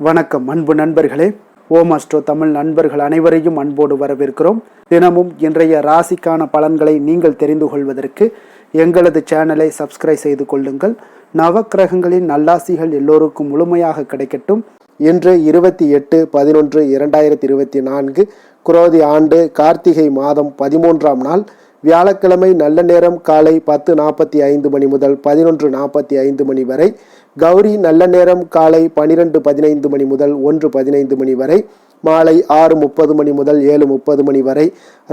வணக்கம் அன்பு நண்பர்களே. ஓம் அஸ்ட்ரோ தமிழ் நண்பர்கள் அனைவரையும் அன்போடு வரவேற்கிறோம். தினமும் இன்றைய ராசிக்கான பலன்களை நீங்கள் தெரிந்து கொள்வதற்கு எங்களது சேனலை சப்ஸ்கிரைப் செய்து கொள்ளுங்கள். நவக்கிரகங்களின் நல்லாசிகள் எல்லோருக்கும் முழுமையாக கிடைக்கட்டும். இன்று 28/11/2024 குரோதி ஆண்டு கார்த்திகை மாதம் 13ஆம் நாள் வியாழக்கிழமை. நல்ல நேரம் காலை 10:45 மணி முதல் 11:45 மணி வரை. கௌரி நல்ல நேரம் காலை 12:15 மணி முதல் 1:15 மணி வரை. மாலை 6:30 மணி முதல் 7:30 மணி வரை.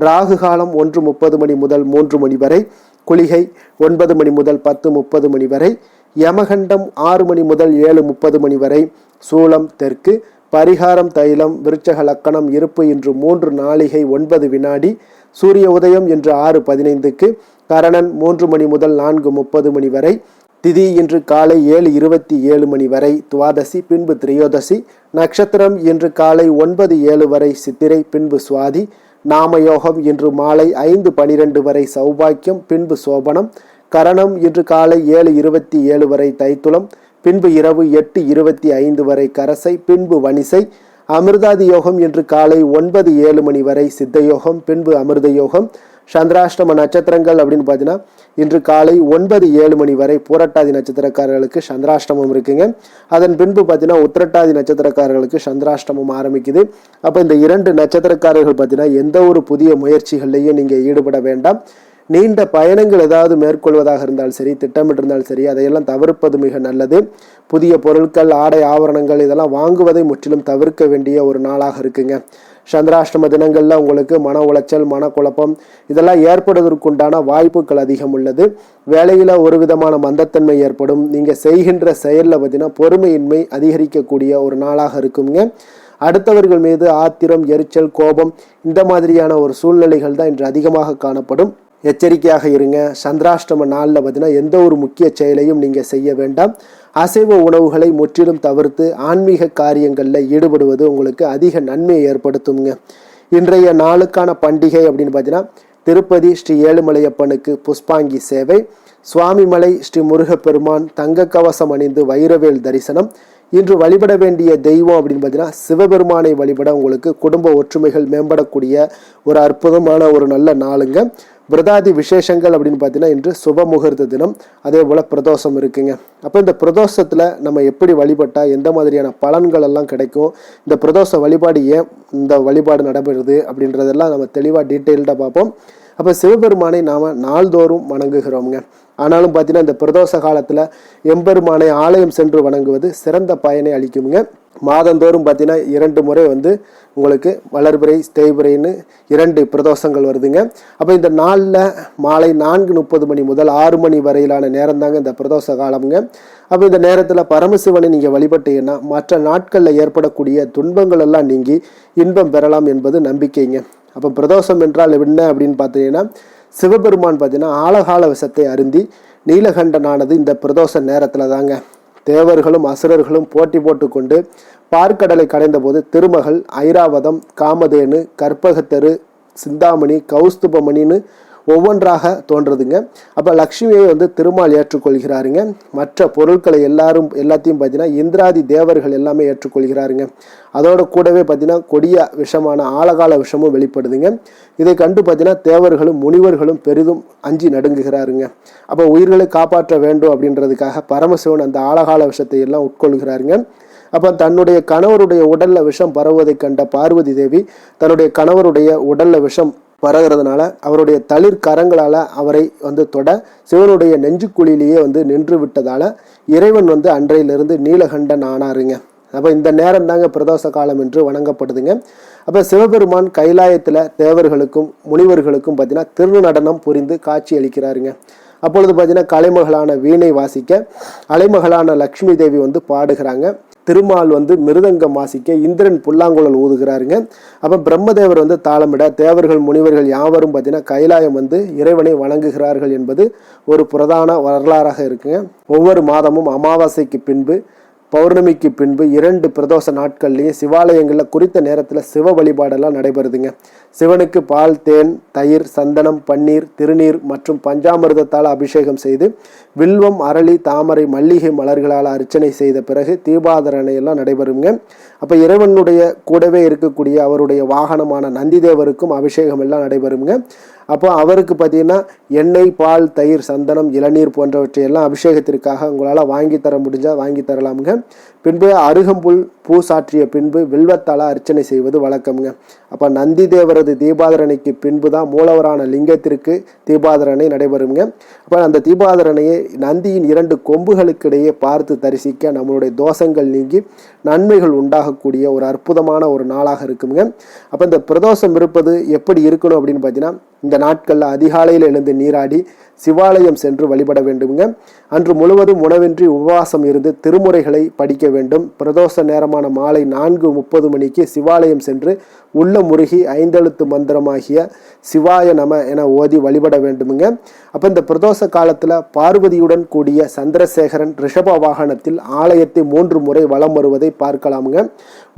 ராகு காலம் 1:30 மணி முதல் 3 மணி வரை. குளிகை 9 மணி முதல் 10:30 மணி வரை. யமகண்டம் 6 மணி முதல் 7:30 மணி வரை. சூலம் தெற்கு. பரிகாரம் தைலம். விருச்சக லக்கணம். இருப்பு இன்று 3 நாழிகை 9 வினாடி. சூரிய உதயம் இன்று 6:15க்கு. கரணன் 3 மணி முதல் 4:30 மணி வரை. திதி இன்று காலை 7:27 மணி வரை துவாதசி, பின்பு திரையோதசி. நட்சத்திரம் இன்று காலை 9:07 வரை சித்திரை, பின்பு சுவாதி. நாமயோகம் இன்று மாலை 5:12 வரை சௌபாக்கியம், பின்பு சோபனம். கரணம் இன்று காலை 7:27 வரை தைத்துளம், பின்பு இரவு 8:25 வரை கரசை, பின்பு வணிசை. அமிர்தாதி யோகம் இன்று காலை 9:07 மணி வரை சித்தயோகம், பின்பு அமிர்த யோகம். சந்திராஷ்டம நட்சத்திரங்கள் அப்படின்னு பார்த்தீங்கன்னா இன்று காலை 9:07 மணி வரை பூரட்டாதி நட்சத்திரக்காரர்களுக்கு சந்திராஷ்டமம் இருக்குங்க. அதன் பின்பு பார்த்தீங்கன்னா உத்திரட்டாதி நட்சத்திரக்காரர்களுக்கு சந்திராஷ்டமம் ஆரம்பிக்குது. அப்போ இந்த 2 நட்சத்திரக்காரர்கள் பார்த்தீங்கன்னா எந்த ஒரு புதிய முயற்சிகள்லையும் நீங்கள் ஈடுபட வேண்டாம். நீண்ட பயணங்கள் ஏதாவது மேற்கொள்வதாக இருந்தாலும் சரி, திட்டமிட்டிருந்தாலும் சரி, அதையெல்லாம் தவிர்ப்பது மிக நல்லது. புதிய பொருட்கள், ஆடை ஆபரணங்கள் இதெல்லாம் வாங்குவதை முற்றிலும் தவிர்க்க வேண்டிய ஒரு நாளாக இருக்குங்க. சந்திராஷ்டம தினங்கள்ல உங்களுக்கு மன உளைச்சல், மனக்குழப்பம் இதெல்லாம் ஏற்படுவதற்குண்டான வாய்ப்புகள் அதிகம் உள்ளது. வேலையில ஒரு விதமான மந்தத்தன்மை ஏற்படும். நீங்க செய்கின்ற செயல்ல பார்த்தீங்கன்னா பொறுமையின்மை அதிகரிக்கக்கூடிய ஒரு நாளாக இருக்குங்க. அடுத்தவர்கள் மீது ஆத்திரம், எரிச்சல், கோபம் இந்த மாதிரியான ஒரு சூழ்நிலைகள் தான் இன்று அதிகமாக காணப்படும். எச்சரிக்கையாக இருங்க. சந்திராஷ்டம நாளில் பார்த்தீங்கன்னா எந்த ஒரு முக்கிய செயலையும் நீங்கள் செய்ய வேண்டாம். அசைவ உணவுகளை முற்றிலும் தவிர்த்து ஆன்மீக காரியங்களில் ஈடுபடுவது உங்களுக்கு அதிக நன்மையை ஏற்படுத்துங்க. இன்றைய நாளுக்கான பண்டிகை அப்படின்னு பார்த்தீங்கன்னா திருப்பதி ஸ்ரீ ஏழுமலையப்பனுக்கு புஷ்பாங்கி சேவை, சுவாமிமலை ஸ்ரீ முருகப்பெருமான் தங்க கவசம் அணிந்து வைரவேல் தரிசனம். இன்று வழிபட வேண்டிய தெய்வம் அப்படின்னு பார்த்தீங்கன்னா சிவபெருமானை வழிபட உங்களுக்கு குடும்ப ஒற்றுமைகள் மேம்படக்கூடிய ஒரு அற்புதமான ஒரு நல்ல நாளுங்க. பிரதாதி விசேஷங்கள் அப்படின்னு பார்த்தீங்கன்னா இன்று சுப முகூர்த்த தினம், அதே போல் பிரதோஷம் இருக்குங்க. அப்போ இந்த பிரதோஷத்தில் நம்ம எப்படி வழிபட்டால் எந்த மாதிரியான பலன்கள் எல்லாம் கிடைக்கும், இந்த பிரதோஷ வழிபாடு ஏன் இந்த வழிபாடு நடைபெறுது அப்படின்றதெல்லாம் நம்ம தெளிவாக டீட்டெயில்டாக பார்ப்போம். அப்போ சிவபெருமானை நாம் நாள்தோறும் வணங்குகிறோங்க. ஆனாலும் பார்த்தீங்கன்னா இந்த பிரதோஷ காலத்தில் எம்பெருமானை ஆலயம் சென்று வணங்குவது சிறந்த பயனை அளிக்குங்க. மாதந்தோறும் பார்த்தீங்கன்னா 2 முறை உங்களுக்கு வளர்பிறை, தேய்பிறைன்னு 2 பிரதோஷங்கள் வருதுங்க. அப்போ இந்த நாளில் மாலை 4:30 மணி முதல் 6 மணி வரையிலான நேரம் தாங்க இந்த பிரதோஷ காலம்ங்க. அப்போ இந்த நேரத்தில் பரமசிவனை நீங்கள் வழிபட்டீங்கன்னா மற்ற நாட்களில் ஏற்படக்கூடிய துன்பங்கள் எல்லாம் நீங்கி இன்பம் பெறலாம் என்பது நம்பிக்கைங்க. அப்போ பிரதோஷம் என்றால் என்ன அப்படின்னு பார்த்தீங்கன்னா சிவபெருமான் பார்த்தீங்கன்னா ஆலகால விஷத்தை அருந்தி நீலகண்டனானது இந்த பிரதோஷ நேரத்தில் தாங்க. தேவர்களும் அசுரர்களும் போட்டி போட்டு கொண்டு பார்க்கடலை கடைந்த போது திருமகள், ஐராவதம், காமதேனு, கற்பகத்தரு, சிந்தாமணி, கௌஸ்துபமணின்னு ஒவ்வொன்றாக தோன்றுதுங்க. அப்போ லக்ஷ்மியை திருமால் ஏற்றுக்கொள்கிறாருங்க. மற்ற பொருட்களை எல்லாத்தையும் பார்த்தீங்கன்னா இந்திராதி தேவர்கள் எல்லாமே ஏற்றுக்கொள்கிறாருங்க. அதோட கூடவே பார்த்தீங்கன்னா கொடிய விஷமான ஆழகால விஷமும் வெளிப்படுதுங்க. இதை கண்டு பார்த்தீங்கன்னா தேவர்களும் முனிவர்களும் பெரிதும் அஞ்சி நடுங்குகிறாருங்க. அப்போ உயிர்களை காப்பாற்ற வேண்டும் அப்படின்றதுக்காக பரமசிவன் அந்த ஆழகால விஷத்தை எல்லாம் உட்கொள்கிறாருங்க. அப்போ தன்னுடைய கணவருடைய உடல்ல விஷம் பரவுவதை கண்ட பார்வதி தேவி தன்னுடைய கணவருடைய உடல்ல விஷம் பரகிறதுனால அவருடைய தளிர் கரங்களால் அவரை தொட சிவனுடைய நெஞ்சுக்குழியிலேயே நின்று விட்டதால இறைவன் அன்றையிலிருந்து நீலகண்டன் ஆனாருங்க. அப்போ இந்த நேரம் தாங்க பிரதோஷ காலம் என்று வணங்கப்படுதுங்க. அப்போ சிவபெருமான் கைலாயத்தில் தேவர்களுக்கும் முனிவர்களுக்கும் பார்த்தீங்கன்னா திருநடனம் புரிந்து காட்சி அளிக்கிறாருங்க. அப்பொழுது பார்த்தீங்கன்னா கலைமகளான வீணை வாசிக்க அலைமகளான லக்ஷ்மி தேவி பாடுகிறாங்க. திருமால் மிருதங்கம் வாசிக்க இந்திரன் புல்லாங்குழல் ஊதுகிறாருங்க. அப்போ பிரம்மதேவர் தாளமிட தேவர்கள் முனிவர்கள் யாவரும் பார்த்தீங்கன்னா கைலாயம் இறைவனை வணங்குகிறார்கள் என்பது ஒரு பிரதான வரலாறாக இருக்குங்க. ஒவ்வொரு மாதமும் அமாவாசைக்கு பின்பு பௌர்ணமிக்கு பின்பு 2 பிரதோஷ நாட்கள்லையும் சிவாலயங்களில் குறித்த நேரத்தில் சிவ வழிபாடெல்லாம் நடைபெறுதுங்க. சிவனுக்கு பால், தேன், தயிர், சந்தனம், பன்னீர், திருநீர் மற்றும் பஞ்சாமிர்தத்தால் அபிஷேகம் செய்து வில்வம், அரளி, தாமரை, மல்லிகை மலர்களால் அர்ச்சனை செய்த பிறகு தீபாராதனை எல்லாம் நடைபெறுங்க. அப்போ இறைவனுடைய கூடவே இருக்கக்கூடிய அவருடைய வாகனமான நந்திதேவருக்கும் அபிஷேகம் எல்லாம் நடைபெறுங்க. அப்போ அவருக்கு பார்த்தீங்கன்னா எண்ணெய், பால், தயிர், சந்தனம், இளநீர் போன்றவற்றை எல்லாம் அபிஷேகத்திற்காக உங்களால் வாங்கி தர முடிஞ்சால் வாங்கி தரலாமுங்க. பின்பு அருகம்புல் பூ சாற்றிய பின்பு வில்வத்தால் அர்ச்சனை செய்வது வழக்கம்ங்க. அப்போ நந்தி தேவரது தீபாதரணைக்கு பின்பு தான் மூலவரான லிங்கத்திற்கு தீபாதரணை நடைபெறுங்க. அப்போ அந்த தீபாதரணையை நந்தியின் 2 கொம்புகளுக்கிடையே பார்த்து தரிசிக்க நம்மளுடைய தோஷங்கள் நீங்கி நன்மைகள் உண்டாகக்கூடிய ஒரு அற்புதமான ஒரு நாளாக இருக்குங்க. அப்போ இந்த பிரதோஷம் இருப்பது எப்படி இருக்கணும் அப்படின்னு பார்த்தீங்கன்னா, இந்த நாட்களில் அதிகாலையில் எழுந்து நீராடி சிவாலயம் சென்று வழிபட வேண்டுங்க. அன்று முழுவதும் உணவின்றி உபவாசம் இருந்து திருமுறைகளை படிக்க வேண்டும். பிரதோஷ நேரமான மாலை 4:30 மணிக்கு சிவாலயம் சென்று உள்ள முருகி 5 எழுத்து மந்திரமாகிய சிவாய நம என ஓதி வழிபட வேண்டுமுங்க. அப்போ இந்த பிரதோஷ காலத்தில் பார்வதியுடன் கூடிய சந்திரசேகரன் ரிஷப வாகனத்தில் ஆலயத்தை 3 முறை வலம் வருவதை பார்க்கலாமுங்க.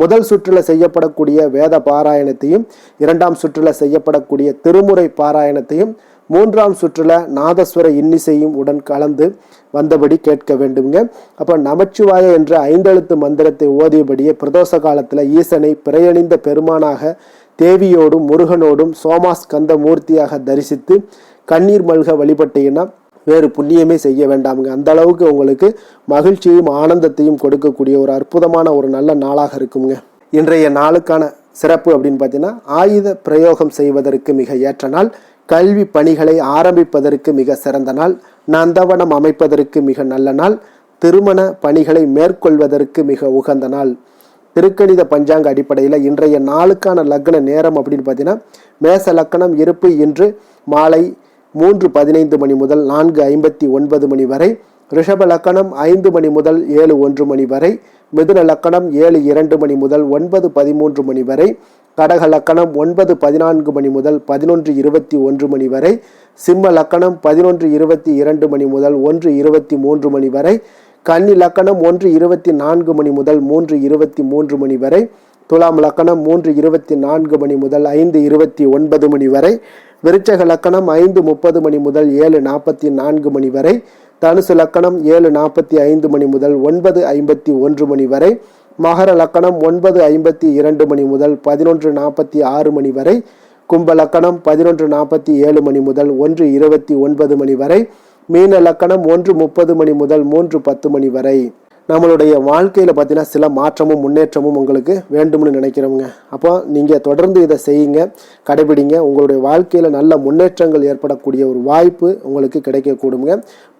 முதல் சுற்றில் செய்யப்படக்கூடிய வேத பாராயணத்தையும், 2ஆம் சுற்றில் செய்யப்படக்கூடிய திருமுறை பாராயணத்தையும், 3ஆம் சுற்றுல நாதஸ்வர இன்னிசையும் உடன் கலந்து வந்தபடி கேட்க வேண்டுங்க. அப்போ நமச்சிவாய என்ற 5 எழுத்து மந்திரத்தை ஓதியபடியே பிரதோஷ காலத்தில் ஈசனை பிறையணிந்த பெருமானாக தேவியோடும் முருகனோடும் சோமாஸ்கந்த மூர்த்தியாக தரிசித்து கண்ணீர் மல்க வழிபட்டீங்கன்னா வேறு புண்ணியமே செய்ய வேண்டாமுங்க. அந்த அளவுக்கு உங்களுக்கு மகிழ்ச்சியும் ஆனந்தத்தையும் கொடுக்கக்கூடிய ஒரு அற்புதமான ஒரு நல்ல நாளாக இருக்குங்க. இன்றைய நாளுக்கான சிறப்பு அப்படின்னு பார்த்தீங்கன்னா, ஆயுத பிரயோகம் செய்வதற்கு மிக ஏற்ற நாள், கல்வி பணிகளை ஆரம்பிப்பதற்கு மிக சிறந்த நாள், நந்தவனம் அமைப்பதற்கு மிக நல்ல நாள், திருமண பணிகளை மேற்கொள்வதற்கு மிக உகந்த நாள். திருக்கணித பஞ்சாங்க அடிப்படையில் இன்றைய நாளுக்கான லக்ன நேரம் அப்படின்னு பார்த்தீங்கன்னா, மேச லக்கணம் இருப்பு இன்று மாலை 3:15 மணி முதல் 4:59 மணி வரை, ரிஷப லக்கணம் 5 மணி முதல் 7:01 மணி வரை, மிதுன லக்கணம் 7:02 மணி முதல் 9:13 மணி வரை, கடக லக்கணம் 9:14 மணி முதல் 11:21 மணி வரை, சிம்ம லக்கணம் 11:22 மணி முதல் 1:23 மணி வரை, கன்னி லக்கணம் 1:24 மணி முதல் 3:23 மணி வரை, துலாம் லக்கணம் 3:24 மணி முதல் 5:29 மணி வரை, விருச்சக லக்கணம் 5:30 மணி முதல் 7:44 மணி வரை, தனுசு லக்கணம் 7:45 மணி முதல் 9:51 மணி வரை, மகர லக்கணம் 9:52 மணி முதல் 11:46 மணி வரை, கும்ப லக்கணம் 11:47 மணி முதல் 1:29 மணி வரை, மீன லக்கணம் 1:30 மணி முதல் 3:10 மணி வரை. நம்மளுடைய வாழ்க்கையில் பார்த்தீங்கன்னா சில மாற்றமும் முன்னேற்றமும் உங்களுக்கு வேண்டும்னு நினைக்கிறவங்க, அப்போ நீங்கள் தொடர்ந்து இதை செய்யுங்க, கடைபிடிங்க. உங்களுடைய வாழ்க்கையில் நல்ல முன்னேற்றங்கள் ஏற்படக்கூடிய ஒரு வாய்ப்பு உங்களுக்கு கிடைக்கக்கூடுங்க.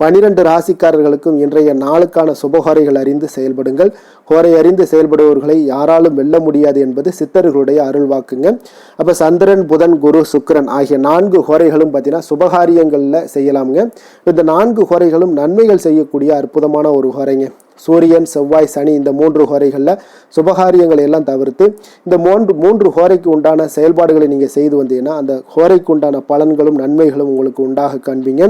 12 ராசிக்காரர்களுக்கும் இன்றைய நாளுக்கான சுபஹோரைகள் அறிந்து செயல்படுங்கள். ஹோரை அறிந்து செயல்படுபவர்களை யாராலும் வெல்ல முடியாது என்பது சித்தர்களுடைய அருள் வாக்குங்க. அப்போ சந்திரன், புதன், குரு, சுக்கிரன் ஆகிய 4 ஹோரைகளும் பார்த்தீங்கன்னா சுபகாரியங்களில் செய்யலாமுங்க. இந்த 4 ஹோரைகளும் நன்மைகள் செய்யக்கூடிய அற்புதமான ஒரு ஹோரைங்க. சூரியன், செவ்வாய், சனி இந்த 3 ஹோரைகளில் சுபகாரியங்களை எல்லாம் தவிர்த்து இந்த 3 ஹோரைக்கு உண்டான செயல்பாடுகளை நீங்கள் செய்து வந்தீங்கன்னா அந்த ஹோரைக்கு உண்டான பலன்களும் நன்மைகளும் உங்களுக்கு உண்டாக காண்பீங்க.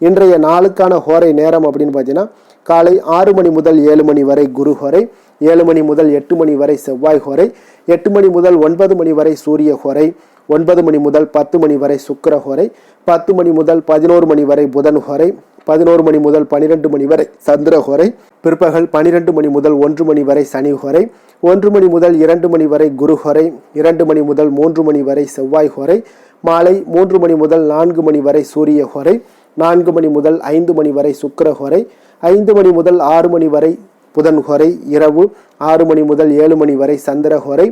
இன்றைய நாளுக்கான ஹோரை நேரம் அப்படின்னு பார்த்தீங்கன்னா, காலை 6 மணி முதல் 7 மணி வரை குரு ஹோரை, 7 மணி முதல் 8 மணி வரை செவ்வாய் ஹோரை, 8 மணி முதல் 9 மணி வரை சூரிய ஹோரை, 9 மணி முதல் 10 மணி வரை சுக்கிர ஹோரை, 10 மணி முதல் 11 மணி வரை புதன் ஹோரை, 11 மணி முதல் 12 மணி வரை சந்திர ஹோரை, பிற்பகல் 12 மணி முதல் 1 மணி வரை சனி ஹோரை, 1 மணி முதல் 2 மணி வரை குரு ஹோரை, 2 மணி முதல் 3 மணி வரை செவ்வாய் ஹோரை, மாலை 3 மணி முதல் 4 மணி வரை சூரிய ஹோரை, 4 மணி முதல் 5 மணி வரை சுக்கிர ஹோரை, 5 மணி முதல் 6 மணி வரை புதன் ஹோரை, இரவு 6 மணி முதல் 7 மணி வரை சந்திர ஹோரை,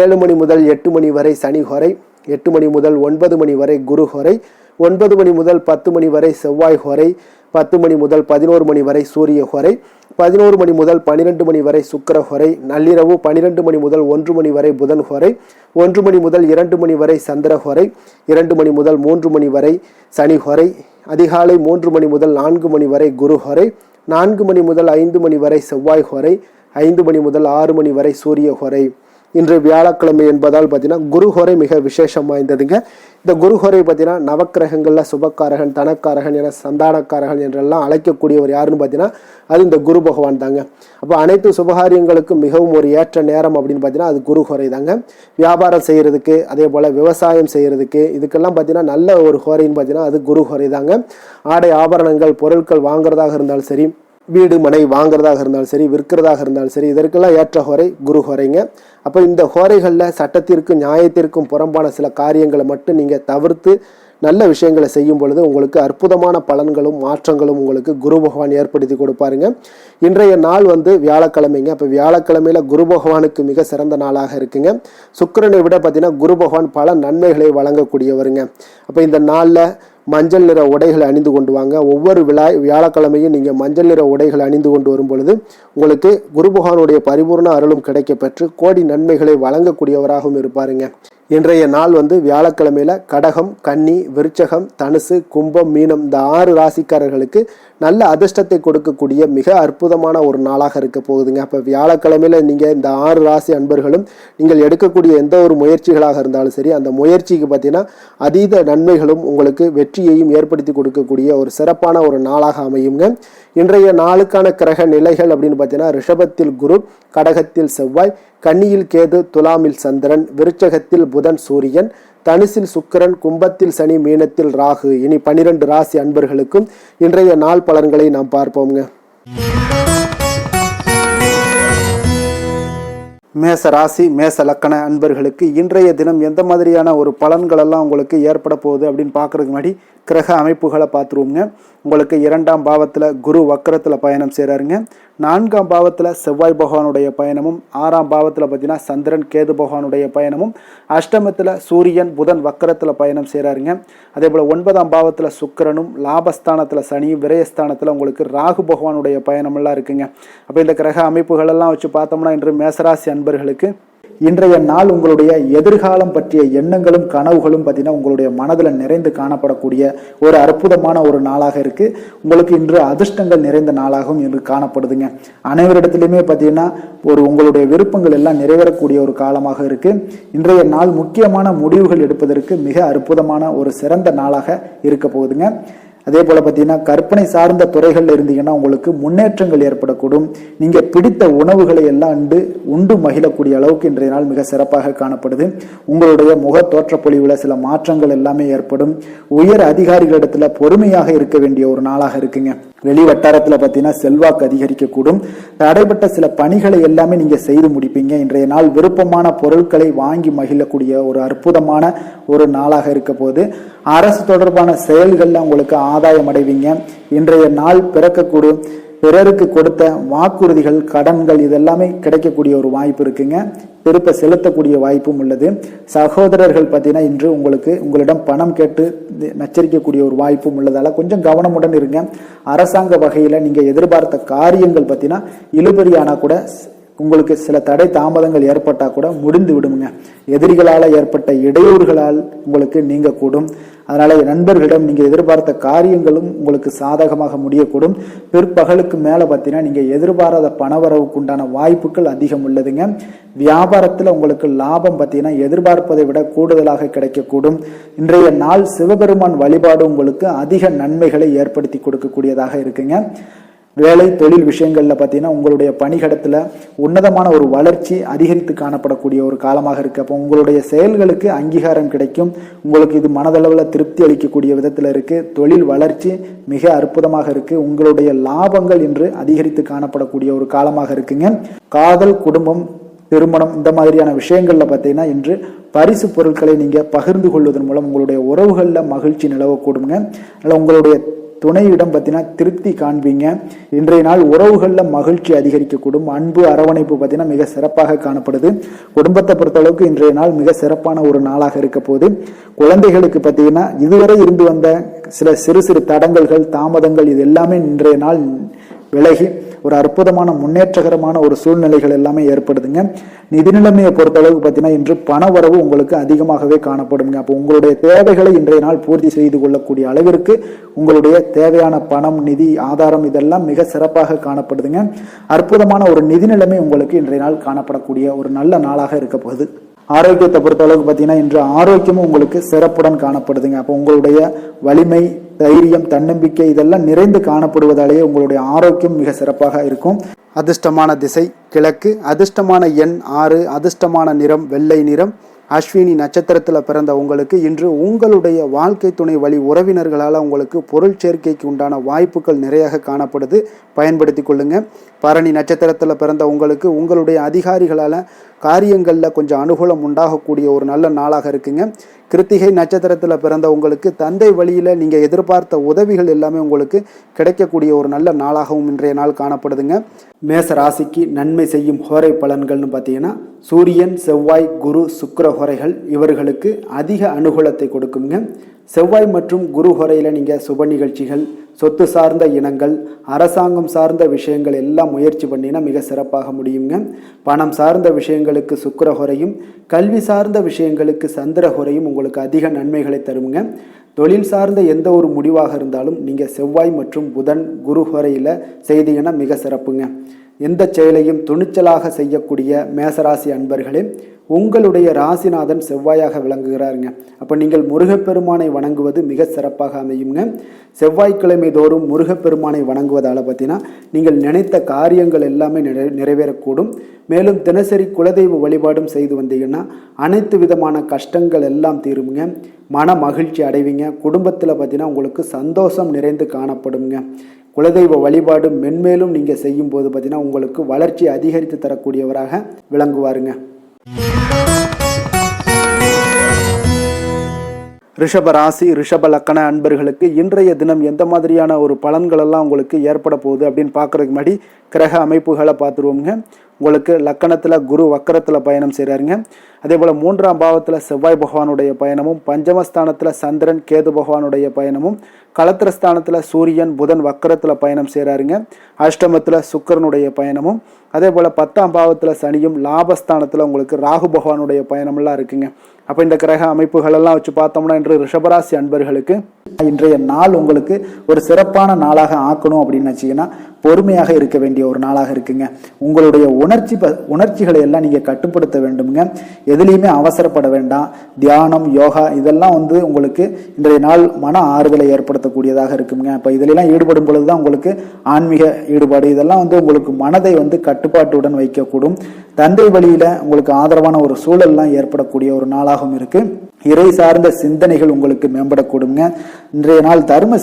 7 மணி முதல் 8 மணி வரை சனி ஹோரை, 8 மணி முதல் 9 மணி வரை குரு ஹோரை, 9 மணி முதல் 10 மணி வரை செவ்வாய் ஹோரை, 10 மணி முதல் 11 மணி வரை சூரிய ஹோரை, 11 மணி முதல் 12 மணி வரை சுக்கிர ஹோரை, நள்ளிரவு 12 மணி முதல் 1 மணி வரை புதன் ஹோரை, 1 மணி முதல் 2 மணி வரை சந்திர ஹோரை, 2 மணி முதல் 3 மணி வரை சனி ஹோரை, அதிகாலை 3 மணி முதல் 4 மணி வரை குரு ஹோரை, 4 மணி முதல் 5 மணி வரை செவ்வாய் ஹோரை, 5 மணி முதல் 6 மணி வரை சூரிய ஹோரை, இன்று வியாழக்கிழமை என்பதால் பார்த்தீங்கன்னா குருஹோரை மிக விசேஷம் வாய்ந்ததுங்க. இந்த குருஹோரை பார்த்தீங்கன்னா நவக்கிரகங்களில் சுபக்காரகன், தனக்காரகன் என சந்தானக்காரகன் என்றெல்லாம் அழைக்கக்கூடியவர் யாருன்னு பார்த்தீங்கன்னா அது இந்த குரு பகவான் தாங்க. அப்போ அனைத்து சுபகாரியங்களுக்கும் மிகவும் ஒரு ஏற்ற நேரம் அப்படின்னு பார்த்தீங்கன்னா அது குருஹோரை தாங்க. வியாபாரம் செய்கிறதுக்கு, அதே போல் விவசாயம் செய்கிறதுக்கு, இதுக்கெல்லாம் பார்த்தீங்கன்னா நல்ல ஒரு ஹோரைன்னு பார்த்தீங்கன்னா அது குருஹோரை தாங்க. ஆடை ஆபரணங்கள் பொருட்கள் வாங்குறதாக இருந்தாலும் சரி, வீடு மனை வாங்குறதாக இருந்தாலும் சரி, விற்கிறதாக இருந்தாலும் சரி, இதற்கெல்லாம் ஏற்ற ஹோரை குரு ஹோரைங்க. அப்போ இந்த ஹோரைகளில் சட்டத்திற்கும் நியாயத்திற்கும் புறம்பான சில காரியங்களை மட்டும் நீங்கள் தவிர்த்து நல்ல விஷயங்களை செய்யும் பொழுது உங்களுக்கு அற்புதமான பலன்களும் மாற்றங்களும் உங்களுக்கு குரு பகவான் ஏற்படுத்தி கொடுப்பாருங்க. இன்றைய நாள் வியாழக்கிழமைங்க. அப்போ வியாழக்கிழமையில குரு பகவானுக்கு மிக சிறந்த நாளாக இருக்குங்க. சுக்கிரனை விட பார்த்தீங்கன்னா குரு பகவான் பல நன்மைகளை வழங்கக்கூடியவருங்க. அப்போ இந்த நாளில் மஞ்சள் நிற உடைகளை அணிந்து கொண்டு வாங்க. ஒவ்வொரு வியாழக்கிழமையும் நீங்கள் மஞ்சள் நிற உடைகளை அணிந்து கொண்டு வரும் பொழுது உங்களுக்கு குரு பகவானுடைய பரிபூர்ண அருளும் கிடைக்க பெற்று கோடி நன்மைகளை வழங்கக்கூடியவராகவும் இருப்பாருங்க. இன்றைய நாள் வியாழக்கிழமையில கடகம், கன்னி, விருச்சகம், தனுசு, கும்பம், மீனம் இந்த 6 ராசிக்காரர்களுக்கு நல்ல அதிர்ஷ்டத்தை கொடுக்கக்கூடிய மிக அற்புதமான ஒரு நாளாக இருக்க போகுதுங்க. அப்போ வியாழக்கிழமையில நீங்கள் இந்த 6 ராசி அன்பர்களும் நீங்கள் எடுக்கக்கூடிய எந்த ஒரு முயற்சிகளாக இருந்தாலும் சரி, அந்த முயற்சிக்கு பார்த்தீங்கன்னா அதீத நன்மைகளும் உங்களுக்கு வெற்றியையும் ஏற்படுத்தி கொடுக்கக்கூடிய ஒரு சிறப்பான ஒரு நாளாக அமையுங்க. இன்றைய நாளுக்கான கிரக நிலைகள் அப்படின்னு பார்த்தீங்கன்னா ரிஷபத்தில் குரு, கடகத்தில் செவ்வாய், கன்னியில் கேது, துலாமில் சந்திரன், விருச்சகத்தில் புதன், சூரியன், தனுசில் சுக்கிரன், கும்பத்தில் சனி, மீனத்தில் ராகு. இனி 12 ராசி அன்பர்களுக்கும் இன்றைய நாள் பலன்களை நாம் பார்ப்போம்ங்க. மேச ராசி, மேச லக்கண அன்பர்களுக்கு இன்றைய தினம் எந்த மாதிரியான ஒரு பலன்கள் எல்லாம் உங்களுக்கு ஏற்பட போகுது அப்படின்னு பார்க்கறதுக்கு முன்னாடி கிரக அமைப்புகளை பார்த்துருவோங்க. உங்களுக்கு 2ஆம் பாவத்தில் குரு வக்கரத்தில் பயணம் செய்கிறாருங்க. 4ஆம் பாவத்தில் செவ்வாய் பகவானுடைய பயணமும், 6ஆம் பாவத்தில் பார்த்தீங்கன்னா சந்திரன் கேது பகவானுடைய பயணமும், அஷ்டமத்தில் சூரியன் புதன் வக்கரத்தில் பயணம் செய்கிறாருங்க. அதே போல் 9ஆம் பாவத்தில் சுக்கிரனும், லாபஸ்தானத்தில் சனியும், விரயஸ்தானத்தில் உங்களுக்கு ராகு பகவானுடைய பயணமெல்லாம் இருக்குங்க. அப்போ இந்த கிரக அமைப்புகளெல்லாம் வச்சு பார்த்தோம்னா இன்று மேசராசி அன்பர்களுக்கு இன்றைய நாள் உங்களுடைய எதிர்காலம் பற்றிய எண்ணங்களும் கனவுகளும் பார்த்தீங்கன்னா உங்களுடைய மனதில் நிறைந்து காணப்படக்கூடிய ஒரு அற்புதமான ஒரு நாளாக இருக்கு. உங்களுக்கு இன்று அதிர்ஷ்டங்கள் நிறைந்த நாளாகவும் இன்று காணப்படுதுங்க. அனைவரிடத்திலுமே பார்த்தீங்கன்னா உங்களுடைய விருப்பங்கள் எல்லாம் நிறைவேறக்கூடிய ஒரு காலமாக இருக்கு. இன்றைய நாள் முக்கியமான முடிவுகள் எடுப்பதற்கு மிக அற்புதமான ஒரு சிறந்த நாளாக இருக்க போகுதுங்க. அதே போல பார்த்தீங்கன்னா கற்பனை சார்ந்த துறைகள்ல இருந்தீங்கன்னா உங்களுக்கு முன்னேற்றங்கள் ஏற்படக்கூடும். நீங்க பிடித்த உணவுகளை எல்லாம் உண்டு மகிழக்கூடிய அளவுக்கு இன்றைய நாள் மிக சிறப்பாக காணப்படுது. உங்களுடைய முக தோற்ற பொலிவுல சில மாற்றங்கள் எல்லாமே ஏற்படும். உயர் அதிகாரிகளிடத்துல பொறுமையாக இருக்க வேண்டிய ஒரு நாளாக இருக்குங்க. வெளி வட்டாரத்துல பார்த்தீங்கன்னா செல்வாக்கு அதிகரிக்கக்கூடும். தடைப்பட்ட சில பணிகளை எல்லாமே நீங்க செய்து முடிப்பீங்க. இன்றைய நாள் விருப்பமான பொருட்களை வாங்கி மகிழக்கூடிய ஒரு அற்புதமான ஒரு நாளாக இருக்க போது. அரசு தொடர்பான செயல்கள்ல உங்களுக்கு ஆதாயம் அடைவீங்க. இன்றைய நாள் பிறக்கக்கூடும். பிறருக்கு கொடுத்த வாக்குறுதிகள், கடன்கள் இதெல்லாமே கிடைக்கக்கூடிய ஒரு வாய்ப்பு இருக்குங்க. திருப்ப செலுத்தக்கூடிய வாய்ப்பும் உள்ளது. சகோதரர்கள் பார்த்தீங்கன்னா இன்று உங்களிடம் பணம் கேட்டு நச்சரிக்கக்கூடிய ஒரு வாய்ப்பும் உள்ளதால கொஞ்சம் கவனமுடன் இருங்க. அரசாங்க வகையில நீங்க எதிர்பார்த்த காரியங்கள் பார்த்தீங்கன்னா இழுபறியானா கூட உங்களுக்கு சில தடை தாமதங்கள் ஏற்பட்டா கூட முடிந்து விடுங்க. எதிரிகளால் ஏற்பட்ட இடையூறுகளால் உங்களுக்கு நீங்க கூடும். அதனால நண்பர்களிடம் நீங்க எதிர்பார்த்த காரியங்களும் உங்களுக்கு சாதகமாக முடியக்கூடும். பிற்பகலுக்கு மேல பார்த்தீங்கன்னா நீங்க எதிர்பாராத பணவரவுக்கு உண்டான வாய்ப்புகள் அதிகம் உள்ளதுங்க. வியாபாரத்துல உங்களுக்கு லாபம் பார்த்தீங்கன்னா எதிர்பார்ப்பதை விட கூடுதலாக கிடைக்கக்கூடும். இன்றைய நாள் சிவபெருமான் வழிபாடு உங்களுக்கு அதிக நன்மைகளை ஏற்படுத்தி கொடுக்கக்கூடியதாக இருக்குங்க. வேலை தொழில் விஷயங்கள்ல பார்த்தீங்கன்னா உங்களுடைய பணிகடத்துல உன்னதமான ஒரு வளர்ச்சி அதிகரித்து காணப்படக்கூடிய ஒரு காலமாக இருக்கு. அப்போ உங்களுடைய செயல்களுக்கு அங்கீகாரம் கிடைக்கும். உங்களுக்கு இது மனதளவில் திருப்தி அளிக்கக்கூடிய விதத்துல இருக்கு. தொழில் வளர்ச்சி மிக அற்புதமாக இருக்கு. உங்களுடைய லாபங்கள் இன்று அதிகரித்து காணப்படக்கூடிய ஒரு காலமாக இருக்குங்க. காதல், குடும்பம், திருமணம் இந்த மாதிரியான விஷயங்கள்ல பார்த்தீங்கன்னா இன்று பரிசு பொருட்களை நீங்க பகிர்ந்து கொள்வதன் மூலம் உங்களுடைய உறவுகள்ல மகிழ்ச்சி நிலவக்கூடுங்க. அதனால உங்களுடைய துணையிடம் பார்த்தீங்கன்னா திருப்தி காண்பீங்க. இன்றைய நாள் உறவுகள்ல மகிழ்ச்சி அதிகரிக்கக்கூடும். அன்பு, அரவணைப்பு பார்த்தீங்கன்னா மிக சிறப்பாக காணப்படுது. குடும்பத்தை பொறுத்த அளவுக்கு இன்றைய நாள் மிக சிறப்பான ஒரு நாளாக இருக்க போது. குழந்தைகளுக்கு பார்த்தீங்கன்னா இதுவரை இருந்து வந்த சில சிறு சிறு தடங்கல்கள், தாமதங்கள் இது எல்லாமே இன்றைய நாள் விலகி ஒரு அற்புதமான முன்னேற்றகரமான ஒரு சூழ்நிலைகள் எல்லாமே ஏற்படுதுங்க. நிதி நிலைமையை பொறுத்தளவுக்கு பார்த்தீங்கன்னா இன்று பண வரவு உங்களுக்கு அதிகமாகவே காணப்படுங்க. அப்போ உங்களுடைய தேவைகளை இன்றைய நாள் பூர்த்தி செய்து கொள்ளக்கூடிய அளவிற்கு உங்களுடைய தேவையான பணம், நிதி ஆதாரம் இதெல்லாம் மிக சிறப்பாக காணப்படுதுங்க. அற்புதமான ஒரு நிதி நிலைமை உங்களுக்கு இன்றைய நாள் காணப்படக்கூடிய ஒரு நல்ல நாளாக இருக்க போகுது. ஆரோக்கியத்தை பொறுத்த அளவுக்கு பார்த்தீங்கன்னா இன்று ஆரோக்கியமும் உங்களுக்கு சிறப்புடன் காணப்படுதுங்க. அப்போ உங்களுடைய வலிமை, தைரியம், தன்னம்பிக்கை இதெல்லாம் நிறைந்து காணப்படுவதாலேயே உங்களுடைய ஆரோக்கியம் மிக சிறப்பாக இருக்கும். அதிர்ஷ்டமான திசை கிழக்கு, அதிர்ஷ்டமான எண் 6, அதிர்ஷ்டமான நிறம் வெள்ளை நிறம். அஸ்வினி நட்சத்திரத்தில் பிறந்த உங்களுக்கு இன்று உங்களுடைய வாழ்க்கை துணை வழி உறவினர்களால் உங்களுக்கு பொருள் சேர்க்கைக்கு உண்டான வாய்ப்புகள் நிறைய காணப்படுது, பயன்படுத்தி கொள்ளுங்க. பரணி நட்சத்திரத்தில் பிறந்த உங்களுக்கு உங்களுடைய அதிகாரிகளால் காரியங்களில் கொஞ்சம் அனுகூலம் உண்டாகக்கூடிய ஒரு நல்ல நாளாக இருக்குங்க. கிருத்திகை நட்சத்திரத்தில் பிறந்த உங்களுக்கு தந்தை வழியில் நீங்கள் எதிர்பார்த்த உதவிகள் எல்லாமே உங்களுக்கு கிடைக்கக்கூடிய ஒரு நல்ல நாளாகவும் இன்றைய நாள் காணப்படுதுங்க. மேச ராசிக்கு நன்மை செய்யும் ஹோரை பலன்கள்னு பார்த்தீங்கன்னா சூரியன், செவ்வாய், குரு, சுக்கிர ஹோரைகள் இவர்களுக்கு அதிக அனுகூலத்தை கொடுக்குங்க. செவ்வாய் மற்றும் குரு ஹோரையில் நீங்கள் சுப நிகழ்ச்சிகள், சொத்து சார்ந்த இனங்கள், அரசாங்கம் சார்ந்த விஷயங்கள் எல்லாம் முயற்சி பண்ணினா மிக சிறப்பாக முடியுங்க. பணம் சார்ந்த விஷயங்களுக்கு சுக்கிர ஹோரையும், கல்வி சார்ந்த விஷயங்களுக்கு சந்திர ஹோரையும் உங்களுக்கு அதிக நன்மைகளை தருங்க. தொழில் சார்ந்த எந்த ஒரு முடிவாக இருந்தாலும் நீங்கள் செவ்வாய் மற்றும் புதன், குரு ஹோரையில் செய்தீங்கன்னா மிக சிறப்புங்க. எந்த செயலையும் துணிச்சலாக செய்யக்கூடிய மேசராசி அன்பர்களே, உங்களுடைய ராசிநாதன் செவ்வாயாக விளங்குகிறாருங்க. அப்போ நீங்கள் முருகப்பெருமானை வணங்குவது மிக சிறப்பாக அமையுங்க. செவ்வாய்க்கிழமை தோறும் முருகப்பெருமானை வணங்குவதால் பார்த்தீங்கன்னா நீங்கள் நினைத்த காரியங்கள் எல்லாமே நிறைவேறக்கூடும். மேலும் தினசரி குலதெய்வ வழிபாடும் செய்து வந்தீங்கன்னா அனைத்து விதமான கஷ்டங்கள் எல்லாம் தீருங்க, மன மகிழ்ச்சி அடைவீங்க. குடும்பத்தில் பார்த்தீங்கன்னா உங்களுக்கு சந்தோஷம் நிறைந்து காணப்படுங்க. குலதெய்வ வழிபாடு மென்மேலும் நீங்கள் செய்யும் போது பார்த்தீங்கன்னா உங்களுக்கு வளர்ச்சி அதிகரித்து தரக்கூடியவராக விளங்குவாருங்க. ரிஷப ராசி, ரிஷப லக்கண அன்பர்களுக்கு இன்றைய தினம் எந்த மாதிரியான ஒரு பலன்கள் எல்லாம் உங்களுக்கு ஏற்பட போகுது அப்படின்னு பார்க்கறதுக்கு முன்னாடி கிரக அமைப்புகளை பார்த்துருவோங்க. உங்களுக்கு லக்கணத்தில் குரு வக்கரத்தில் பயணம் செய்கிறாருங்க. அதே போல் 3ஆம் பாவத்தில் செவ்வாய் பகவானுடைய பயணமும், பஞ்சமஸ்தானத்தில் சந்திரன், கேது பகவானுடைய பயணமும், களத்திரஸ்தானத்தில் சூரியன், புதன் வக்கரத்தில் பயணம் செய்கிறாருங்க. அஷ்டமத்தில் சுக்கிரனுடைய பயணமும், அதே போல் 10ஆம் பாவத்தில் சனியும், லாபஸ்தானத்தில் உங்களுக்கு ராகு பகவானுடைய பயணமெல்லாம் இருக்குங்க. அப்போ இந்த கிரக அமைப்புகள் எல்லாம் வச்சு பார்த்தோம்னா இன்று ரிஷபராசி அன்பர்களுக்கு இன்றைய நாள் உங்களுக்கு ஒரு சிறப்பான நாளாக ஆக்கணும் அப்படின்னு வச்சிங்கன்னா பொறுமையாக இருக்க வேண்டிய ஒரு நாளாக இருக்குங்க. உங்களுடைய உணர்ச்சிகளை எல்லாம் நீங்கள் கட்டுப்படுத்த வேண்டுங்க. எதுலேயுமே அவசரப்பட வேண்டாம். தியானம், யோகா இதெல்லாம் உங்களுக்கு இன்றைய நாள் மன ஆறுதலை ஏற்படுத்தக்கூடியதாக இருக்குங்க. அப்போ இதிலெல்லாம் ஈடுபடும் பொழுது தான் உங்களுக்கு ஆன்மீக ஈடுபாடு இதெல்லாம் உங்களுக்கு மனதை கட்டுப்பாட்டுடன் வைக்கக்கூடும். தந்தை வழியில் உங்களுக்கு ஆதரவான ஒரு சூழல்லாம் ஏற்படக்கூடிய ஒரு நாளாகவும் இருக்கு. இறை சார்ந்த சிந்தனைகள் உங்களுக்கு மேம்படக்கூடுங்க. இன்றைய நாள் தர்ம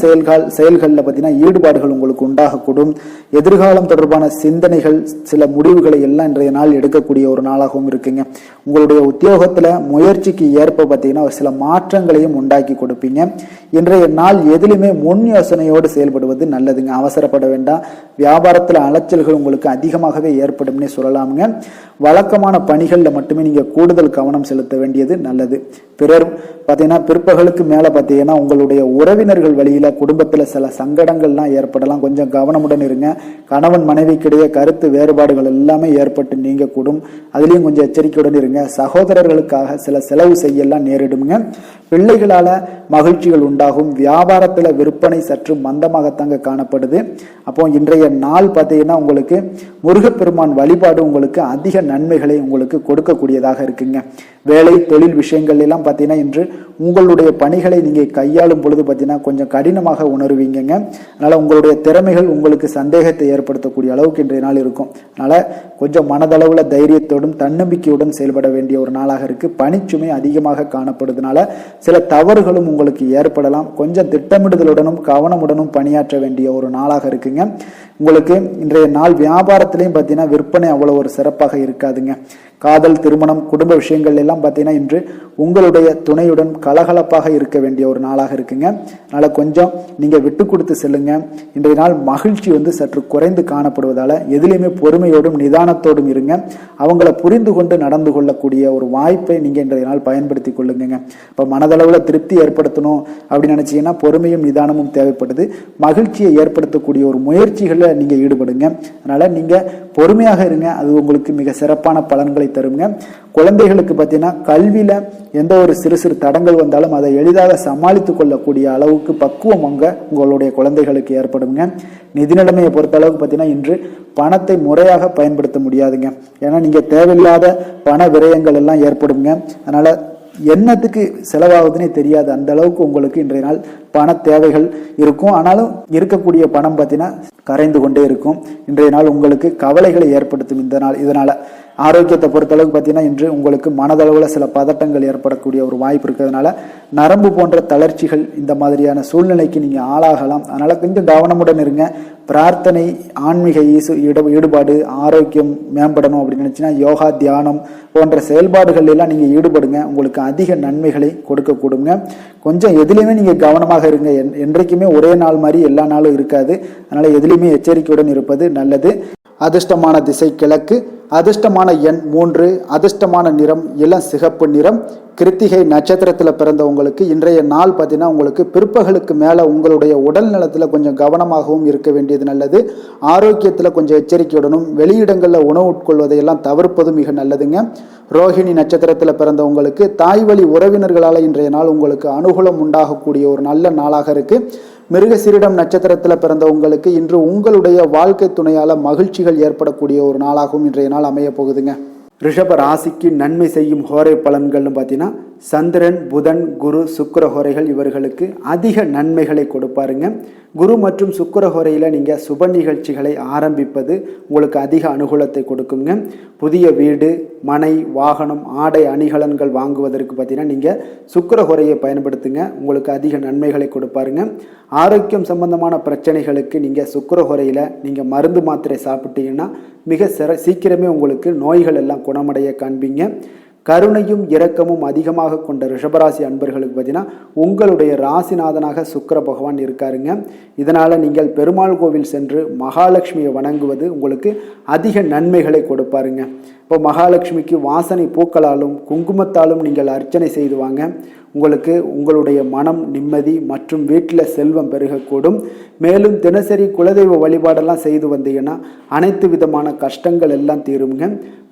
செயல்களில் பார்த்தீங்கன்னா ஈடுபாடுகள் உங்களுக்கு உண்டாகக்கூடும். எதிர்காலம் தொடர்பான சிந்தனைகள், சில முடிவுகளை எல்லாம் இன்றைய நாள் எடுக்கக்கூடிய ஒரு நாளாகவும் இருக்குங்க. உங்களுடைய உத்தியோகத்தில் முயற்சிக்கு ஏற்ப பார்த்தீங்கன்னா சில மாற்றங்களையும் உண்டாக்கி கொடுப்பீங்க. இன்றைய நாள் எதிலுமே முன் யோசனையோடு செயல்படுவது நல்லதுங்க. அவசரப்பட வேண்டாம். வியாபாரத்தில் அலைச்சல்கள் உங்களுக்கு அதிகமாகவே ஏற்படும்னே சொல்லலாமுங்க. வழக்கமான பணிகளில் மட்டுமே நீங்கள் கூடுதல் கவனம் செலுத்த வேண்டியது நல்லது. பிறர் பார்த்தீங்கன்னா பிற்பகலுக்கு மேலே பார்த்தீங்கன்னா உங்களுடைய உறவினர்கள் வழியில் குடும்பத்தில் சில சங்கடங்கள்லாம் ஏற்படலாம். கொஞ்சம் கவனமுடன் இருங்க. கணவன் மனைவிக்கிடையே கருத்து வேறுபாடுகள் எல்லாமே ஏற்பட்டு நீங்கக்கூடும். அதுலேயும் கொஞ்சம் எச்சரிக்கையுடன் இருங்க. சகோதரர்களுக்காக சில செலவு செய்யலாம் நேரிடுங்க. பிள்ளைகளால் மகிழ்ச்சிகள் உண்டாகும். வியாபாரத்தில் விற்பனை சற்று மந்தமாகத்தாங்க காணப்படுது. அப்போ இன்றைய நாள் பார்த்தீங்கன்னா உங்களுக்கு முருகப்பெருமான் வழிபாடு உங்களுக்கு அதிக நன்மைகளை உங்களுக்கு கொடுக்கக்கூடியதாக இருக்குங்க. வேலை தொழில் விஷயங்கள் எல்லாம் பார்த்தீங்கன்னா இன்று உங்களுடைய பணிகளை நீங்கள் கையாளும் பொழுது பார்த்தீங்கன்னா கொஞ்சம் கடினமாக உணர்வீங்க. அதனால் உங்களுடைய திறமைகள் உங்களுக்கு சந்தேகத்தை ஏற்படுத்தக்கூடிய அளவுக்கு இன்றைய நாள் இருக்கும். அதனால் கொஞ்சம் மனதளவில் தைரியத்தோடும் தன்னம்பிக்கையுடன் செயல்பட வேண்டிய ஒரு நாளாக இருக்குது. பணிச்சுமை அதிகமாக காணப்படுறதுனால சில தவறுகளும் உங்களுக்கு ஏற்படலாம். கொஞ்சம் திட்டமிடுதலுடனும் கவனமுடனும் பணியாற்ற வேண்டிய ஒரு நாளாக இருக்குங்க. உங்களுக்கு இன்றைய நாள் வியாபாரத்திலையும் பார்த்தீங்கன்னா விற்பனை அவ்வளோ ஒரு சிறப்பாக இருக்காதுங்க. காதல், திருமணம், குடும்ப விஷயங்கள் எல்லாம் பார்த்தீங்கன்னா இன்று உங்களுடைய துணையுடன் கலகலப்பாக இருக்க வேண்டிய ஒரு நாளாக இருக்குங்க. அதனால கொஞ்சம் நீங்க விட்டு கொடுத்து செல்லுங்க. இன்றைய நாள் மகிழ்ச்சி சற்று குறைந்து காணப்படுவதால எதிலையுமே பொறுமையோடும் நிதானத்தோடும் இருங்க. அவங்கள புரிந்து கொண்டு நடந்து கொள்ளக்கூடிய ஒரு வாய்ப்பை நீங்க இன்றைய நாள் பயன்படுத்தி கொள்ளுங்க. இப்ப மனதளவுல திருப்தி ஏற்படுத்தணும் அப்படின்னு நினைச்சீங்கன்னா பொறுமையும் நிதானமும் தேவைப்படுது. மகிழ்ச்சியை ஏற்படுத்தக்கூடிய ஒரு முயற்சிகளில் நீங்க ஈடுபடுங்க. அதனால நீங்க பொறுமையாக இருங்க. அது உங்களுக்கு மிக சிறப்பான பலன்களை தருங்க. குழந்தைகளுக்கு பார்த்தீங்கன்னா கல்வியில எந்த ஒரு சிறு சிறு தடங்கள் வந்தாலும் அதை எளிதாக சமாளித்து கொள்ளக்கூடிய அளவுக்கு பக்குவம் உங்களுடைய குழந்தைகளுக்கு ஏற்படுங்க. நிதி நிலைமையை பொறுத்த அளவுக்கு பார்த்தீங்கன்னா இன்று பணத்தை முறையாக பயன்படுத்த முடியாதுங்க. ஏன்னா நீங்க தேவையில்லாத பண விரயங்கள் எல்லாம் ஏற்படுங்க. அதனால என்னத்துக்கு செலவாகுதுன்னே தெரியாது அந்த அளவுக்கு உங்களுக்கு இன்றைய நாள் பண தேவைகள் இருக்கும். ஆனாலும் இருக்கக்கூடிய பணம் பார்த்தீங்கன்னா கரைந்து கொண்டே இருக்கும். இன்றைய நாள் உங்களுக்கு கவலைகளை ஏற்படுத்தும் இதனால ஆரோக்கியத்தை பொறுத்தளவுக்கு பார்த்தீங்கன்னா இன்று உங்களுக்கு மனதளவில் சில பதட்டங்கள் ஏற்படக்கூடிய ஒரு வாய்ப்பு இருக்கிறதுனால நரம்பு போன்ற தளர்ச்சிகள் இந்த மாதிரியான சூழ்நிலைக்கு நீங்க ஆளாகலாம். அதனால கொஞ்சம் கவனமுடன் இருங்க. பிரார்த்தனை, ஆன்மீக ஈடுபாடு, ஆரோக்கியம் மேம்படணும் அப்படின்னு நினைச்சுன்னா யோகா, தியானம் போன்ற செயல்பாடுகள் எல்லாம் நீங்க ஈடுபடுங்க. உங்களுக்கு அதிக நன்மைகளை கொடுக்க கொடுங்க. கொஞ்சம் எதுலையுமே நீங்க கவனமாக இருங்க. என்றைக்குமே ஒரே நாள் மாதிரி எல்லா நாளும் இருக்காது. அதனால எதுலையுமே எச்சரிக்கையுடன் இருப்பது நல்லது. அதிர்ஷ்டமான திசை கிழக்கு, அதிர்ஷ்டமான எண் 3, அதிர்ஷ்டமான நிறம் இளம் சிகப்பு நிறம். கிருத்திகை நட்சத்திரத்தில் பிறந்தவங்களுக்கு இன்றைய நாள் பார்த்தீங்கன்னா உங்களுக்கு பிற்பகலுக்கு மேலே உங்களுடைய உடல் நலத்தில் கொஞ்சம் கவனமாகவும் இருக்க வேண்டியது நல்லது. ஆரோக்கியத்தில் கொஞ்சம் எச்சரிக்கையுடனும் வெளியிடங்களில் உணவு உட்கொள்வதையெல்லாம் தவிர்ப்பதும் மிக நல்லதுங்க. ரோஹிணி நட்சத்திரத்தில் பிறந்தவங்களுக்கு தாய் வழி உறவினர்களால் இன்றைய நாள் உங்களுக்கு அனுகூலம் உண்டாகக்கூடிய ஒரு நல்ல நாளாக இருக்கு. மிருகசீரிடம் நட்சத்திரத்தில் பிறந்தவங்களுக்கு இன்று உங்களுடைய வாழ்க்கை துணையால மகிழ்ச்சிகள் ஏற்படக்கூடிய ஒரு நாளாகவும் இன்றைய நாள் அமைய போகுதுங்க. ரிஷப ராசிக்கு நன்மை செய்யும் ஹோரை பலன்கள்னு பார்த்தீங்கன்னா சந்திரன், புதன், குரு, சுக்கிர ஹோரைகள் இவர்களுக்கு அதிக நன்மைகளை கொடுப்பாருங்க. குரு மற்றும் சுக்கிர ஹோரையில நீங்க சுப நிகழ்ச்சிகளை ஆரம்பிப்பது உங்களுக்கு அதிக அனுகூலத்தை கொடுக்குங்க. புதிய வீடு, மனை, வாகனம், ஆடை அணிகலன்கள் வாங்குவதற்கு பார்த்தீங்கன்னா நீங்க சுக்கிர ஹோரையை பயன்படுத்துங்க. உங்களுக்கு அதிக நன்மைகளை கொடுப்பாருங்க. ஆரோக்கியம் சம்பந்தமான பிரச்சனைகளுக்கு நீங்க சுக்கிர ஹோரையில நீங்க மருந்து மாத்திரை சாப்பிட்டீங்கன்னா மிக சீக்கிரமே உங்களுக்கு நோய்கள் எல்லாம் குணமடைய காண்பீங்க. கருணையும் இரக்கமும் அதிகமாக கொண்ட ரிஷபராசி அன்பர்களுக்கு பார்த்தீங்கன்னா உங்களுடைய ராசிநாதனாக சுக்கிர பகவான் இருக்காருங்க. இதனால நீங்கள் பெருமாள் கோவில் சென்று மகாலட்சுமியை வணங்குவது உங்களுக்கு அதிக நன்மைகளை கொடுப்பாருங்க. இப்போ மகாலட்சுமிக்கு வாசனை பூக்களாலும் குங்குமத்தாலும் நீங்கள் அர்ச்சனை செய்து வாங்க. உங்களுக்கு உங்களுடைய மனம் நிம்மதி மற்றும் வீட்டில் செல்வம் பெருகக்கூடும். மேலும் தினசரி குலதெய்வ வழிபாடெல்லாம் செய்து வந்தீங்கன்னா அனைத்து விதமான கஷ்டங்கள் எல்லாம் தீருங்க.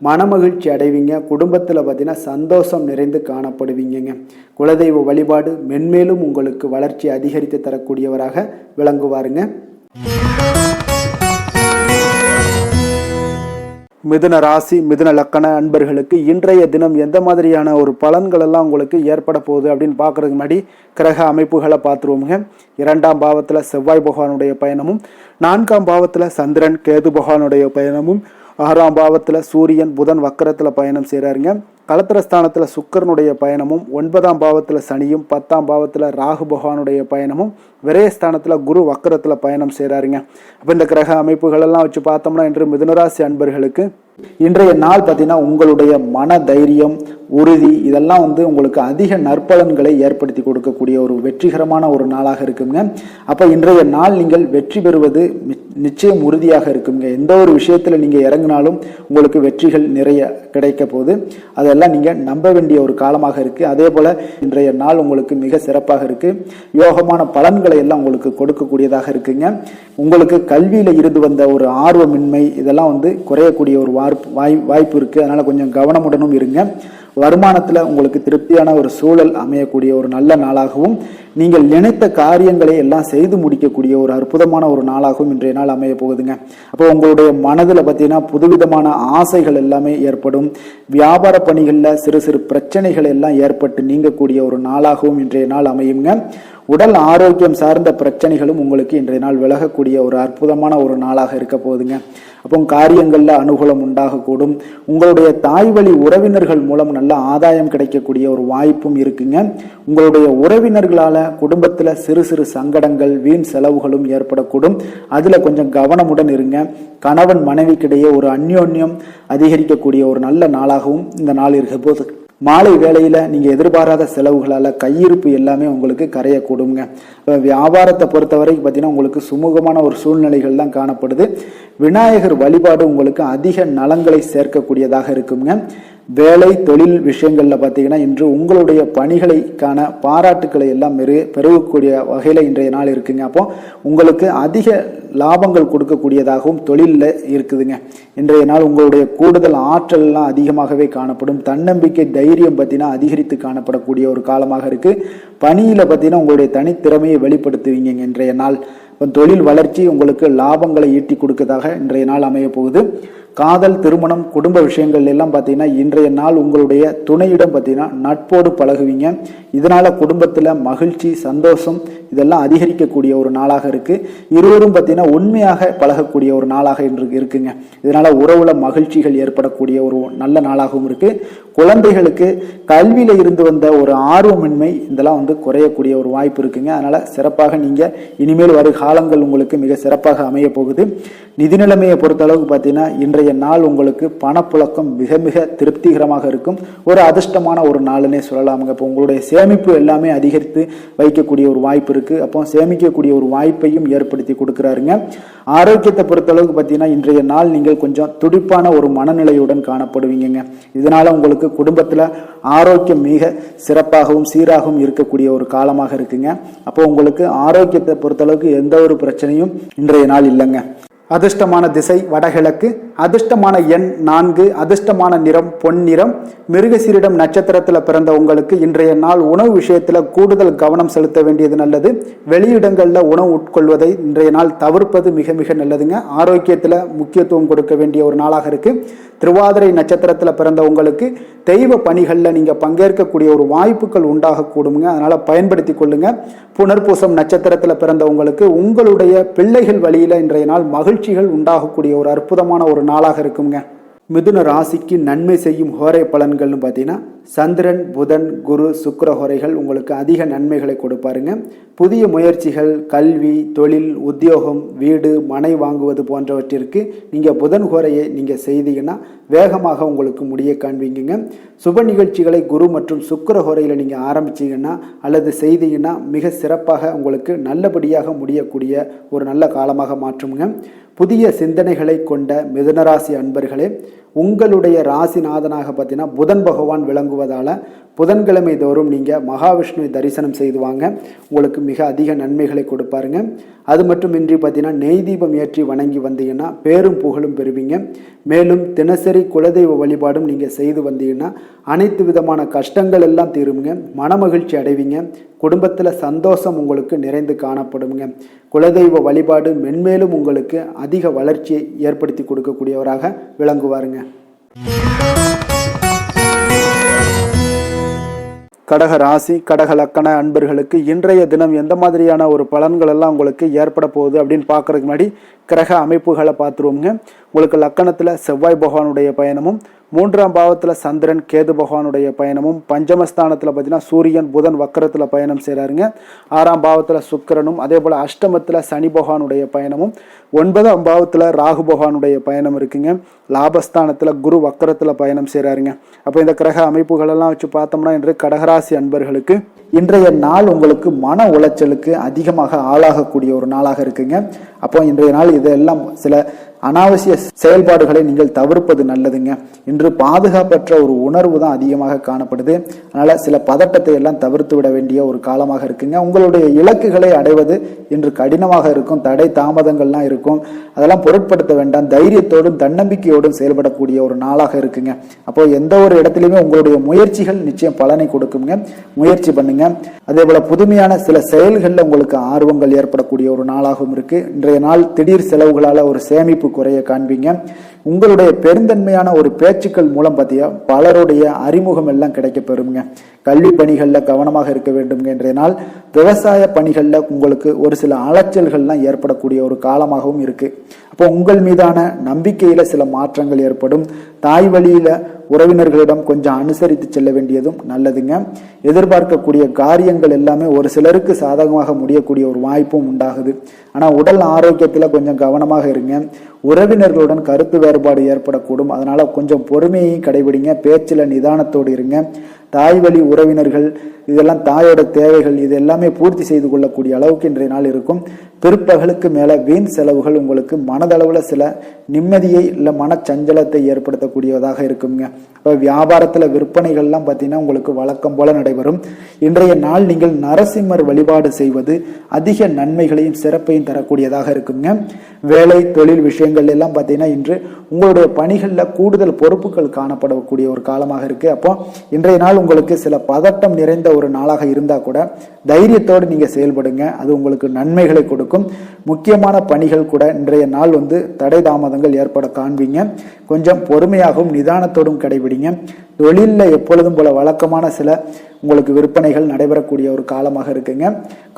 மனமகிழ்ச்சி அடைவீங்க. குடும்பத்தில் பார்த்தீங்கன்னா சந்தோஷம் நிறைந்து காணப்படுவீங்க. குலதெய்வ வழிபாடு மென்மேலும் உங்களுக்கு வளர்ச்சி அதிகரித்து தரக்கூடியவராக விளங்குவாருங்க. மிதுன ராசி, மிதுன லக்கண அன்பர்களுக்கு இன்றைய தினம் எந்த மாதிரியான ஒரு பலன்கள் எல்லாம் உங்களுக்கு ஏற்பட போகுது அப்படின்னு பார்க்கறதுக்கு முன்னாடி கிரக அமைப்புகளை பார்த்துருவோமுங்க. 2ஆம் பாவத்தில் செவ்வாய் பகவானுடைய பயணமும், 4ஆம் பாவத்தில் சந்திரன், கேது பகவானுடைய பயணமும், 6ஆம் பாவத்தில் சூரியன், புதன் வக்கரத்தில் பயணம் செய்கிறாருங்க. களத்திரஸ்தானத்தில் சுக்கரனுடைய பயணமும், 9ஆம் பாவத்தில் சனியும், 10ஆம் பாவத்தில் ராகு பகவானுடைய பயணமும், விரயஸ்தானத்தில் குரு வக்கரத்தில் பயணம் செய்கிறாருங்க. அப்போ இந்த கிரக அமைப்புகள் எல்லாம் வச்சு பார்த்தோம்னா இன்று மிதுனராசி அன்பர்களுக்கு இன்றைய நாள் பார்த்தீங்கன்னா உங்களுடைய மன தைரியம், உறுதி இதெல்லாம் உங்களுக்கு அதிக நற்பலன்களை ஏற்படுத்தி கொடுக்கக்கூடிய ஒரு வெற்றிகரமான ஒரு நாளாக இருக்குங்க. அப்போ இன்றைய நாள் நீங்கள் வெற்றி பெறுவது நிச்சயம் உறுதியாக இருக்குங்க. எந்த ஒரு விஷயத்தில் நீங்கள் இறங்கினாலும் உங்களுக்கு வெற்றிகள் நிறைய கிடைக்க போகுது. அதெல்லாம் நீங்கள் நம்ப வேண்டிய ஒரு காலமாக இருக்கு. அதே போல இன்றைய நாள் உங்களுக்கு மிக சிறப்பாக இருக்கு. யோகமான பலன்களை எல்லாம் உங்களுக்கு கொடுக்கக்கூடியதாக இருக்குங்க. உங்களுக்கு கல்வியில இருந்து வந்த ஒரு ஆர்வமின்மை இதெல்லாம் குறையக்கூடிய ஒரு வாய்ப்பு இருக்கு. அதனால கொஞ்சம் கவனமுடனும் இருங்க. வருமானத்துல உங்களுக்கு திருப்தியான ஒரு சூழல் அமையக்கூடிய ஒரு நல்ல நாளாகவும், நீங்கள் நினைத்த காரியங்களை எல்லாம் செய்து முடிக்கக்கூடிய ஒரு அற்புதமான ஒரு நாளாகவும் இன்றைய நாள் அமைய போகுதுங்க. அப்போ உங்களுடைய மனதில் பார்த்தீங்கன்னா புதுவிதமான ஆசைகள் எல்லாமே ஏற்படும். வியாபார பணிகளில் சிறு சிறு பிரச்சனைகள் எல்லாம் ஏற்பட்டு நீங்கக்கூடிய ஒரு நாளாகவும் இன்றைய நாள் அமையுங்க. உடல் ஆரோக்கியம் சார்ந்த பிரச்சனைகளும் உங்களுக்கு இன்றைய நாள் விலகக்கூடிய ஒரு அற்புதமான ஒரு நாளாக இருக்க போகுதுங்க. அப்போ காரியங்கள்ல அனுகூலம் உண்டாகக்கூடும். உங்களுடைய தாய் வழி உறவினர்கள் மூலம் நல்ல ஆதாயம் கிடைக்கக்கூடிய ஒரு வாய்ப்பும் இருக்குங்க. உங்களுடைய உறவினர்களால குடும்பத்துல சிறு சிறு சங்கடங்கள் வீண் செலவுகளும் ஏற்படக்கூடும். அதுல கொஞ்சம் கவனமுடன் இருங்க. கணவன் மனைவிக்கிடையே ஒரு அந்யோன்யம் அதிகரிக்கக்கூடிய ஒரு நல்ல நாளாகவும் இந்த நாள் இருக்க போது. மாலை வேளையில நீங்க எதிர்பாராத செலவுகளால கையிருப்பு எல்லாமே உங்களுக்கு கரையக்கூடுங்க. வியாபாரத்தை பொறுத்தவரை பார்த்தீங்கன்னா உங்களுக்கு சுமூகமான ஒரு சூழ்நிலைகள் தான் காணப்படுது. விநாயகர் வழிபாடு உங்களுக்கு அதிக நலங்களை சேர்க்கக்கூடியதாக இருக்குங்க. வேலை தொழில் விஷயங்கள்ல பார்த்தீங்கன்னா இன்று உங்களுடைய பணிகளுக்கான பாராட்டுக்களை எல்லாம் பெருகக்கூடிய வகையில இன்றைய நாள் இருக்குங்க. அப்போ உங்களுக்கு அதிக லாபங்கள் கொடுக்கக்கூடியதாகவும் தொழிலில் இருக்குதுங்க. இன்றைய நாள் உங்களுடைய கூடுதல் ஆற்றல் எல்லாம் அதிகமாகவே காணப்படும். தன்னம்பிக்கை தைரியம் பார்த்தீங்கன்னா அதிகரித்து காணப்படக்கூடிய ஒரு காலமாக இருக்கு. பணியில பார்த்தீங்கன்னா உங்களுடைய தனித்திறமையை வெளிப்படுத்துவீங்க. இன்றைய நாள் தொழில் வளர்ச்சி உங்களுக்கு லாபங்களை ஈட்டி கொடுக்கதாக இன்றைய நாள் அமைய போகுது. காதல், திருமணம், குடும்ப விஷயங்கள் எல்லாம் பார்த்தீங்கன்னா இன்றைய நாள் உங்களுடைய துணையிடம் பார்த்தீங்கன்னா நட்போடு பழகுவீங்க. இதனால குடும்பத்துல மகிழ்ச்சி சந்தோஷம் இதெல்லாம் அதிகரிக்கக்கூடிய ஒரு நாளாக இருக்கு. இருவரும் பார்த்தீங்கன்னா உண்மையாக பழகக்கூடிய ஒரு நாளாக இன்று இருக்குங்க. இதனால உறவுல மகிழ்ச்சிகள் ஏற்படக்கூடிய ஒரு நல்ல நாளாகவும் இருக்கு. குழந்தைகளுக்கு கல்வியில இருந்து வந்த ஒரு ஆர்வமின்மை இதெல்லாம் குறையக்கூடிய ஒரு வாய்ப்பு இருக்குங்க. அதனால சிறப்பாக நீங்க இனிமேல் வரும் காலங்கள் உங்களுக்கு மிக சிறப்பாக அமைய போகுது. நிதி நிலைமையை பொறுத்த அளவுக்கு பார்த்தீங்கன்னா இன்றைய நாள் உங்களுக்கு பணப்புழக்கம் மிக மிக திருப்திகரமாக இருக்கும். ஒரு அதிர்ஷ்டமான ஒரு நாளுன்னே சொல்லலாமுங்க. இப்போ உங்களுடைய சேமிப்பு எல்லாமே அதிகரித்து வைக்கக்கூடிய ஒரு வாய்ப்பு இருக்கு. அப்போ சேமிக்கக்கூடிய ஒரு வாய்ப்பையும் ஏற்படுத்தி கொடுக்கிறாருங்க. ஆரோக்கியத்தை பொறுத்த அளவுக்கு பார்த்தீங்கன்னா இன்றைய நாள் நீங்கள் கொஞ்சம் துடிப்பான ஒரு மனநிலையுடன் காணப்படுவீங்க. இதனால உங்களுக்கு குடும்பத்துல ஆரோக்கியம் மிக சிறப்பாகவும் சீராகவும் இருக்கக்கூடிய ஒரு காலமாக இருக்குங்க. அப்போ உங்களுக்கு ஆரோக்கியத்தை பொறுத்த அளவுக்கு எந்த ஒரு பிரச்சனையும் இன்றைய நாள் இல்லைங்க. அதிர்ஷ்டமான திசை வடகிழக்கு, அதிர்ஷ்டமான எண் 4, அதிர்ஷ்டமான நிறம் பொன்னிறம். மிருகசீரிடம் நட்சத்திரத்தில் பிறந்த உங்களுக்கு இன்றைய நாள் உணவு விஷயத்துல கூடுதல் கவனம் செலுத்த வேண்டியது நல்லது. வெளியிடங்கள்ல உணவு உட்கொள்வதை இன்றைய நாள் தவிர்ப்பது மிக மிக நல்லதுங்க. ஆரோக்கியத்துல முக்கியத்துவம் கொடுக்க வேண்டிய ஒரு நாளாக இருக்கு. திருவாதிரை நட்சத்திரத்தில் பிறந்த உங்களுக்கு தெய்வ பணிகளில் நீங்க பங்கேற்கக்கூடிய ஒரு வாய்ப்புகள் உண்டாகக்கூடுங்க. அதனால பயன்படுத்தி கொள்ளுங்க. புனர்பூசம் நட்சத்திரத்தில் பிறந்த உங்களுக்கு உங்களுடைய பிள்ளைகள் வழியில இன்றைய நாள் மகிழ்ச்சிகள் உண்டாகக்கூடிய ஒரு அற்புதமான ஒரு நாளாக இருக்குங்க. மிதுன ராசிக்கு நன்மை செய்யும் ஹோரை பலன்கள்னு பார்த்தீங்கன்னா சந்திரன், புதன், குரு, சுக்கிர ஹோரைகள் உங்களுக்கு அதிக நன்மைகளை கொடுப்பாருங்க. புதிய முயற்சிகள், கல்வி, தொழில், உத்தியோகம், வீடு, மனை வாங்குவது போன்றவற்றிற்கு நீங்கள் புதன் ஹோரையை நீங்கள் செய்தீங்கன்னா வேகமாக உங்களுக்கு முடிய காண்பீங்க. சுப நிகழ்ச்சிகளை குரு மற்றும் சுக்கிர ஹோரையில் நீங்கள் ஆரம்பிச்சீங்கன்னா அல்லது செய்தீங்கன்னா மிக சிறப்பாக உங்களுக்கு நல்லபடியாக முடியக்கூடிய ஒரு நல்ல காலமாக மாற்றுங்க. புதிய சிந்தனைகளை கொண்ட மிதுனராசி அன்பர்களே, உங்களுடைய ராசிநாதனாக பார்த்தீங்கன்னா புதன் பகவான் விளங்குவதால புதன்கிழமை தோறும் நீங்கள் மகாவிஷ்ணுவை தரிசனம் செய்து வாங்க. உங்களுக்கு மிக அதிக நன்மைகளை கொடுப்பாருங்க. அது மட்டுமின்றி பார்த்தீங்கன்னா நெய் தீபம் ஏற்றி வணங்கி வந்தீங்கன்னா பேரும் புகழும் பெறுவீங்க. மேலும் தினசரி குலதெய்வ வழிபாடும் நீங்கள் செய்து வந்தீங்கன்னா அனைத்து விதமான கஷ்டங்கள் எல்லாம் தீருங்க. மனமகிழ்ச்சி அடைவீங்க. குடும்பத்தில் சந்தோஷம் உங்களுக்கு நிறைந்து காணப்படுங்க. குலதெய்வ வழிபாடு மென்மேலும் உங்களுக்கு அதிக வளர்ச்சியை ஏற்படுத்தி கொடுக்கக்கூடியவராக விளங்குவாருங்க. கடக ராசி, கடக லக்கண அன்பர்களுக்கு இன்றைய தினம் எந்த மாதிரியான ஒரு பலன்கள் எல்லாம் உங்களுக்கு ஏற்பட போகுது அப்படின்னு பார்க்கறதுக்கு முன்னாடி கிரக அமைப்புகளை பார்த்துருவோங்க. உங்களுக்கு லக்கணத்தில் செவ்வாய் பகவானுடைய பயணமும், 3ஆம் பாவத்தில் சந்திரன் கேது பகவானுடைய பயணமும், பஞ்சமஸ்தானத்தில் பார்த்தீங்கன்னா சூரியன் புதன் வக்கரத்தில் பயணம் செய்கிறாருங்க. 6ஆம் பாவத்தில் சுக்கிரனும், அதே போல் அஷ்டமத்தில் சனி பகவானுடைய பயணமும், 9ஆம் பாவத்தில் ராகு பகவானுடைய பயணம் இருக்குங்க. லாபஸ்தானத்தில் குரு வக்கரத்தில் பயணம் செய்கிறாருங்க. அப்போ இந்த கிரக அமைப்புகளெல்லாம் வச்சு பார்த்தோம்னா இன்று கடகராசி அன்பர்களுக்கு இன்றைய நாள் உங்களுக்கு மன உளைச்சலுக்கு அதிகமாக ஆளாகக்கூடிய ஒரு நாளாக இருக்குங்க. அப்போ இன்றைய நாள் இதெல்லாம் சில அனாவசிய செயல்பாடுகளை நீங்கள் தவிர்ப்பது நல்லதுங்க. இன்று பாதுகாப்பற்ற ஒரு உணர்வு தான் அதிகமாக காணப்படுது. அதனால சில பதட்டத்தை எல்லாம் தவிர்த்து விட வேண்டிய ஒரு காலமாக இருக்குங்க. உங்களுடைய இலக்குகளை அடைவது இன்று கடினமாக இருக்கும். தடை தாமதங்கள்லாம் இருக்கும். அதெல்லாம் பொருட்படுத்த வேண்டாம். தைரியத்தோடும் தன்னம்பிக்கையோடும் செயல்படக்கூடிய ஒரு நாளாக இருக்குங்க. அப்போ எந்த ஒரு இடத்துலையுமே உங்களுடைய முயற்சிகள் நிச்சயம் பலனை கொடுக்குங்க. முயற்சி பண்ணுங்க. அதே போல புதுமையான சில செயல்களில் உங்களுக்கு ஆர்வங்கள் ஏற்படக்கூடிய ஒரு நாளாகவும் இருக்கு. இன்றைய நாள் திடீர் செலவுகளால ஒரு சேமிப்பு குறைய காண்பீங்க. உங்களுடைய பெருந்தன்மையான ஒரு பேச்சுக்கள் மூலம் பார்த்தீங்கன்னா பலருடைய அறிமுகம் எல்லாம் கிடைக்க பெறுங்க. கல்வி பணிகளில் கவனமாக இருக்க வேண்டும் என்றனால் விவசாய பணிகளில் உங்களுக்கு ஒரு சில அலைச்சல்கள்லாம் ஏற்படக்கூடிய ஒரு காலமாகவும் இருக்கு. அப்போ உங்கள் மீதான நம்பிக்கையில சில மாற்றங்கள் ஏற்படும். தாய் வழியில உறவினர்களிடம் கொஞ்சம் அனுசரித்து செல்ல வேண்டியதும் நல்லதுங்க. எதிர்பார்க்கக்கூடிய காரியங்கள் எல்லாமே ஒரு சிலருக்கு சாதகமாக முடியக்கூடிய ஒரு வாய்ப்பும் உண்டாகுது. ஆனா உடல் ஆரோக்கியத்துல கொஞ்சம் கவனமாக இருங்க. உறவினர்களுடன் கருத்து வேறுபாடு ஏற்படக்கூடும். அதனால கொஞ்சம் பொறுமையை கடைபிடிங்க. பேச்சுல நிதானத்தோடு இருங்க. தாய் வழி உறவினர்கள் இதெல்லாம் தாயோட தேவைகள் இது எல்லாமே பூர்த்தி செய்து கொள்ளக்கூடிய அளவுக்கு இன்றைய நாள் இருக்கும். பிற்பகலுக்கு மேல வீண் செலவுகள் உங்களுக்கு மனதளவுல சில நிம்மதியை இல்ல மனச்சஞ்சலத்தை ஏற்படுத்தக்கூடியதாக இருக்குங்க. இப்போ வியாபாரத்துல விற்பனைகள்லாம் பார்த்தீங்கன்னா உங்களுக்கு வழக்கம் போல நடைபெறும். இன்றைய நாள் நீங்கள் நரசிம்மர் வழிபாடு செய்வது அதிக நன்மைகளையும் சிறப்பையும் தரக்கூடியதாக இருக்குங்க. வேலை தொழில் விஷயங்கள் எல்லாம் பார்த்தீங்கன்னா இன்று உங்களுடைய பணிகளில் கூடுதல் பொறுப்புகள் காணப்படக்கூடிய ஒரு காலமாக இருக்கு. அப்போ இன்றைய நாள் உங்களுக்கு சில பதட்டம் நிறைந்த ஒரு நாளாக இருந்தா கூட தைரியத்தோடு நீங்க செயல்படுங்க. அது உங்களுக்கு நன்மைகளை கொடுக்கும். முக்கியமான பணிகள் கூட இன்றைய நாள் தடை தாமதங்கள் ஏற்பட காண்பீங்க. கொஞ்சம் பொறுமையாகவும் நிதானத்தோடும் கடைபிடிங்க. தொழிலில் எப்பொழுதும் போல வழக்கமான சில உங்களுக்கு விற்பனைகள் நடைபெறக்கூடிய ஒரு காலமாக இருக்குங்க.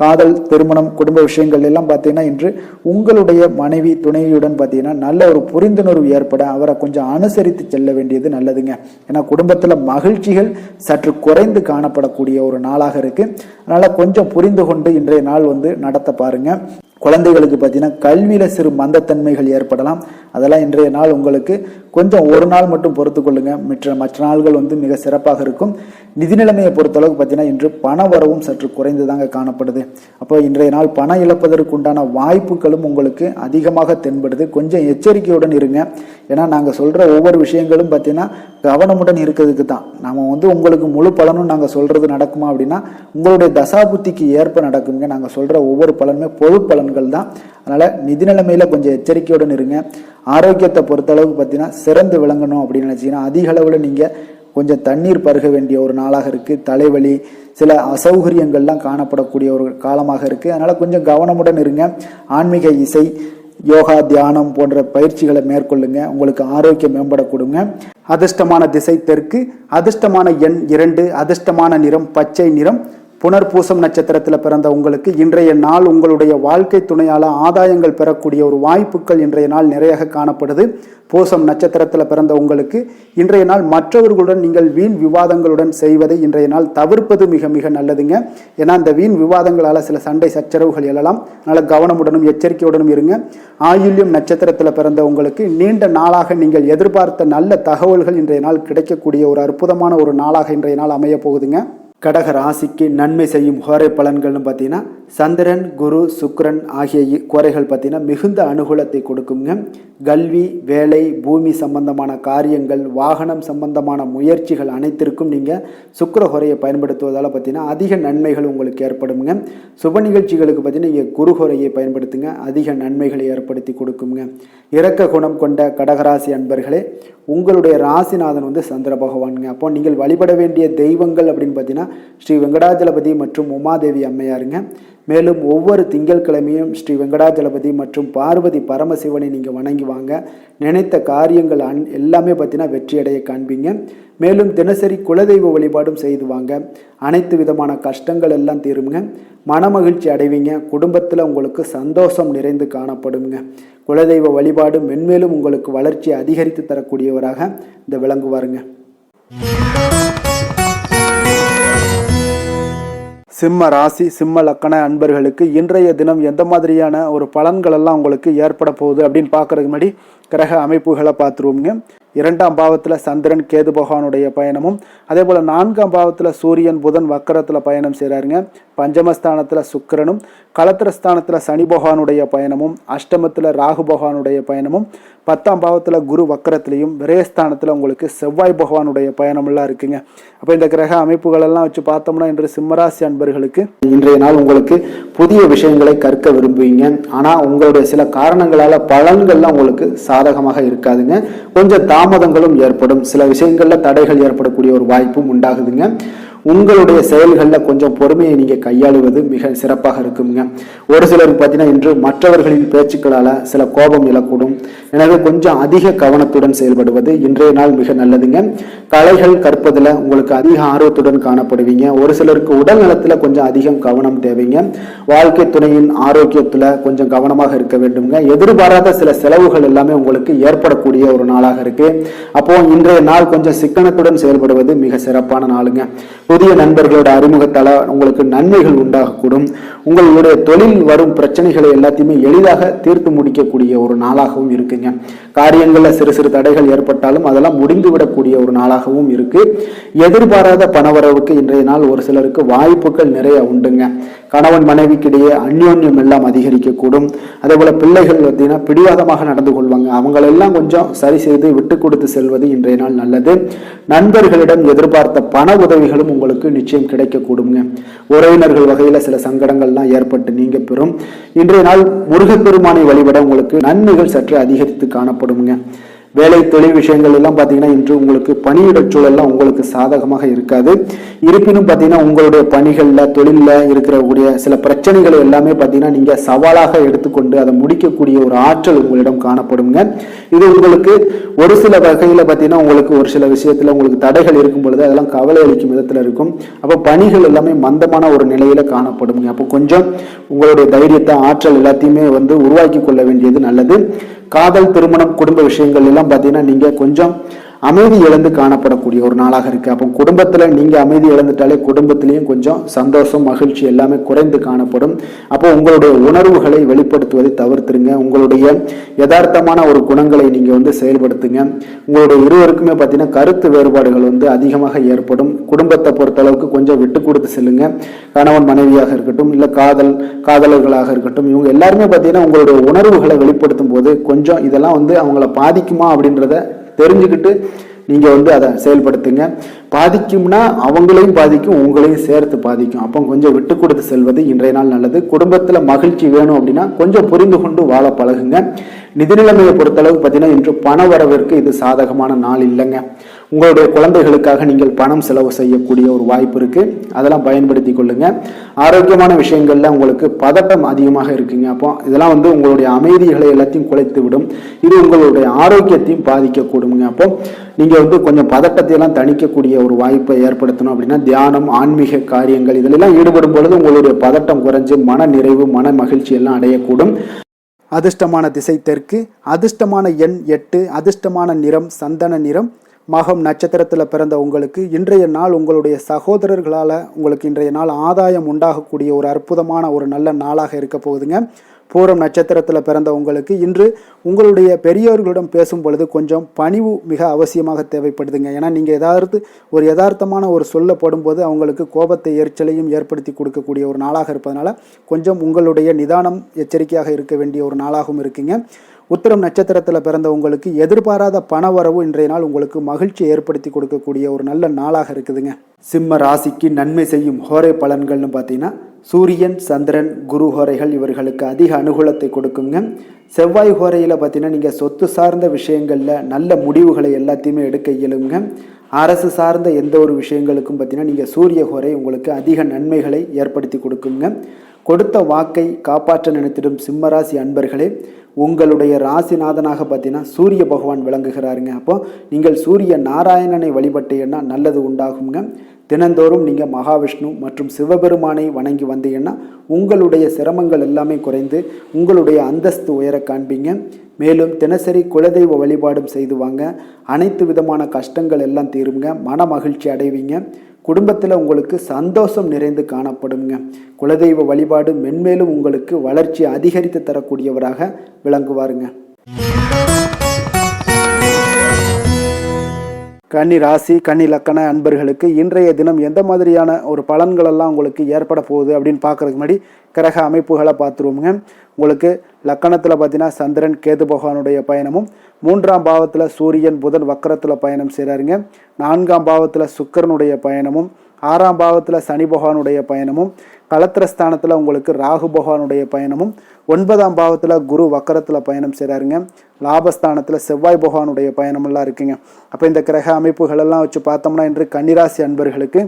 காதல், திருமணம், குடும்ப விஷயங்கள் எல்லாம் பார்த்தீங்கன்னா இன்று உங்களுடைய மனைவி துணைவியுடன் பார்த்தீங்கன்னா நல்ல ஒரு புரிந்துணர்வு ஏற்பட அவரை கொஞ்சம் அனுசரித்து செல்ல வேண்டியது நல்லதுங்க. ஏன்னா குடும்பத்துல மகிழ்ச்சிகள் சற்று குறைந்து காணப்படக்கூடிய ஒரு நாளாக இருக்கு. அதனால கொஞ்சம் புரிந்து கொண்டு இன்றைய நாள் நடத்த பாருங்க. குழந்தைகளுக்கு பார்த்தீங்கன்னா கல்வியில சிறு மந்தத்தன்மைகள் ஏற்படலாம். அதெல்லாம் இன்றைய நாள் உங்களுக்கு கொஞ்சம் ஒரு நாள் மட்டும் பொறுத்து கொள்ளுங்க. மற்ற நாள்கள் மிக சிறப்பாக இருக்கும். நிதி நிலைமையை பொறுத்தளவுக்கு பார்த்தீங்கன்னா இன்று பண வரவும் சற்று குறைந்துதாங்க காணப்படுது. அப்போ இன்றைய நாள் பணம் இழப்பதற்கு உண்டான வாய்ப்புகளும் உங்களுக்கு அதிகமாக தென்படுது. கொஞ்சம் எச்சரிக்கையுடன் இருங்க. ஏன்னா நாங்கள் சொல்ற ஒவ்வொரு விஷயங்களும் பார்த்தீங்கன்னா கவனமுடன் இருக்கிறதுக்கு தான். நாம உங்களுக்கு முழு பலனும் நாங்கள் சொல்றது நடக்குமா அப்படின்னா உங்களுடைய தசாபுத்திக்கு ஏற்ப நடக்குங்க. நாங்கள் சொல்ற ஒவ்வொரு பலனுமே பொது பலன்கள் தான். அதனால நிதி நிலைமையில கொஞ்சம் எச்சரிக்கையுடன் இருங்க. ஆரோக்கியத்தை பொறுத்தளவுக்கு பார்த்தீங்கன்னா சிறந்து விளங்கணும் அப்படின்னு நினைச்சீங்கன்னா அதிக அளவுல நீங்க கொஞ்சம் தண்ணீர் பருக வேண்டிய ஒரு நாளாக இருக்கு. தலைவலி, சில அசௌகரியங்கள்லாம் காணப்படக்கூடிய ஒரு காலமாக இருக்கு. அதனால கொஞ்சம் கவனமுடன் இருங்க. ஆன்மீக இசை, யோகா, தியானம் போன்ற பயிற்சிகளை மேற்கொள்ளுங்க. உங்களுக்கு ஆரோக்கியம் மேம்பட கொடுங்க. அதிர்ஷ்டமான திசை தெற்கு, அதிர்ஷ்டமான எண் 2, அதிர்ஷ்டமான நிறம் பச்சை நிறம். புனர்பூசம் நட்சத்திரத்தில் பிறந்த உங்களுக்கு இன்றைய நாள் உங்களுடைய வாழ்க்கை துணையால ஆதாயங்கள் பெறக்கூடிய ஒரு வாய்ப்புகள் இன்றைய நாள் நிறைய காணப்படுது. பூசம் நட்சத்திரத்தில் பிறந்த உங்களுக்கு இன்றைய நாள் மற்றவர்களுடன் நீங்கள் வீண் விவாதங்களுடன் செய்வதை இன்றைய நாள் தவிர்ப்பது மிக மிக நல்லதுங்க. ஏன்னா இந்த வீண் விவாதங்களால சில சண்டை சச்சரவுகள் எழலாம். அதனால கவனமுடனும் எச்சரிக்கையுடனும் இருங்க. ஆயுள்யம் நட்சத்திரத்தில் பிறந்த உங்களுக்கு நீண்ட நாளாக நீங்கள் எதிர்பார்த்த நல்ல தகவல்கள் இன்றைய நாள் கிடைக்கக்கூடிய ஒரு அற்புதமான ஒரு நாளாக இன்றைய நாள் அமைய போகுதுங்க. கடக ராசிக்கு நன்மை செய்யும் கோரை பலன்கள்னு பார்த்தீங்கன்னா சந்திரன், குரு, சுக்கிரன் ஆகிய கோரைகள் பார்த்தீங்கன்னா மிகுந்த அனுகூலத்தை கொடுக்குங்க. கல்வி, வேலை, பூமி சம்பந்தமான காரியங்கள், வாகனம் சம்பந்தமான முயற்சிகள் அனைத்திற்கும் நீங்கள் சுக்கிர கோரையை பயன்படுத்துவதால் பார்த்தீங்கன்னா அதிக நன்மைகள் உங்களுக்கு ஏற்படுங்க. சுப நிகழ்ச்சிகளுக்கு பார்த்தீங்கன்னா நீங்கள் குரு கோரையை பயன்படுத்துங்க. அதிக நன்மைகளை ஏற்படுத்தி கொடுக்குங்க. இரக்க குணம் கொண்ட கடகராசி அன்பர்களே, உங்களுடைய ராசிநாதன் சந்திர பகவானுங்க. அப்போ நீங்கள் வழிபட வேண்டிய தெய்வங்கள் அப்படின்னு பார்த்தீங்கன்னா ஸ்ரீ வெங்கடாஜலபதி மற்றும் உமாதேவி அம்மையாருங்க. மேலும் ஒவ்வொரு திங்கட்கிழமையும் ஸ்ரீ வெங்கடாஜலபதி மற்றும் பார்வதி பரமசிவனை நீங்கள் வணங்கி வாங்க. நினைத்த காரியங்கள் எல்லாமே பார்த்தீங்கன்னா வெற்றியடைய காண்பீங்க. மேலும் தினசரி குலதெய்வ வழிபாடும் செய்து வாங்க. அனைத்து விதமான கஷ்டங்கள் எல்லாம் தீருங்க. மனமகிழ்ச்சி அடைவீங்க. குடும்பத்தில் உங்களுக்கு சந்தோஷம் நிறைந்து காணப்படுங்க. குலதெய்வ வழிபாடு மென்மேலும் உங்களுக்கு வளர்ச்சியை அதிகரித்து தரக்கூடியவராக இந்த விளங்குவாருங்க. சிம்ம ராசி, சிம்ம லக்கண அன்பர்களுக்கு இன்றைய தினம் எந்த மாதிரியான ஒரு பலன்கள் எல்லாம் உங்களுக்கு ஏற்பட போகுது அப்படின்னு பார்க்கறதுக்கு முன்னாடி கிரக அமைப்புகளை பார்த்துருவோங்க. 2ஆம் பாவத்தில் சந்திரன், கேது பகவானுடைய பயணமும், அதே போல் 4ஆம் பாவத்தில் சூரியன், புதன் வக்கரத்தில் பயணம் செய்கிறாருங்க. பஞ்சமஸ்தானத்தில் சுக்கிரனும், களத்திரஸ்தானத்தில் சனி பகவானுடைய பயணமும், அஷ்டமத்தில் ராகு பகவானுடைய பயணமும், 10ஆம் பாவத்தில் குரு வக்கரத்திலையும், விரயஸ்தானத்தில் உங்களுக்கு செவ்வாய் பகவானுடைய பயணமெல்லாம் இருக்குங்க. அப்போ இந்த கிரக அமைப்புகளெல்லாம் வச்சு பார்த்தோம்னா இன்று சிம்மராசி அன்பர்களுக்கு இன்றைய நாள் உங்களுக்கு புதிய விஷயங்களை கற்க விரும்புவீங்க. ஆனால் உங்களுடைய சில காரணங்களால் பலன்கள்லாம் உங்களுக்கு சாதகமாக இருக்காதுங்க. கொஞ்சம் தாமதங்களும் ஏற்படும். சில விஷயங்கள்ல தடைகள் ஏற்படக்கூடிய ஒரு வாய்ப்பும் உண்டாகுதுங்க. உங்களுடைய செயல்களில் கொஞ்சம் பொறுமையை நீங்கள் கையாளுவது மிக சிறப்பாக இருக்குங்க. ஒரு சிலருக்கு பார்த்தீங்கன்னா இன்று மற்றவர்களின் பேச்சுக்களால் சில கோபம் எழக்கூடும். எனவே கொஞ்சம் அதிக கவனத்துடன் செயல்படுவது இன்றைய நாள் மிக நல்லதுங்க. கலைகள் கற்பதில் உங்களுக்கு அதிக ஆர்வத்துடன் காணப்படுவீங்க. ஒரு சிலருக்கு உடல் நலத்தில் கொஞ்சம் அதிகம் கவனம் தேவைங்க. வாழ்க்கை துணையின் ஆரோக்கியத்தில் கொஞ்சம் கவனமாக இருக்க வேண்டுங்க. எதிர்பாராத சில செலவுகள் எல்லாமே உங்களுக்கு ஏற்படக்கூடிய ஒரு நாளாக இருக்கு. அப்போ இன்றைய நாள் கொஞ்சம் சிக்கனத்துடன் செயல்படுவது மிக சிறப்பான நாளுங்க. புதிய நண்பர்களோட அறிமுகத்தால உங்களுக்கு நன்மைகள் உண்டாகக்கூடும். உங்களுடைய தொழில் வரும் பிரச்சனைகளை எல்லாத்தையுமே எளிதாக தீர்த்து முடிக்கக்கூடிய ஒரு நாளாகவும் இருக்குங்க. காரியங்கள்ல சிறு சிறு தடைகள் ஏற்பட்டாலும் அதெல்லாம் முடிந்துவிடக்கூடிய ஒரு நாளாகவும் இருக்கு. எதிர்பாராத பணவரவுக்கு இன்றைய நாள் ஒரு சிலருக்கு வாய்ப்புகள் நிறைய உண்டுங்க. கணவன் மனைவிக்கிடையே அந்யோன்யம் எல்லாம் அதிகரிக்கக்கூடும். அதே போல பிள்ளைகள் பார்த்தீங்கன்னா பிடிவாதமாக நடந்து கொள்வாங்க. அவங்களெல்லாம் கொஞ்சம் சரி செய்து விட்டு கொடுத்து செல்வது இன்றைய நாள் நல்லது. நண்பர்களிடம் எதிர்பார்த்த பண உதவிகளும் உங்களுக்கு நிச்சயம் கிடைக்கக்கூடுங்க. உறவினர்கள் வகையில சில சங்கடங்கள்லாம் ஏற்பட்டு நீங்க பெறும். இன்றைய நாள் முருகப்பெருமானை வழிபட உங்களுக்கு நன்மைகள் சற்று அதிகரித்து காணப்படுங்க. வேலை தொழில் விஷயங்கள் எல்லாம் பார்த்தீங்கன்னா இன்று உங்களுக்கு பணியிட சூழல்லாம் உங்களுக்கு சாதகமாக இருக்காது. இருப்பினும் பார்த்தீங்கன்னா உங்களுடைய பணிகளில் தொழிலில் இருக்கக்கூடிய சில பிரச்சனைகளை எல்லாமே பார்த்தீங்கன்னா நீங்கள் சவாலாக எடுத்துக்கொண்டு அதை முடிக்கக்கூடிய ஒரு ஆற்றல் உங்களிடம் காணப்படுங்க. இது உங்களுக்கு ஒரு சில வகையில் பார்த்தீங்கன்னா உங்களுக்கு ஒரு சில விஷயத்தில் உங்களுக்கு தடைகள் இருக்கும் பொழுது அதெல்லாம் கவலை அளிக்கும் விதத்தில் இருக்கும். அப்போ பணிகள் எல்லாமே மந்தமான ஒரு நிலையில காணப்படுங்க. அப்போ கொஞ்சம் உங்களுடைய தைரியத்தை ஆற்றல் எல்லாத்தையுமே உருவாக்கி கொள்ள வேண்டியது நல்லது. காதல், திருமணம், குடும்ப விஷயங்கள் எல்லாம் பார்த்தீங்கன்னா நீங்க கொஞ்சம் அமைதி இழந்து காணப்படக்கூடிய ஒரு நாளாக இருக்கு. அப்போ குடும்பத்துல நீங்க அமைதி இழந்துட்டாலே குடும்பத்திலையும் கொஞ்சம் சந்தோஷம், மகிழ்ச்சி எல்லாமே குறைந்து காணப்படும். அப்போ உங்களுடைய உணர்வுகளை வெளிப்படுத்துவதை தவிர்த்துருங்க. உங்களுடைய யதார்த்தமான ஒரு குணங்களை நீங்க செயல்படுத்துங்க. உங்களுடைய இருவருக்குமே பார்த்தீங்கன்னா கருத்து வேறுபாடுகள் அதிகமாக ஏற்படும். குடும்பத்தை பொறுத்த அளவுக்கு கொஞ்சம் விட்டு கொடுத்து செல்லுங்க. கணவன் மனைவியாக இருக்கட்டும், இல்ல காதலர்களாக இருக்கட்டும், இவங்க எல்லாருமே பார்த்தீங்கன்னா உங்களுடைய உணர்வுகளை வெளிப்படுத்தும் போது கொஞ்சம் இதெல்லாம் அவங்கள பாதிக்குமா அப்படின்றத தெரிஞ்சுக்கிட்டு நீங்க அதை செயல்படுத்துங்க. பாதிக்கும்னா அவங்களையும் பாதிக்கும், உங்களையும் சேர்த்து பாதிக்கும். அப்போ கொஞ்சம் விட்டு கொடுத்து செல்வது இன்றைய நாள் நல்லது. குடும்பத்துல மகிழ்ச்சி வேணும் அப்படின்னா கொஞ்சம் புரிந்து கொண்டு வாழ பழகுங்க. நிதி நிலைமையை பொறுத்தளவு பார்த்தீங்கன்னா இன்று பண வரவிற்கு இது சாதகமான நாள் இல்லைங்க. உங்களுடைய குழந்தைகளுக்காக நீங்கள் பணம் செலவு செய்யக்கூடிய ஒரு வாய்ப்பு இருக்கு. அதெல்லாம் பயன்படுத்தி கொள்ளுங்க. ஆரோக்கியமான விஷயங்கள்ல உங்களுக்கு பதட்டம் அதிகமாக இருக்குங்க. அப்போ இதெல்லாம் உங்களுடைய அமைதிகளை எல்லாத்தையும் குலைத்து விடும். இது உங்களுடைய ஆரோக்கியத்தையும் பாதிக்கக்கூடுங்க. அப்போ நீங்க கொஞ்சம் பதட்டத்தை எல்லாம் தணிக்கக்கூடிய ஒரு வாய்ப்பை ஏற்படுத்தணும் அப்படின்னா தியானம், ஆன்மீக காரியங்கள் இதிலெல்லாம் ஈடுபடும் பொழுது உங்களுடைய பதட்டம் குறைஞ்சு மன நிறைவு, மன மகிழ்ச்சி எல்லாம் அடையக்கூடும். அதிர்ஷ்டமான திசை தெற்கு, அதிர்ஷ்டமான எண் 8, அதிர்ஷ்டமான நிறம் சந்தன நிறம். மகம் நட்சத்திரத்தில் பிறந்த உங்களுக்கு இன்றைய நாள் உங்களுடைய சகோதரர்களால் உங்களுக்கு இன்றைய நாள் ஆதாயம் உண்டாகக்கூடிய ஒரு அற்புதமான ஒரு நல்ல நாளாக இருக்க போகுதுங்க. பூரம் நட்சத்திரத்தில் பிறந்த உங்களுக்கு இன்று உங்களுடைய பெரியோர்களிடம் பேசும் பொழுது கொஞ்சம் பணிவு மிக அவசியமாக தேவைப்படுதுங்க. ஏன்னா நீங்கள் ஏதாவது ஒரு யதார்த்தமான ஒரு சொல்ல போடும்போது அவங்களுக்கு கோபத்தை, எரிச்சலையும் ஏற்படுத்தி கொடுக்கக்கூடிய ஒரு நாளாக இருப்பதனால கொஞ்சம் உங்களுடைய நிதானம், எச்சரிக்கையாக இருக்க வேண்டிய ஒரு நாளாகவும் இருக்குங்க. உத்திரம் நட்சத்திரத்தில் பிறந்த உங்களுக்கு எதிர்பாராத பண வரவு இன்றைய நாள் உங்களுக்கு மகிழ்ச்சி ஏற்படுத்தி கொடுக்கக்கூடிய ஒரு நல்ல நாளாக இருக்குதுங்க. சிம்ம ராசிக்கு நன்மை செய்யும் ஹோரை பலன்கள்னு பார்த்தீங்கன்னா சூரியன், சந்திரன், குரு ஹோரைகள் இவர்களுக்கு அதிக அனுகூலத்தை கொடுக்குங்க. செவ்வாய் ஹோரையில் பார்த்தீங்கன்னா நீங்கள் சொத்து சார்ந்த விஷயங்களில் நல்ல முடிவுகளை எல்லாத்தையுமே எடுக்க இயலுங்க. அரசு சார்ந்த எந்த ஒரு விஷயங்களுக்கும் பார்த்தீங்கன்னா நீங்கள் சூரிய ஹோரை உங்களுக்கு அதிக நன்மைகளை ஏற்படுத்தி கொடுக்குங்க. கொடுத்த வாக்கை காப்பாற்ற நினைத்திடும் சிம்மராசி அன்பர்களே, உங்களுடைய ராசிநாதனாக பார்த்தீங்கன்னா சூரிய பகவான் விளங்குகிறாருங்க. அப்போ நீங்கள் சூரிய நாராயணனை வழிபட்டீங்கன்னா நல்லது உண்டாகுங்க. தினந்தோறும் நீங்கள் மகாவிஷ்ணு மற்றும் சிவபெருமானை வணங்கி வந்தீங்கன்னா உங்களுடைய சிரமங்கள் எல்லாமே குறைந்து உங்களுடைய அந்தஸ்து உயர காண்பீங்க. மேலும் தினசரி குலதெய்வ வழிபாடும் செய்து வாங்க. அனைத்து விதமான கஷ்டங்கள் எல்லாம் தீருங்க. மன மகிழ்ச்சி அடைவீங்க. குடும்பத்தில் உங்களுக்கு சந்தோஷம் நிறைந்து காணப்படுங்க. குலதெய்வ வழிபாடு மென்மேலும் உங்களுக்கு வளர்ச்சி அதிகரித்து தரக்கூடியவராக விளங்குவாருங்க. கன்னி ராசி, கன்னி லக்கண அன்பர்களுக்கு இன்றைய தினம் எந்த மாதிரியான ஒரு பலன்களெல்லாம் உங்களுக்கு ஏற்பட போகுது அப்படின்னு பார்க்கறதுக்கு முன்னாடி கிரக அமைப்புகளை பார்த்துருவோங்க. உங்களுக்கு லக்கணத்தில் பார்த்தீங்கன்னா சந்திரன், கேது பகவானுடைய பயணமும், 3ஆம் பாவத்தில் சூரியன், புதன் வக்கரத்தில் பயணம் செய்கிறாருங்க. 4ஆம் பாவத்தில் சுக்கிரனுடைய பயணமும், 6ஆம் பாவத்தில் சனி பகவானுடைய பயணமும், கலத்திரஸ்தானத்தில் உங்களுக்கு ராகு பகவானுடைய பயணமும், 9ஆம் பாவத்தில் குரு வக்கரத்தில் பயணம் செய்கிறாருங்க. லாபஸ்தானத்தில் செவ்வாய் பகவானுடைய பயணமெல்லாம் இருக்குங்க. அப்போ இந்த கிரக அமைப்புகளெல்லாம் வச்சு பார்த்தோம்னா இன்று கன்னிராசி அன்பர்களுக்கு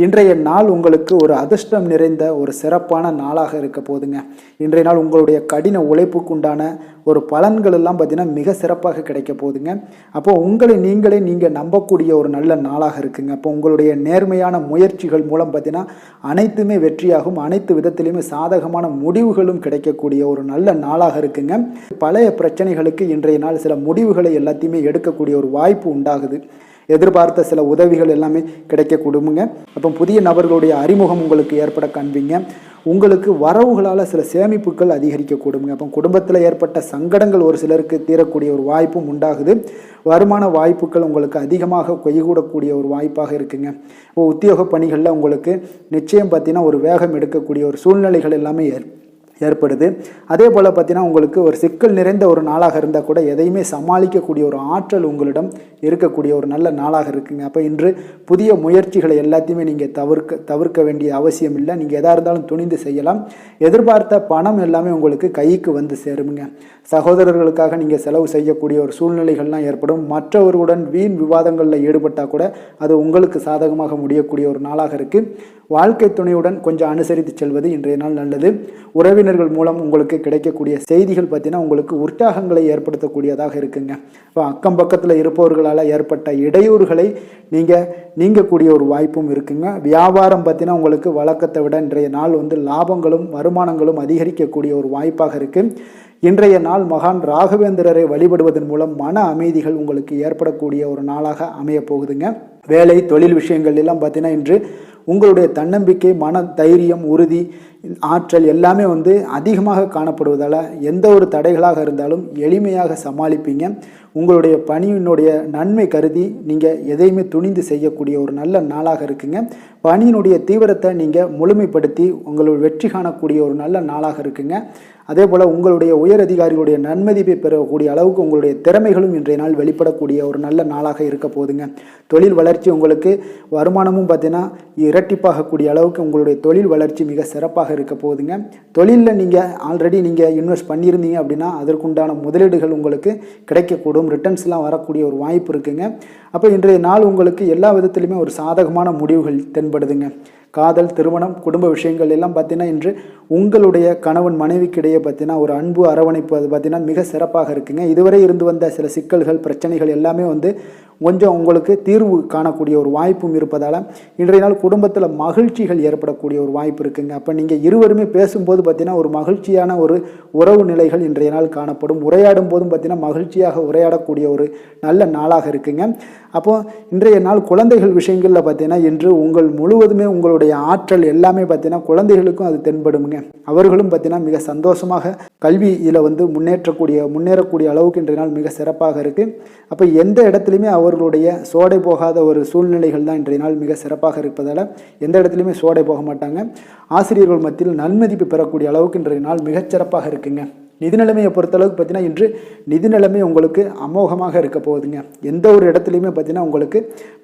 இன்றைய நாள் உங்களுக்கு ஒரு அதிர்ஷ்டம் நிறைந்த ஒரு சிறப்பான நாளாக இருக்க போதுங்க. இன்றைய நாள் உங்களுடைய கடின உழைப்புக்கு உண்டான ஒரு பலன்கள் எல்லாம் பார்த்தீங்கன்னா மிக சிறப்பாக கிடைக்க போகுதுங்க. அப்போ உங்களை நீங்கள் நம்பக்கூடிய ஒரு நல்ல நாளாக இருக்குங்க. அப்போ உங்களுடைய நேர்மையான முயற்சிகள் மூலம் பார்த்தீங்கன்னா அனைத்துமே வெற்றியாகும், அனைத்து விதத்திலையுமே சாதகமான முடிவுகளும் கிடைக்கக்கூடிய ஒரு நல்ல நாளாக இருக்குங்க. பழைய பிரச்சனைகளுக்கு இன்றைய நாள் சில முடிவுகளை எல்லாத்தையுமே எடுக்கக்கூடிய ஒரு வாய்ப்பு உண்டாகுது. எதிர்பார்த்த சில உதவிகள் எல்லாமே கிடைக்க கொடுங்க. அப்போ புதிய நபர்களுடைய அறிமுகம் உங்களுக்கு ஏற்பட காண்பீங்க. உங்களுக்கு வரவுகளால் சில சேமிப்புகள் அதிகரிக்க கொடுங்க. அப்போ குடும்பத்தில் ஏற்பட்ட சங்கடங்கள் ஒரு சிலருக்கு தீரக்கூடிய ஒரு வாய்ப்பும் உண்டாகுது. வருமான வாய்ப்புகள் உங்களுக்கு அதிகமாக கைகூடக்கூடிய ஒரு வாய்ப்பாக இருக்குங்க. இப்போ உத்தியோக பணிகளில் உங்களுக்கு நிச்சயம் பார்த்தீங்கன்னா ஒரு வேகம் எடுக்கக்கூடிய ஒரு சூழ்நிலைகள் எல்லாமே ஏற்படுது. அதே போல் பார்த்தீங்கன்னா உங்களுக்கு ஒரு சிக்கல் நிறைந்த ஒரு நாளாக இருந்தால் கூட எதையுமே சமாளிக்கக்கூடிய ஒரு ஆற்றல் உங்களிடம் இருக்கக்கூடிய ஒரு நல்ல நாளாக இருக்குங்க. அப்போ இன்று புதிய முயற்சிகளை எல்லாத்தையுமே நீங்கள் தவிர்க்க வேண்டிய அவசியம் இல்லை. நீங்கள் எதாக இருந்தாலும் துணிந்து செய்யலாம். எதிர்பார்த்த பணம் எல்லாமே உங்களுக்கு கைக்கு வந்து சேருங்க. சகோதரர்களுக்காக நீங்கள் செலவு செய்யக்கூடிய ஒரு சூழ்நிலைகள்லாம் ஏற்படும். மற்றவர்களுடன் வீண் விவாதங்களில் ஈடுபட்டால் கூட அது உங்களுக்கு சாதகமாக முடியக்கூடிய ஒரு நாளாக இருக்குது. வாழ்க்கை துணையுடன் கொஞ்சம் அனுசரித்து செல்வது இன்றைய நாள் நல்லது. உறவினர்கள் மூலம் உங்களுக்கு கிடைக்கக்கூடிய செய்திகள் பார்த்தீங்கன்னா உங்களுக்கு உற்சாகங்களை ஏற்படுத்தக்கூடியதாக இருக்குங்க. இப்போ அக்கம் பக்கத்தில் இருப்பவர்களால் ஏற்பட்ட இடையூறுகளை நீங்கக்கூடிய ஒரு வாய்ப்பும் இருக்குங்க. வியாபாரம் பார்த்தீங்கன்னா உங்களுக்கு வழக்கத்தை விட இன்றைய நாள் லாபங்களும் வருமானங்களும் அதிகரிக்கக்கூடிய ஒரு வாய்ப்பாக இருக்குது. இன்றைய நாள் மகான் ராகவேந்திரரை வழிபடுவதன் மூலம் மன அமைதிகள் உங்களுக்கு ஏற்படக்கூடிய ஒரு நாளாக அமைய போகுதுங்க. வேலை தொழில் விஷயங்கள் எல்லாம் பார்த்தீங்கன்னா இன்று உங்களுடைய தன்னம்பிக்கை, மன தைரியம், உறுதி, ஆற்றல் எல்லாமே அதிகமாக காணப்படுவதால் எந்த ஒரு தடைகளாக இருந்தாலும் எளிமையாக சமாளிப்பீங்க. உங்களுடைய பணியினுடைய நன்மை கருதி நீங்கள் எதையுமே துணிந்து செய்யக்கூடிய ஒரு நல்ல நாளாக இருக்குங்க. பணியினுடைய தீவிரத்தை நீங்கள் முழுமைப்படுத்தி உங்களுடைய வெற்றி காணக்கூடிய ஒரு நல்ல நாளாக இருக்குங்க. அதே போல் உங்களுடைய உயர் அதிகாரிகளுடைய நன்மதிப்பை பெறக்கூடிய அளவுக்கு உங்களுடைய திறமைகளும் இன்றைய நாள் வெளிப்படக்கூடிய ஒரு நல்ல நாளாக இருக்க போதுங்க. தொழில் வளர்ச்சி உங்களுக்கு வருமானமும் பார்த்தீங்கன்னா இரட்டிப்பாகக்கூடிய அளவுக்கு உங்களுடைய தொழில் வளர்ச்சி மிக சிறப்பாக இருக்க போகுதுங்க. தொழிலில் நீங்கள் ஆல்ரெடி இன்வெஸ்ட் பண்ணியிருந்தீங்க அப்படின்னா அதற்குண்டான முதலீடுகள் உங்களுக்கு கிடைக்கக்கூடும். ரிட்டர்ன்ஸ்லாம் வரக்கூடிய ஒரு வாய்ப்பு இருக்குங்க. அப்போ இன்றைய நாள் உங்களுக்கு எல்லா விதத்திலுமே ஒரு சாதகமான முடிவுகள் தென்படுதுங்க. காதல், திருமணம், குடும்ப விஷயங்கள் எல்லாம் பார்த்தீங்கன்னா இன்று உங்களுடைய கணவன் மனைவிக்கிடையே பார்த்தீங்கன்னா ஒரு அன்பு அரவணைப்பு அது பார்த்தீங்கன்னா மிக சிறப்பாக இருக்குங்க. இதுவரை இருந்து வந்த சில சிக்கல்கள் பிரச்சனைகள் எல்லாமே கொஞ்சம் உங்களுக்கு தீர்வு காணக்கூடிய ஒரு வாய்ப்பும் இருப்பதால் இன்றைய நாள் குடும்பத்தில் மகிழ்ச்சிகள் ஏற்படக்கூடிய ஒரு வாய்ப்பு இருக்குங்க. அப்போ நீங்கள் இருவருமே பேசும்போது பார்த்தீங்கன்னா ஒரு மகிழ்ச்சியான ஒரு உறவு நிலைகள் இன்றைய நாள் காணப்படும். உரையாடும் போதும் பார்த்தீங்கன்னா மகிழ்ச்சியாக உரையாடக்கூடிய ஒரு நல்ல நாளாக இருக்குங்க. அப்போது இன்றைய நாள் குழந்தைகள் விஷயங்களில் பார்த்தீங்கன்னா இன்று முழுவதுமே உங்களுடைய ஆற்றல் எல்லாமே பார்த்தீங்கன்னா குழந்தைகளுக்கும் அது தென்படுங்க. அவர்களும் பார்த்தீங்கன்னா மிக சந்தோஷமாக கல்வியில் முன்னேறக்கூடிய அளவுக்கு இன்றைய நாள் மிக சிறப்பாக இருக்குது. அப்போ எந்த இடத்துலையுமே அவர்களுடைய சோடை போகாத ஒரு சூழ்நிலைகள் தான் இன்றைய நாள் மிக சிறப்பாக இருப்பதால் எந்த இடத்துலையுமே சோடை போக மாட்டாங்க. ஆசிரியர்கள் மத்தியில் நன்மதிப்பு பெறக்கூடிய அளவுக்கு இன்றைய நாள் மிகச்சிறப்பாக இருக்குங்க. நிதி நிலைமையை பொறுத்தளவுக்கு பார்த்தீங்கன்னா இன்று நிதி நிலைமை உங்களுக்கு அமோகமாக இருக்க போகுதுங்க. எந்த ஒரு இடத்துலையுமே பார்த்தீங்கன்னா உங்களுக்கு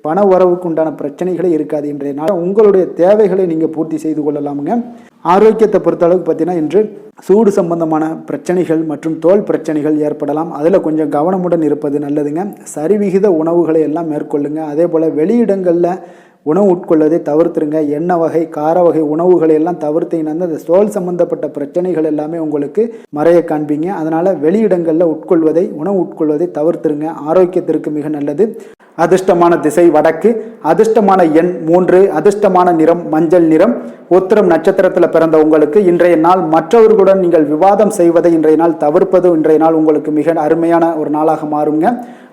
பண வரவுக்கு உண்டான பிரச்சனைகளே இருக்காது. இன்றைய நாள் உங்களுடைய தேவைகளை நீங்கள் பூர்த்தி செய்து கொள்ளலாமுங்க. ஆரோக்கியத்தை பொறுத்தளவுக்கு பார்த்தீங்கன்னா இன்று சூடு சம்பந்தமான பிரச்சனைகள் மற்றும் தோல் பிரச்சனைகள் ஏற்படலாம். அதில் கொஞ்சம் கவனமுடன் இருப்பது நல்லதுங்க. சரிவிகித உணவுகளை எல்லாம் மேற்கொள்ளுங்க. அதே போல் வெளியிடங்களில் உணவு உட்கொள்வதை தவிர்த்துருங்க. எண்ணெய் வகை, கார வகை உணவுகளை எல்லாம் தவிர்த்தீங்கன்னா அந்த தோல் சம்பந்தப்பட்ட பிரச்சனைகள் எல்லாமே உங்களுக்கு மறைய காண்பீங்க. அதனால் வெளியிடங்களில் உணவு உட்கொள்வதை தவிர்த்துருங்க. ஆரோக்கியத்திற்கு மிக நல்லது. அதிர்ஷ்டமான திசை வடக்கு, அதிர்ஷ்டமான எண் 3, அதிர்ஷ்டமான நிறம் மஞ்சள் நிறம். உத்திரம் நட்சத்திரத்தில் பிறந்த உங்களுக்கு இன்றைய நாள் மற்றவர்களுடன் நீங்கள் விவாதம் செய்வதை இன்றைய நாள் தவிர்ப்பது இன்றைய நாள் உங்களுக்கு மிக அருமையான ஒரு நாளாக மாறுங்க.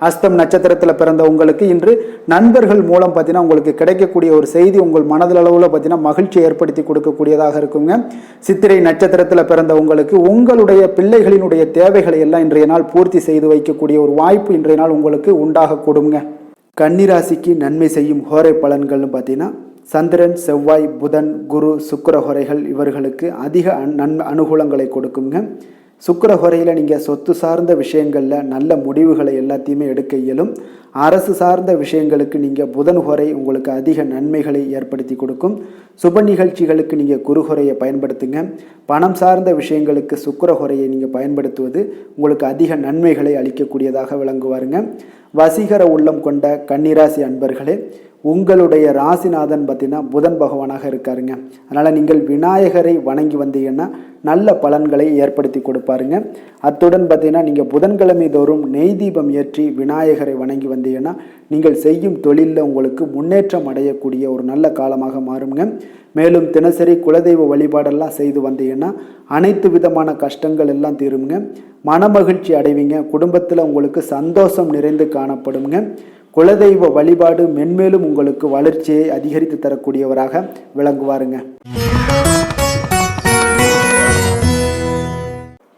அஸ்தம் நட்சத்திரத்தில் பிறந்த உங்களுக்கு இன்று நண்பர்கள் மூலம் பார்த்தீங்கன்னா உங்களுக்கு கிடைக்கக்கூடிய ஒரு செய்தி உங்கள் மனதளவில் பார்த்தீங்கன்னா மகிழ்ச்சி ஏற்படுத்தி கொடுக்கக்கூடியதாக இருக்குங்க. சித்திரை நட்சத்திரத்தில் பிறந்த உங்களுக்கு உங்களுடைய பிள்ளைகளினுடைய தேவைகளை எல்லாம் இன்றைய நாள் பூர்த்தி செய்து வைக்கக்கூடிய ஒரு வாய்ப்பு இன்றைய நாள் உங்களுக்கு உண்டாக கொடுங்க. கன்னிராசிக்கு நன்மை செய்யும் ஹோரை பலன்கள்னு பார்த்தீங்கன்னா சந்திரன், செவ்வாய், புதன், குரு, சுக்கிர ஹோரைகள் இவர்களுக்கு அதிக அனுகூலங்களை கொடுக்குங்க. சுக்கிர ஹோரையில் நீங்கள் சொத்து சார்ந்த விஷயங்களில் நல்ல முடிவுகளை எல்லாத்தையுமே எடுக்க இயலும். அரசு சார்ந்த விஷயங்களுக்கு நீங்கள் புதன் ஹோரை உங்களுக்கு அதிக நன்மைகளை ஏற்படுத்தி கொடுக்கும். சுப நிகழ்ச்சிகளுக்கு நீங்கள் குரு ஹோரையை பயன்படுத்துங்க. பணம் சார்ந்த விஷயங்களுக்கு சுக்கிர ஹோரையை நீங்கள் பயன்படுத்துவது உங்களுக்கு அதிக நன்மைகளை அளிக்கக்கூடியதாக விளங்குவாருங்க. வசீகர உள்ளம் கொண்ட கன்னிராசி அன்பர்களே, உங்களுடைய ராசிநாதன் பார்த்தீங்கன்னா புதன் பகவானாக இருக்காருங்க. அதனால் நீங்கள் விநாயகரை வணங்கி வந்தீங்கன்னா நல்ல பலன்களை ஏற்படுத்தி கொடுப்பாருங்க. அத்துடன் பார்த்தீங்கன்னா நீங்கள் புதன்கிழமை தோறும் நெய் தீபம் ஏற்றி விநாயகரை வணங்கி வந்தீங்கன்னா நீங்கள் செய்யும் தொழிலில் உங்களுக்கு முன்னேற்றம் அடையக்கூடிய ஒரு நல்ல காலமாக மாறுங்க. மேலும் தினசரி குலதெய்வ வழிபாடெல்லாம் செய்து வந்தீங்கன்னா அனைத்து விதமான கஷ்டங்கள் எல்லாம் தீருங்க. மனமகிழ்ச்சி அடைவீங்க. குடும்பத்தில் உங்களுக்கு சந்தோஷம் நிறைந்து காணப்படுங்க. குலதெய்வ வழிபாடு மென்மேலும் உங்களுக்கு வளர்ச்சியை அதிகரித்து தரக்கூடியவராக விளங்குவாருங்க.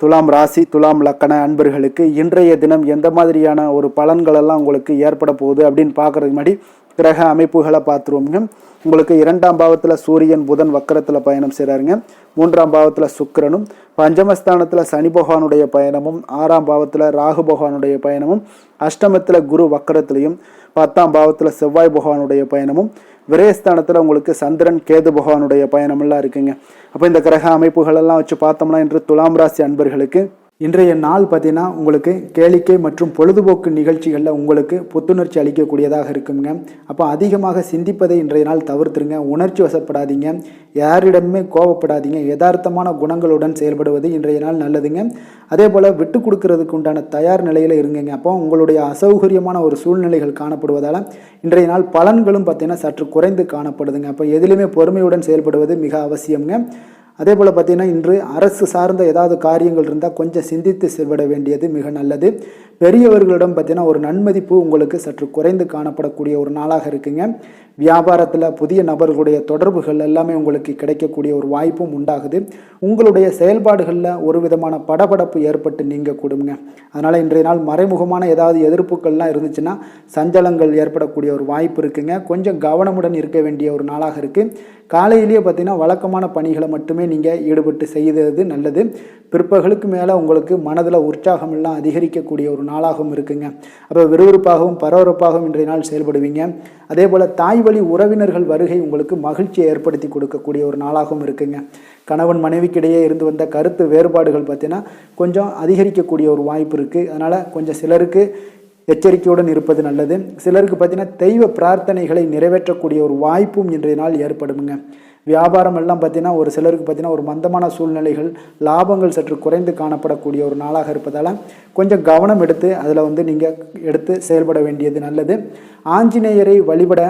துலாம் ராசி துலாம் லக்கண அன்பர்களுக்கு இன்றைய தினம் எந்த மாதிரியான ஒரு பலன்களெல்லாம் உங்களுக்கு ஏற்பட போகுது அப்படின்னு பார்க்கறதுக்கு முன்னாடி கிரக அமைப்புகளை பார்த்துருவோங்க. உங்களுக்கு 2ஆம் பாவத்தில் சூரியன் புதன் வக்கரத்தில் பயணம் செய்கிறாருங்க. 3ஆம் பாவத்தில் சுக்கிரனும், பஞ்சமஸ்தானத்தில் சனி பகவானுடைய பயணமும், 6ஆம் பாவத்தில் ராகு பகவானுடைய பயணமும், அஷ்டமத்தில் குரு வக்கரத்திலையும், 10ஆம் பாவத்தில் செவ்வாய் பகவானுடைய பயணமும், விரயஸ்தானத்தில் உங்களுக்கு சந்திரன் கேது பகவானுடைய பயணமெல்லாம் இருக்குங்க. அப்போ இந்த கிரக அமைப்புகளெல்லாம் வச்சு பார்த்தோம்னா இன்று துலாம் ராசி அன்பர்களுக்கு இன்றைய நாள் பார்த்தீங்கன்னா உங்களுக்கு கேளிக்கை மற்றும் பொழுதுபோக்கு நிகழ்ச்சிகளில் உங்களுக்கு புத்துணர்ச்சி அளிக்கக்கூடியதாக இருக்குங்க. அப்போ அதிகமாக சிந்திப்பதை இன்றைய நாள் தவிர்த்துருங்க. உணர்ச்சி வசப்படாதீங்க, யாரிடமே கோபப்படாதீங்க. யதார்த்தமான குணங்களுடன் செயல்படுவது இன்றைய நாள் நல்லதுங்க. அதே போல் விட்டு கொடுக்கறதுக்கு உண்டான தயார் நிலையில் இருங்குங்க. அப்போ உங்களுடைய அசௌகரியமான ஒரு சூழ்நிலைகள் காணப்படுவதால் இன்றைய நாள் பலன்களும் பார்த்தீங்கன்னா சற்று குறைந்து காணப்படுதுங்க. அப்போ எதிலுமே பொறுமையுடன் செயல்படுவது மிக அவசியம்ங்க. அதே போல் பார்த்திங்கன்னா இன்று அரசு சார்ந்த ஏதாவது காரியங்கள் இருந்தால் கொஞ்சம் சிந்தித்து செயல்பட வேண்டியது மிக நல்லது. பெரியவர்களிடம் பார்த்திங்கன்னா ஒரு நன்மதிப்பு உங்களுக்கு சற்று குறைந்து காணப்படக்கூடிய ஒரு நாளாக இருக்குங்க. வியாபாரத்தில் புதிய நபர்களுடைய தொடர்புகள் எல்லாமே உங்களுக்கு கிடைக்கக்கூடிய ஒரு வாய்ப்பும் உண்டாகுது. உங்களுடைய செயல்பாடுகளில் ஒரு விதமான படபடப்பு ஏற்பட்டு நீங்க கூடுங்க. அதனால் இன்றைய நாள் மறைமுகமான ஏதாவது எதிர்ப்புகள்லாம் இருந்துச்சுன்னா சஞ்சலங்கள் ஏற்படக்கூடிய ஒரு வாய்ப்பு இருக்குங்க. கொஞ்சம் கவனமுடன் இருக்க வேண்டிய ஒரு நாளாக இருக்குது. காலையிலேயே பார்த்தீங்கன்னா வழக்கமான பணிகளை மட்டுமே நீங்கள் ஈடுபட்டு செய்வது நல்லது. பிற்பகலுக்கு மேலே உங்களுக்கு மனதில் உற்சாகம் எல்லாம் அதிகரிக்கக்கூடிய ஒரு நாளாகவும் இருக்குங்க. அப்போ விறுவிறுப்பாகவும் பரபரப்பாகவும் இன்றைய நாள் செயல்படுவீங்க. அதே போல் தாய் வழி உறவினர்கள் வருகை உங்களுக்கு மகிழ்ச்சியை ஏற்படுத்தி கொடுக்கக்கூடிய ஒரு நாளாகவும் இருக்குங்க. கணவன் மனைவிக்கிடையே இருந்து வந்த கருத்து வேறுபாடுகள் பார்த்தீங்கன்னா கொஞ்சம் அதிகரிக்கக்கூடிய ஒரு வாய்ப்பு இருக்குது. அதனால் கொஞ்சம் சிலருக்கு எச்சரிக்கையுடன் இருப்பது நல்லது. சிலருக்கு பார்த்தீங்கன்னா தெய்வ பிரார்த்தனைகளை நிறைவேற்றக்கூடிய ஒரு வாய்ப்பும் இன்றைய நாள் ஏற்படுங்க. வியாபாரம் எல்லாம் பார்த்தீங்கன்னா ஒரு சிலருக்கு பார்த்தீங்கன்னா ஒரு மந்தமான சூழ்நிலைகள், லாபங்கள் சற்று குறைந்து காணப்படக்கூடிய ஒரு நாளாக இருப்பதால் கொஞ்சம் கவனம் எடுத்து அதில் நீங்கள் எடுத்து செயல்பட வேண்டியது நல்லது. ஆஞ்சநேயரை வழிபட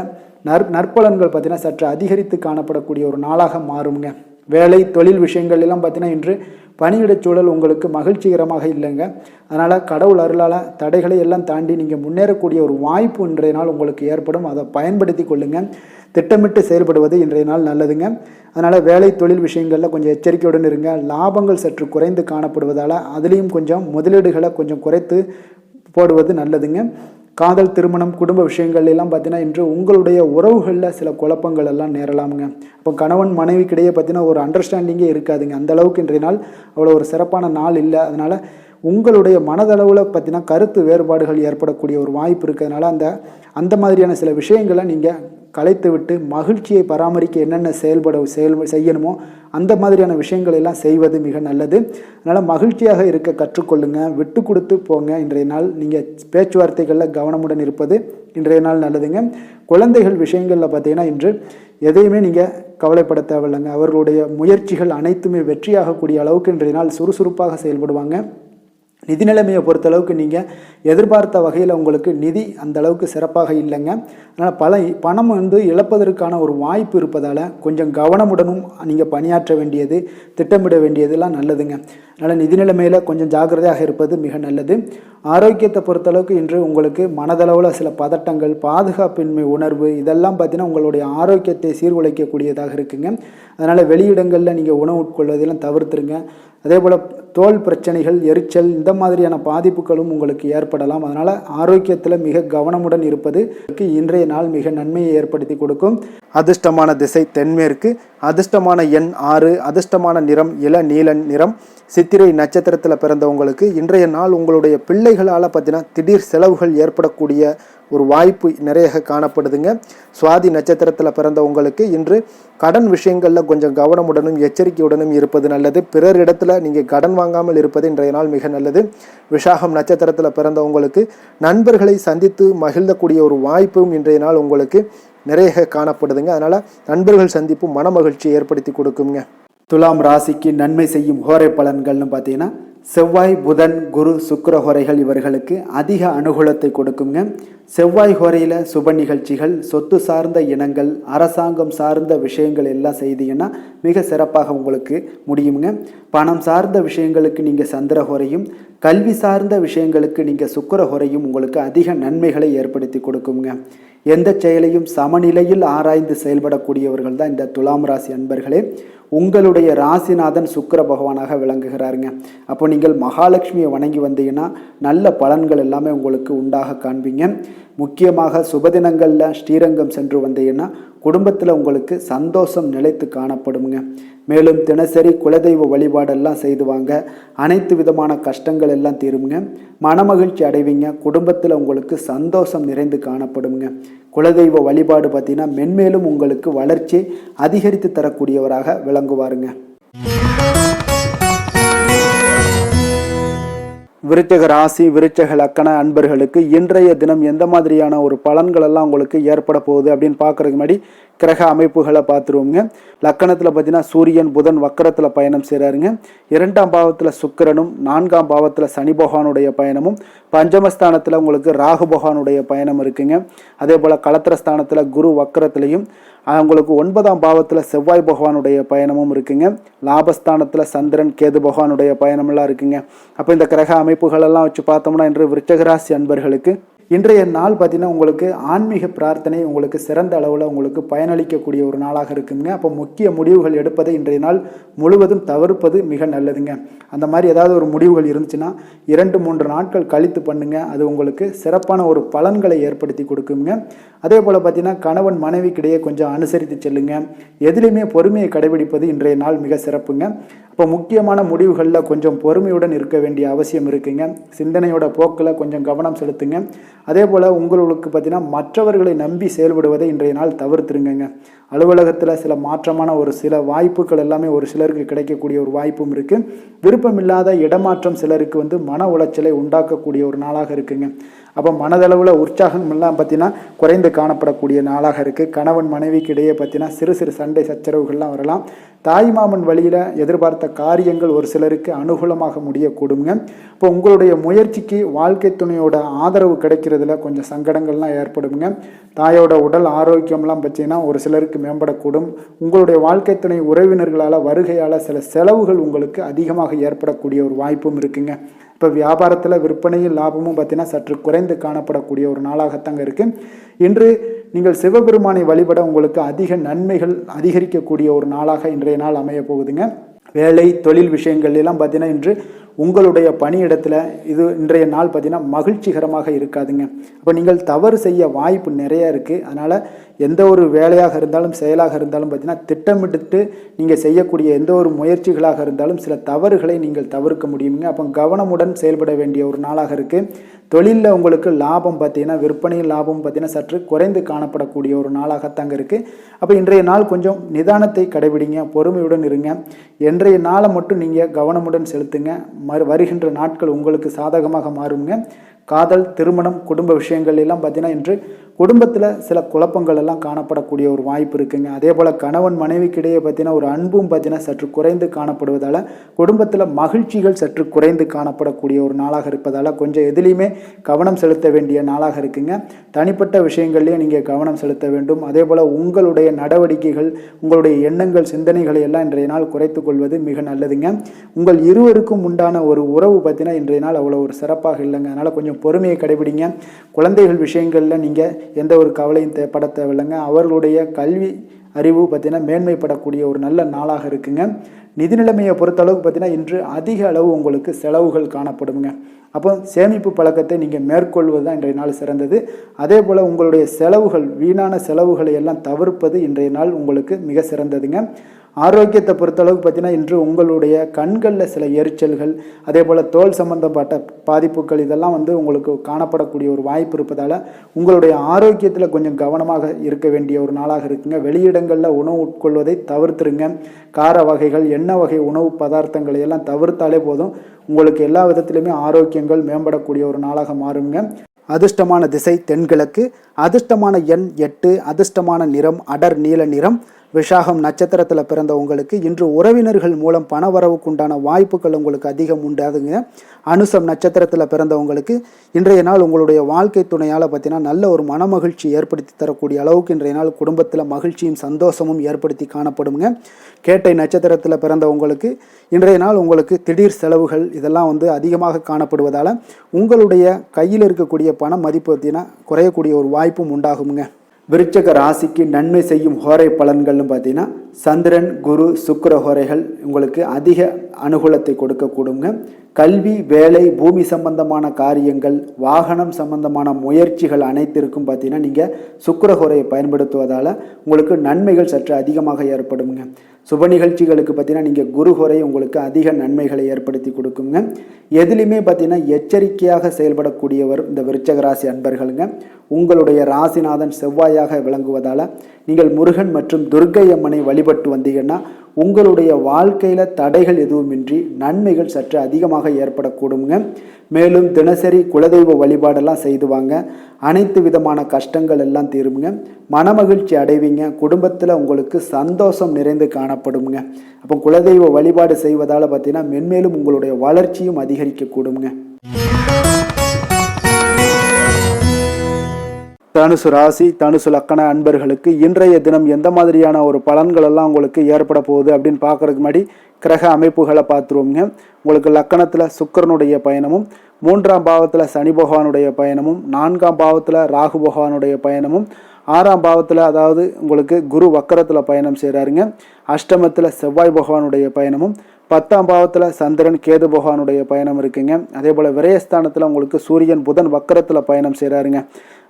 நற்பலன்கள் பார்த்தீங்கன்னா சற்று அதிகரித்து காணப்படக்கூடிய ஒரு நாளாக மாறுங்க. வேலை தொழில் விஷயங்கள் எல்லாம் பார்த்தீங்கன்னா இன்று பணியிடச் சூழல் உங்களுக்கு மகிழ்ச்சிகரமாக இல்லைங்க. அதனால் கடவுள் அருளால் தடைகளை எல்லாம் தாண்டி நீங்கள் முன்னேறக்கூடிய ஒரு வாய்ப்பு இன்றைய நாள் உங்களுக்கு ஏற்படும். அதை பயன்படுத்தி கொள்ளுங்கள். திட்டமிட்டு செயல்படுவது இன்றைய நாள் நல்லதுங்க. அதனால் வேலை தொழில் விஷயங்களில் கொஞ்சம் எச்சரிக்கையுடன் இருங்க. லாபங்கள் சற்று குறைந்து காணப்படுவதால் அதுலேயும் கொஞ்சம் முதலீடுகளை கொஞ்சம் குறைத்து போடுவது நல்லதுங்க. காதல், திருமணம், குடும்ப விஷயங்கள் எல்லாம் பார்த்தீங்கன்னா இன்று உங்களுடைய உறவுகளில் சில குழப்பங்கள் எல்லாம் நேரலாமுங்க. அப்போ கணவன் மனைவிக்கிடையே பார்த்தீங்கன்னா ஒரு அண்டர்ஸ்டாண்டிங்கே இருக்காதுங்க. அந்த அளவுக்கு இன்றைய நாள் அவ்வளோ ஒரு சிறப்பான நாள் இல்லை. அதனால் உங்களுடைய மனதளவில் பார்த்தீங்கன்னா கருத்து வேறுபாடுகள் ஏற்படக்கூடிய ஒரு வாய்ப்பு இருக்கிறதுனால அந்த மாதிரியான சில விஷயங்களை நீங்கள் கலைத்து விட்டு மகிழ்ச்சியை பராமரிக்க என்னென்ன செய்யணுமோ அந்த மாதிரியான விஷயங்கள் எல்லாம் செய்வது மிக நல்லது. அதனால் மகிழ்ச்சியாக இருக்க கற்றுக்கொள்ளுங்க. விட்டு கொடுத்து போங்க. இன்றைய நாள் நீங்கள் பேச்சுவார்த்தைகளில் கவனமுடன் இருப்பது இன்றைய நாள் நல்லதுங்க. குழந்தைகள் விஷயங்களில் பார்த்தீங்கன்னா இன்று எதையுமே நீங்கள் கவலைப்பட தேவையில்லைங்க. அவர்களுடைய முயற்சிகள் அனைத்துமே வெற்றியாகக்கூடிய அளவுக்கு இன்றைய நாள் சுறுசுறுப்பாக செயல்படுவாங்க. நிதி நிலைமையை பொறுத்தளவுக்கு நீங்கள் எதிர்பார்த்த வகையில் உங்களுக்கு நிதி அந்த அளவுக்கு சிறப்பாக இல்லைங்க. அதனால் பணம் இழப்பதற்கான ஒரு வாய்ப்பு இருப்பதால் கொஞ்சம் கவனமுடனும் நீங்கள் பணியாற்ற வேண்டியது, திட்டமிட வேண்டியதெல்லாம் நல்லதுங்க. அதனால் நிதி நிலைமையில் கொஞ்சம் ஜாக்கிரதையாக இருப்பது மிக நல்லது. ஆரோக்கியத்தை பொறுத்தளவுக்கு இன்று உங்களுக்கு மனதளவில் சில பதட்டங்கள், பாதுகாப்பின்மை உணர்வு இதெல்லாம் பார்த்தீங்கன்னா உங்களுடைய ஆரோக்கியத்தை சீர்குலைக்கக்கூடியதாக இருக்குங்க. அதனால் வெளியிடங்களில் நீங்கள் உணவு உட்கொள்வதெல்லாம் தவிர்த்துருங்க. அதே போல் தோல் பிரச்சனைகள், எரிச்சல் இந்த மாதிரியான பாதிப்புகளும் உங்களுக்கு ஏற்படலாம். அதனால் ஆரோக்கியத்தில் மிக கவனமுடன் இருப்பது இன்றைய நாள் மிக நன்மையை ஏற்படுத்தி கொடுக்கும். அதிர்ஷ்டமான திசை தென்மேற்கு, அதிர்ஷ்டமான எண் 6, அதிர்ஷ்டமான நிறம் இள நீல நிறம். சித்திரை நட்சத்திரத்தில் பிறந்தவங்களுக்கு இன்றைய நாள் உங்களுடைய பிள்ளைகளால் பார்த்தீங்கன்னா திடீர் செலவுகள் ஏற்படக்கூடிய ஒரு வாய்ப்பு நிறைய காணப்படுதுங்க. சுவாதி நட்சத்திரத்தில் பிறந்த உங்களுக்கு இன்று கடன் விஷயங்களில் கொஞ்சம் கவனமுடனும் எச்சரிக்கையுடனும் இருப்பது நல்லது. பிறர் இடத்துல நீங்கள் கடன் வாங்காமல் இருப்பது இன்றைய நாள் மிக நல்லது. விசாகம் நட்சத்திரத்தில் பிறந்த உங்களுக்கு நண்பர்களை சந்தித்து மகிழ்ந்தக்கூடிய ஒரு வாய்ப்பும் இன்றைய நாள் உங்களுக்கு நிறைய காணப்படுதுங்க. அதனால் நண்பர்கள் சந்திப்பு மன மகிழ்ச்சி ஏற்படுத்தி கொடுக்குங்க. துலாம் ராசிக்கு நன்மை செய்யும் ஹோரை பலன்கள்னு பார்த்தீங்கன்னா செவ்வாய், புதன், குரு, சுக்கிர ஹோரைகள் இவர்களுக்கு அதிக அனுகூலத்தை கொடுக்குங்க. செவ்வாய் ஹோரையில் சுப நிகழ்ச்சிகள், சொத்து சார்ந்த இனங்கள், அரசாங்கம் சார்ந்த விஷயங்கள் எல்லாம் செய்தீங்கன்னா மிக சிறப்பாக உங்களுக்கு முடியுங்க. பணம் சார்ந்த விஷயங்களுக்கு நீங்கள் சந்திர ஹோரையும், கல்வி சார்ந்த விஷயங்களுக்கு நீங்கள் சுக்கிர ஹோரையும் உங்களுக்கு அதிக நன்மைகளை ஏற்படுத்தி கொடுக்குங்க. எந்த செயலையும் சமநிலையில் ஆராய்ந்து செயல்படக்கூடியவர்கள் தான் இந்த துலாம் ராசி அன்பர்களே. உங்களுடைய ராசிநாதன் சுக்கிர பகவானாக விளங்குகிறாருங்க. அப்போ நீங்கள் மகாலட்சுமியை வணங்கி வந்தீங்கன்னா நல்ல பலன்கள் எல்லாமே உங்களுக்கு உண்டாக காண்பீங்க. முக்கியமாக சுபதினங்களில் ஸ்ரீரங்கம் சென்று வந்தீங்கன்னா குடும்பத்தில் உங்களுக்கு சந்தோஷம் நிலைத்து காணப்படுங்க. மேலும் தினசரி குலதெய்வ வழிபாடெல்லாம் செய்து வாங்க. அனைத்து விதமான கஷ்டங்கள் எல்லாம் தீருங்க. மனமகிழ்ச்சி அடைவீங்க. குடும்பத்தில் உங்களுக்கு சந்தோஷம் நிறைந்து காணப்படுங்க. குலதெய்வ வழிபாடு பார்த்தீங்கன்னா மென்மேலும் உங்களுக்கு வளர்ச்சி அதிகரித்து தரக்கூடியவராக விளங்குவாருங்க. விருச்சக ராசி, விருச்சக லக்கண அன்பர்களுக்கு இன்றைய தினம் எந்த மாதிரியான ஒரு பலன்கள் எல்லாம் உங்களுக்கு ஏற்பட போகுது அப்படின்னு பார்க்கறதுக்கு முன்னாடி கிரக அமைப்புகளை பார்த்துருவோங்க. லக்கணத்தில் பார்த்தீங்கன்னா சூரியன், புதன் வக்கரத்தில் பயணம் செய்கிறாருங்க. 2ஆம் பாவத்தில் சுக்கிரனும், 4ஆம் பாவத்தில் சனி பகவானுடைய பயணமும், பஞ்சமஸ்தானத்தில் உங்களுக்கு ராகு பகவானுடைய பயணம் இருக்குங்க. அதே போல் களத்திரஸ்தானத்தில் குரு வக்கரத்திலையும், உங்களுக்கு 9ஆம் பாவத்தில் செவ்வாய் பகவானுடைய பயணமும் இருக்குங்க. லாபஸ்தானத்தில் சந்திரன், கேது பகவானுடைய பயணமெல்லாம் இருக்குங்க. அப்போ இந்த கிரக அமைப்புகளெல்லாம் வச்சு பார்த்தோம்னா இன்று விருச்சகராசி அன்பர்களுக்கு இன்றைய நாள் பார்த்தீங்கன்னா உங்களுக்கு ஆன்மீக பிரார்த்தனை உங்களுக்கு சிறந்த அளவில் உங்களுக்கு பயனளிக்கக்கூடிய ஒரு நாளாக இருக்குங்க. அப்போ முக்கிய முடிவுகள் எடுப்பதை இன்றைய நாள் முழுவதும் தவிர்ப்பது மிக நல்லதுங்க. அந்த மாதிரி ஏதாவது ஒரு முடிவுகள் இருந்துச்சுன்னா 2-3 நாட்கள் கழித்து பண்ணுங்க. அது உங்களுக்கு சிறப்பான ஒரு பலன்களை ஏற்படுத்தி கொடுக்குங்க. அதே போல் பார்த்தீங்கன்னா கணவன் மனைவிக்கிடையே கொஞ்சம் அனுசரித்து செல்லுங்க. எதிலையுமே பொறுமையை கடைபிடிப்பது இன்றைய நாள் மிக சிறப்புங்க. இப்போ முக்கியமான முடிவுகளில் கொஞ்சம் பொறுமையுடன் இருக்க வேண்டிய அவசியம் இருக்குங்க. சிந்தனையோட போக்கில் கொஞ்சம் கவனம் செலுத்துங்க. அதே போல் உங்களுக்கு பார்த்தீங்கன்னா மற்றவர்களை நம்பி செயல்படுவதை இன்றைய நாள் தவிர்த்துருங்க. அலுவலகத்தில் சில மாற்றமான ஒரு சில வாய்ப்புகள் எல்லாமே ஒரு சிலருக்கு கிடைக்கக்கூடிய ஒரு வாய்ப்பும் இருக்குது. விருப்பமில்லாத இடமாற்றம் சிலருக்கு மன உளைச்சலை உண்டாக்கக்கூடிய ஒரு நாளாக இருக்குங்க. அப்போ மனதளவில் உற்சாகம் எல்லாம் பார்த்தீங்கன்னா குறைந்து காணப்படக்கூடிய நாளாக இருக்குது. கணவன் மனைவிக்கு இடையே பார்த்தீங்கன்னா சிறு சிறு சண்டை சச்சரவுகள்லாம் வரலாம். தாய்மாமன் வழியில் எதிர்பார்த்த காரியங்கள் ஒரு சிலருக்கு அனுகூலமாக முடியக்கூடுங்க. இப்போ உங்களுடைய முயற்சிக்கு வாழ்க்கை துணையோட ஆதரவு கிடைக்கிறதுல கொஞ்சம் சங்கடங்கள்லாம் ஏற்படுங்க. தாயோட உடல் ஆரோக்கியம்லாம் பார்த்தீங்கன்னா ஒரு சிலருக்கு மேம்படக்கூடும். உங்களுடைய வாழ்க்கை துணை உறவினர்களால் வருகையால் சில செலவுகள் உங்களுக்கு அதிகமாக ஏற்படக்கூடிய ஒரு வாய்ப்பும் இருக்குங்க. இப்போ வியாபாரத்தில் விற்பனையும் லாபமும் பார்த்தீங்கன்னா சற்று குறைந்து காணப்படக்கூடிய ஒரு நாளாகத்தாங்க இருக்குது. இன்று நீங்கள் சிவபெருமானை வழிபட உங்களுக்கு அதிக நன்மைகள் அதிகரிக்கக்கூடிய ஒரு நாளாக இன்றைய நாள் அமைய போகுதுங்க. வேலை தொழில் விஷயங்கள் எல்லாம் பார்த்தீங்கன்னா இன்று உங்களுடைய பணியிடத்தில் இது இன்றைய நாள் பார்த்தீங்கன்னா மகிழ்ச்சிகரமாக இருக்காதுங்க. அப்போ நீங்கள் தவறு செய்ய வாய்ப்பு நிறைய இருக்குது. அதனால் எந்த ஒரு வேலையாக இருந்தாலும் செயலாக இருந்தாலும் பார்த்தீங்கன்னா திட்டமிட்டு நீங்கள் செய்யக்கூடிய எந்த ஒரு முயற்சிகளாக இருந்தாலும் சில தவறுகளை நீங்கள் தவிர்க்க முடியுங்க. அப்போ கவனமுடன் செயல்பட வேண்டிய ஒரு நாளாக இருக்குது. தொழிலில் உங்களுக்கு லாபம் பார்த்தீங்கன்னா விற்பனையில் லாபம் பார்த்தீங்கன்னா சற்று குறைந்து காணப்படக்கூடிய ஒரு நாளாகத்தாங்க இருக்குது. அப்போ இன்றைய நாள் கொஞ்சம் நிதானத்தை கடைபிடிங்க, பொறுமையுடன் இருங்க. இன்றைய நாளை மட்டும் நீங்கள் கவனமுடன் செலுத்துங்க. வருகின்ற நாட்கள் உங்களுக்கு சாதகமாக மாறுங்க. காதல், திருமணம், குடும்ப விஷயங்கள் எல்லாம் பார்த்தீங்கன்னா இன்று குடும்பத்தில் சில குழப்பங்கள் எல்லாம் காணப்படக்கூடிய ஒரு வாய்ப்பு இருக்குங்க. அதே போல் கணவன் மனைவிக்கிடையே பார்த்தீங்கன்னா ஒரு அன்பும் பார்த்தீங்கன்னா சற்று குறைந்து காணப்படுவதால் குடும்பத்தில் மகிழ்ச்சிகள் சற்று குறைந்து காணப்படக்கூடிய ஒரு நாளாக இருப்பதால் கொஞ்சம் எதுலேயுமே கவனம் செலுத்த வேண்டிய நாளாக இருக்குங்க. தனிப்பட்ட விஷயங்கள்லேயும் நீங்கள் கவனம் செலுத்த வேண்டும். அதே போல் உங்களுடைய நடவடிக்கைகள், உங்களுடைய எண்ணங்கள், சிந்தனைகளை எல்லாம் இன்றைய நாள் குறைத்து கொள்வது மிக நல்லதுங்க. உங்கள் இருவருக்கும் உண்டான ஒரு உறவு பார்த்தீங்கன்னா இன்றைய நாள் அவ்வளோ ஒரு சிறப்பாக இல்லைங்க. அதனால் கொஞ்சம் பொறுமையை கடைபிடிங்க. குழந்தைகள் விஷயங்களில் நீங்கள் எந்த ஒரு கவலையும் பட தேவையில்லைங்க. அவர்களுடைய கல்வி அறிவு பார்த்தீங்கன்னா மேன்மைப்படக்கூடிய ஒரு நல்ல நாளாக இருக்குங்க. நிதி நிலைமையை பொறுத்தளவுக்கு பார்த்தீங்கன்னா இன்று அதிக அளவு உங்களுக்கு செலவுகள் காணப்படுங்க. அப்போ சேமிப்பு பழக்கத்தை நீங்கள் மேற்கொள்வது தான் இன்றைய நாள் சிறந்தது. அதே போல் உங்களுடைய செலவுகள், வீணான செலவுகளை எல்லாம் தவிர்ப்பது இன்றைய நாள் உங்களுக்கு மிக சிறந்ததுங்க. ஆரோக்கியத்தை பொறுத்தளவுக்கு பார்த்தீங்கன்னா இன்று உங்களுடைய கண்களில் சில எரிச்சல்கள், அதே போல் தோல் சம்பந்தப்பட்ட பாதிப்புகள் இதெல்லாம் உங்களுக்கு காணப்படக்கூடிய ஒரு வாய்ப்பு இருப்பதால் உங்களுடைய ஆரோக்கியத்தில் கொஞ்சம் கவனமாக இருக்க வேண்டிய ஒரு நாளாக இருக்குங்க. வெளியிடங்களில் உணவு உட்கொள்வதை தவிர்த்துருங்க. கார வகைகள், எண்ணெய் வகை உணவு பதார்த்தங்களை எல்லாம் தவிர்த்தாலே போதும், உங்களுக்கு எல்லா விதத்திலுமே ஆரோக்கியங்கள் மேம்படக்கூடிய ஒரு நாளாக மாறுங்க. அதிர்ஷ்டமான திசை தென்கிழக்கு, அதிர்ஷ்டமான எண் 8, அதிர்ஷ்டமான நிறம் அடர் நீல நிறம். விஷாகம் நட்சத்திரத்தில் பிறந்த உங்களுக்கு இன்று உறவினர்கள் மூலம் பணவரவுக்குண்டான வாய்ப்புகள் உங்களுக்கு அதிகம் உண்டாதுங்க. அனுசம் நட்சத்திரத்தில் பிறந்தவங்களுக்கு இன்றைய நாள் உங்களுடைய வாழ்க்கை துணையால் பார்த்தீங்கன்னா நல்ல ஒரு மனமகிழ்ச்சி ஏற்படுத்தி தரக்கூடிய அளவுக்கு இன்றைய நாள் குடும்பத்தில் மகிழ்ச்சியும் சந்தோஷமும் ஏற்படுத்தி காணப்படுங்க. கேட்டை நட்சத்திரத்தில் பிறந்தவங்களுக்கு இன்றைய நாள் உங்களுக்கு திடீர் செலவுகள் இதெல்லாம் அதிகமாக காணப்படுவதால் உங்களுடைய கையில் இருக்கக்கூடிய பண மதிப்பு பார்த்தீங்கன்னா குறையக்கூடிய ஒரு வாய்ப்பும் உண்டாகுங்க. விருச்சக ராசிக்கு நன்மை செய்யும் ஹோரை பலன்கள்னு பார்த்தீங்கன்னா சந்திரன், குரு, சுக்கிர ஹோரைகள் உங்களுக்கு அதிக அனுகூலத்தை கொடுக்கக்கூடுங்க. கல்வி, வேலை, பூமி சம்பந்தமான காரியங்கள், வாகனம் சம்பந்தமான முயற்சிகள் அனைத்திற்கும் பார்த்தீங்கன்னா நீங்கள் சுக்கிர ஹோரையை பயன்படுத்துவதால் உங்களுக்கு நன்மைகள் சற்று அதிகமாக ஏற்படுங்க. சுப நிகழ்ச்சிகளுக்கு பார்த்தீங்கன்னா நீங்கள் குரு ஹோரை உங்களுக்கு அதிக நன்மைகளை ஏற்படுத்தி கொடுக்குங்க. எதுலையுமே பார்த்தீங்கன்னா எச்சரிக்கையாக செயல்படக்கூடியவர் இந்த விருச்சக ராசி அன்பர்களுங்க. உங்களுடைய ராசிநாதன் செவ்வாயாக விளங்குவதால் நீங்கள் முருகன் மற்றும் துர்க்கை அம்மனை வழிபட்டு வந்தீங்கன்னா உங்களுடைய வாழ்க்கையில் தடைகள் எதுவுமின்றி நன்மைகள் சற்று அதிகமாக ஏற்படக்கூடுங்க. மேலும் தினசரி குலதெய்வ வழிபாடெல்லாம் செய்து வாங்க, அனைத்து விதமான கஷ்டங்கள் எல்லாம் தீருங்க, மனமகிழ்ச்சி அடைவீங்க, குடும்பத்தில் உங்களுக்கு சந்தோஷம் நிறைந்து காணப்படுங்க. அப்போ குலதெய்வ வழிபாடு செய்வதால் பார்த்தீங்கன்னா மென்மேலும் உங்களுடைய வளர்ச்சியும் அதிகரிக்கக்கூடுங்க. தனுசு ராசி, தனுசு லக்கண அன்பர்களுக்கு இன்றைய தினம் எந்த மாதிரியான ஒரு பலன்கள் எல்லாம் உங்களுக்கு ஏற்பட போகுது அப்படின்னு பார்க்கறதுக்கு முன்னாடி கிரக அமைப்புகளை பார்த்துருவோங்க. உங்களுக்கு லக்கணத்தில் சுக்கிரனுடைய பயணமும், 3ஆம் பாவத்தில் சனி பகவானுடைய பயணமும், 4ஆம் பாவத்தில் ராகு பகவானுடைய பயணமும், 6ஆம் பாவத்தில் அதாவது உங்களுக்கு குரு வக்கரத்தில் பயணம் செய்கிறாருங்க. அஷ்டமத்தில் செவ்வாய் பகவானுடைய பயணமும், 10ஆம் பாவத்தில் சந்திரன் கேது பகவானுடைய பயணம் இருக்குங்க. அதே போல் விரயஸ்தானத்தில் உங்களுக்கு சூரியன் புதன் வக்கரத்தில் பயணம் செய்கிறாருங்க.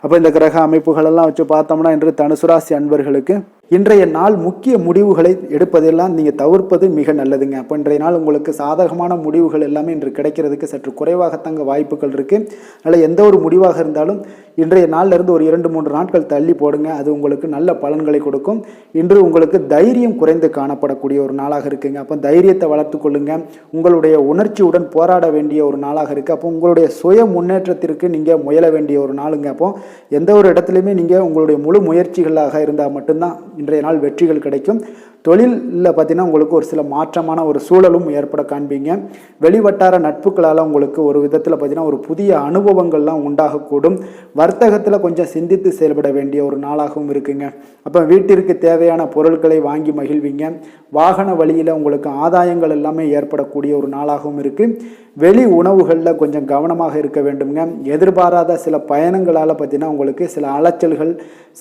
அப்போ இந்த கிரக அமைப்புகளெல்லாம் வச்சு பார்த்தோம்னா இன்று தனுசு ராசி அன்பர்களுக்கு இன்றைய நாள் முக்கிய முடிவுகளை எடுப்பதெல்லாம் நீங்கள் தவிர்ப்பது மிக நல்லதுங்க. அப்போ இன்றைய நாள் உங்களுக்கு சாதகமான முடிவுகள் எல்லாமே இன்று கிடைக்கிறதுக்கு சற்று குறைவாகத்தாங்க வாய்ப்புகள் இருக்குது. அதனால் எந்த ஒரு முடிவாக இருந்தாலும் இன்றைய நாளிலிருந்து ஒரு 2-3 நாட்கள் தள்ளி போடுங்க, அது உங்களுக்கு நல்ல பலன்களை கொடுக்கும். இன்று உங்களுக்கு தைரியம் குறைந்து காணப்படக்கூடிய ஒரு நாளாக இருக்குங்க. அப்போ தைரியத்தை வளர்த்து கொள்ளுங்க. உங்களுடைய உணர்ச்சியுடன் போராட வேண்டிய ஒரு நாளாக இருக்குது. அப்போ உங்களுடைய சுய முன்னேற்றத்திற்கு நீங்கள் முயல வேண்டிய ஒரு நாளுங்க. அப்போ எந்த ஒரு இடத்துலையுமே நீங்கள் உங்களுடைய முழு முயற்சிகளாக இருந்தால் மட்டும்தான் இன்றைய நாள் வெற்றிகள் கிடைக்கும். தொழிலில் பார்த்தீங்கன்னா உங்களுக்கு ஒரு சில மாற்றமான ஒரு சூழலும் ஏற்பட காண்பீங்க. வெளிவட்டார நட்புகளால் உங்களுக்கு ஒரு விதத்தில் பார்த்தீங்கன்னா ஒரு புதிய அனுபவங்கள்லாம் உண்டாகக்கூடும். வர்த்தகத்தில் கொஞ்சம் சிந்தித்து செயல்பட வேண்டிய ஒரு நாளாகவும் இருக்குங்க. அப்போ வீட்டிற்கு தேவையான பொருட்களை வாங்கி மகிழ்வீங்க. வாகன வழியில் உங்களுக்கு ஆதாயங்கள் எல்லாமே ஏற்படக்கூடிய ஒரு நாளாகவும் இருக்குது. வெளி உணவுகளில் கொஞ்சம் கவனமாக இருக்க வேண்டுங்க. எதிர்பாராத சில பயணங்களால் பார்த்தீங்கன்னா உங்களுக்கு சில அலைச்சல்கள்,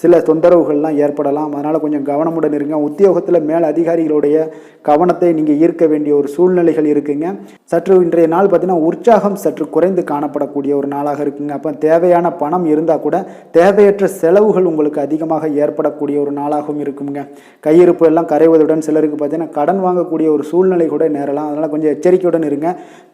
சில தொந்தரவுகள்லாம் ஏற்படலாம். அதனால் கொஞ்சம் கவனமுடன் இருங்க. உத்தியோகத்தில் மேல் அதிகாரிகளுடைய கவனத்தை நீங்கள் ஈர்க்க வேண்டிய ஒரு சூழ்நிலைகள் இருக்குங்க. சற்று இன்றைய நாள் பார்த்தீங்கன்னா உற்சாகம் சற்று குறைந்து காணப்படக்கூடிய ஒரு நாளாக இருக்குங்க. அப்போ தேவையான பணம் இருந்தால் கூட தேவையற்ற செலவுகள் உங்களுக்கு அதிகமாக ஏற்படக்கூடிய ஒரு நாளாகவும் இருக்குங்க. கையிருப்பு எல்லாம் கரைவதுடன் சிலருக்கு பார்த்தீங்கன்னா கடன் வாங்கக்கூடிய ஒரு சூழ்நிலை கூட நேரலாம். அதனால் கொஞ்சம் எச்சரிக்கையுடன் இருங்க.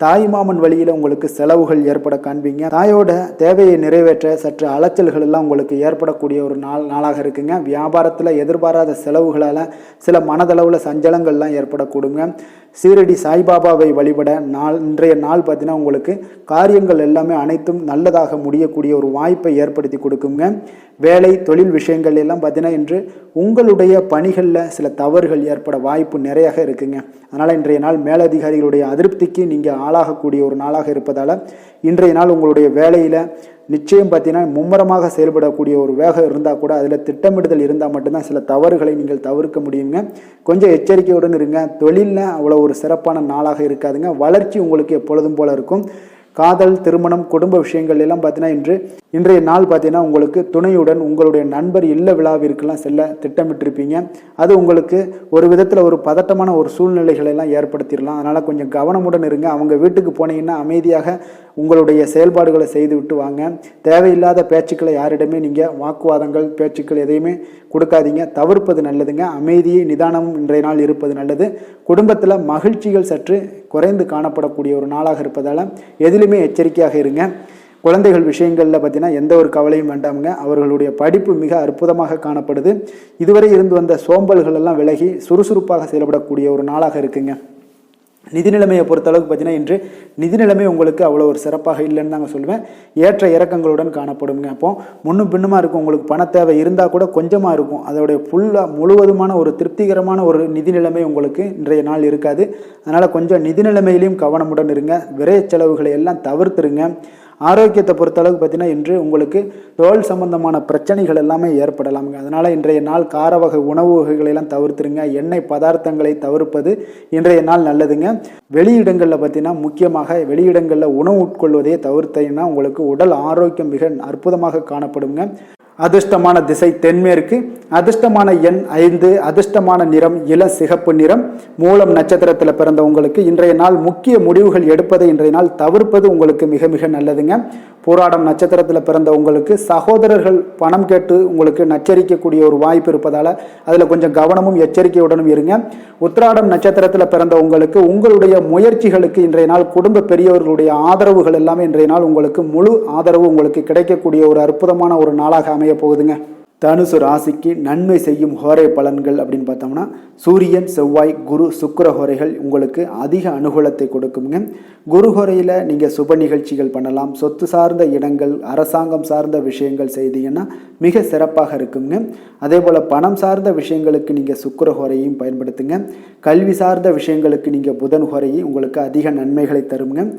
தாய்மாமன் வழியில் உங்களுக்கு செலவுகள் ஏற்பட காண்பீங்க. தாயோட தேவையை நிறைவேற்ற சற்று அலைச்சல்கள் எல்லாம் உங்களுக்கு ஏற்படக்கூடிய ஒரு நாளாக இருக்குங்க. வியாபாரத்தில் எதிர்பாராத செலவுகளால் சில மனதளவில் சஞ்சலங்கள்லாம் ஏற்படக்கூடுங்க. சீரடி சாய்பாபாவை வழிபட இன்றைய நாள் பார்த்தீங்கன்னா உங்களுக்கு காரியங்கள் எல்லாமே அனைத்தும் நல்லதாக முடியக்கூடிய ஒரு வாய்ப்பை ஏற்படுத்தி கொடுக்குங்க. வேலை தொழில் விஷயங்கள் எல்லாம் பார்த்தீங்கன்னா இன்று உங்களுடைய பணிகளில் சில தவறுகள் ஏற்பட வாய்ப்பு நிறையாக இருக்குங்க. அதனால் இன்றைய நாள் மேலதிகாரிகளுடைய அதிருப்திக்கு நீங்கள் ஆளாகக்கூடிய ஒரு நாளாக இருப்பதால் இன்றைய நாள் உங்களுடைய வேலையில் நிச்சயம் பார்த்தீங்கன்னா மும்முரமாக செயல்படக்கூடிய ஒரு வேகம் இருந்தால் கூட அதில் திட்டமிடுதல் இருந்தால் மட்டும்தான் சில தவறுகளை நீங்கள் தவிர்க்க முடியுங்க. கொஞ்சம் எச்சரிக்கையுடன் இருங்க. தொழிலில் அவ்வளோ ஒரு சிறப்பான நாளாக இருக்காதுங்க. வளர்ச்சி உங்களுக்கு எப்பொழுதும் போல இருக்கும். காதல், திருமணம், குடும்ப விஷயங்கள் எல்லாம் பார்த்தீங்கன்னா இன்று இன்றைய நாள் பார்த்தீங்கன்னா உங்களுக்கு துணையுடன் உங்களுடைய நண்பர் இல்ல விழாவிற்கெல்லாம் செல்ல திட்டமிட்டிருப்பீங்க. அது உங்களுக்கு ஒரு விதத்தில் ஒரு பதட்டமான ஒரு சூழ்நிலைகளை எல்லாம் ஏற்படுத்திடலாம். அதனால் கொஞ்சம் கவனமுடன் இருங்க. அவங்க வீட்டுக்கு போனீங்கன்னா அமைதியாக உங்களுடைய செயல்பாடுகளை செய்து விட்டு வாங்க. தேவையில்லாத பேச்சுக்களை யாரிடமே நீங்கள் வாக்குவாதங்கள் பேச்சுக்கள் எதையுமே கொடுக்காதீங்க, தவிர்ப்பது நல்லதுங்க. அமைதியை நிதானமும் இன்றைய நாள் இருப்பது நல்லது. குடும்பத்தில் மகிழ்ச்சிகள் சற்று குறைந்து காணப்படக்கூடிய ஒரு நாளாக இருப்பதால் எதிலுமே எச்சரிக்கையாக இருங்க. குழந்தைகள் விஷயங்களில் பார்த்தீங்கன்னா எந்த ஒரு கவலையும் வேண்டாமுங்க. அவர்களுடைய படிப்பு மிக அற்புதமாக காணப்படுது. இதுவரை இருந்து வந்த சோம்பல்கள் எல்லாம் விலகி சுறுசுறுப்பாக செயல்படக்கூடிய ஒரு நாளாக இருக்குங்க. நிதி நிலைமையை பொறுத்தளவுக்கு பார்த்தீங்கன்னா இன்று நிதி நிலைமை உங்களுக்கு அவ்வளோ ஒரு சிறப்பாக இல்லைன்னு தாங்க சொல்லுவேன். ஏற்ற இறக்கங்களுடன் காணப்படுங்க. அப்போ முன்னும் பின்னுமா இருக்கும். உங்களுக்கு பண தேவை இருந்தால் கூட கொஞ்சமாக இருக்கும். அதோடைய முழுவதுமான ஒரு திருப்திகரமான ஒரு நிதி நிலைமை உங்களுக்கு இன்றைய நாள் இருக்காது. அதனால் கொஞ்சம் நிதி நிலைமையிலையும் கவனமுடன் இருங்க. விரைய செலவுகளை எல்லாம் தவிர்த்துருங்க. ஆரோக்கியத்தை பொறுத்தளவுக்கு பார்த்தீங்கன்னா இன்று உங்களுக்கு தோல் சம்பந்தமான பிரச்சனைகள் எல்லாமே ஏற்படலாமுங்க. அதனால் இன்றைய நாள் கார வகை உணவு வகைகளெல்லாம் தவிர்த்துருங்க. எண்ணெய் பதார்த்தங்களை தவிர்ப்பது இன்றைய நாள் நல்லதுங்க. வெளியிடங்களில் பார்த்தீங்கன்னா முக்கியமாக வெளியிடங்களில் உணவு உட்கொள்வதையே தவிர்த்தீங்கன்னா உங்களுக்கு உடல் ஆரோக்கியம் மிக அற்புதமாக காணப்படுங்க. அதிர்ஷ்டமான திசை தென்மேற்கு, அதிர்ஷ்டமான எண் 5, அதிர்ஷ்டமான நிறம் இள சிகப்பு நிறம். மூலம் நட்சத்திரத்தில் பிறந்த உங்களுக்கு இன்றைய நாள் முக்கிய முடிவுகள் எடுப்பதை இன்றைய நாள் தவிர்ப்பது உங்களுக்கு மிக மிக நல்லதுங்க. போராடம் நட்சத்திரத்தில் பிறந்த உங்களுக்கு சகோதரர்கள் பணம் கேட்டு உங்களுக்கு நச்சரிக்கக்கூடிய ஒரு வாய்ப்பு இருப்பதால் அதில் கொஞ்சம் கவனமும் எச்சரிக்கையுடனும் இருங்க. உத்திராடம் நட்சத்திரத்தில் பிறந்த உங்களுக்கு உங்களுடைய முயற்சிகளுக்கு இன்றைய நாள் குடும்ப பெரியவர்களுடைய ஆதரவுகள் எல்லாமே இன்றைய நாள் உங்களுக்கு முழு ஆதரவு உங்களுக்கு கிடைக்கக்கூடிய ஒரு அற்புதமான ஒரு நாளாக அமைய போகுதுங்க. தனுசு ராசிக்கு நன்மை செய்யும் ஹோரை பலன்கள் அப்படின்னு பார்த்தோம்னா சூரியன், செவ்வாய், குரு, சுக்கிர ஹோரைகள் உங்களுக்கு அதிக அனுகூலத்தை கொடுக்குங்க. குரு ஹோரையில் நீங்கள் சுப நிகழ்ச்சிகள் பண்ணலாம். சொத்து சார்ந்த இடங்கள், அரசாங்கம் சார்ந்த விஷயங்கள் செய்தீங்கன்னா மிக சிறப்பாக இருக்குங்க. அதே போல் பணம் சார்ந்த விஷயங்களுக்கு நீங்கள் சுக்கிர ஹோரையும் பயன்படுத்துங்க. கல்வி சார்ந்த விஷயங்களுக்கு நீங்கள் புதன் ஹோரையும் உங்களுக்கு அதிக நன்மைகளை தருங்க.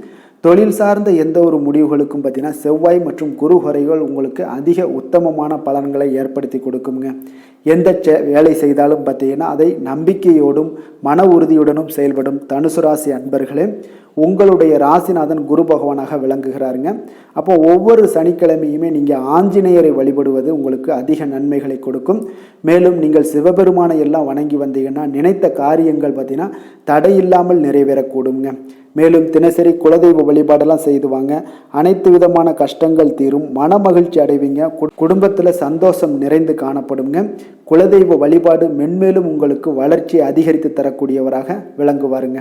தொழில் சார்ந்த எந்த ஒரு முடிவுகளுக்கும் பார்த்தீங்கன்னா செவ்வாய் மற்றும் குரு ஹோரைகள் உங்களுக்கு அதிக உத்தமமான பலன்களை ஏற்படுத்தி கொடுக்குங்க. எந்த வேலை செய்தாலும் பார்த்தீங்கன்னா அதை நம்பிக்கையோடும் மன உறுதியுடனும் செயல்படும் தனுசு ராசி அன்பர்களே, உங்களுடைய ராசிநாதன் குரு பகவானாக விளங்குகிறாருங்க. அப்போ ஒவ்வொரு சனிக்கிழமையுமே நீங்கள் ஆஞ்சநேயரை வழிபடுவது உங்களுக்கு அதிக நன்மைகளை கொடுக்கும். மேலும் நீங்கள் சிவபெருமானை எல்லாம் வணங்கி வந்தீங்கன்னா நினைத்த காரியங்கள் பார்த்தீங்கன்னா தடையில்லாமல் நிறைவேறக்கூடுங்க. மேலும் தினசரி குலதெய்வ வழிபாடெல்லாம் செய்து வாங்க. அனைத்து விதமான கஷ்டங்கள் தீரும். மன மகிழ்ச்சி அடைவீங்க. குடும்பத்தில் சந்தோஷம் நிறைந்து காணப்படுங்க. குலதெய்வ வழிபாடு மென்மேலும் உங்களுக்கு வளர்ச்சியை அதிகரித்து தரக்கூடியவராக விளங்குவாருங்க.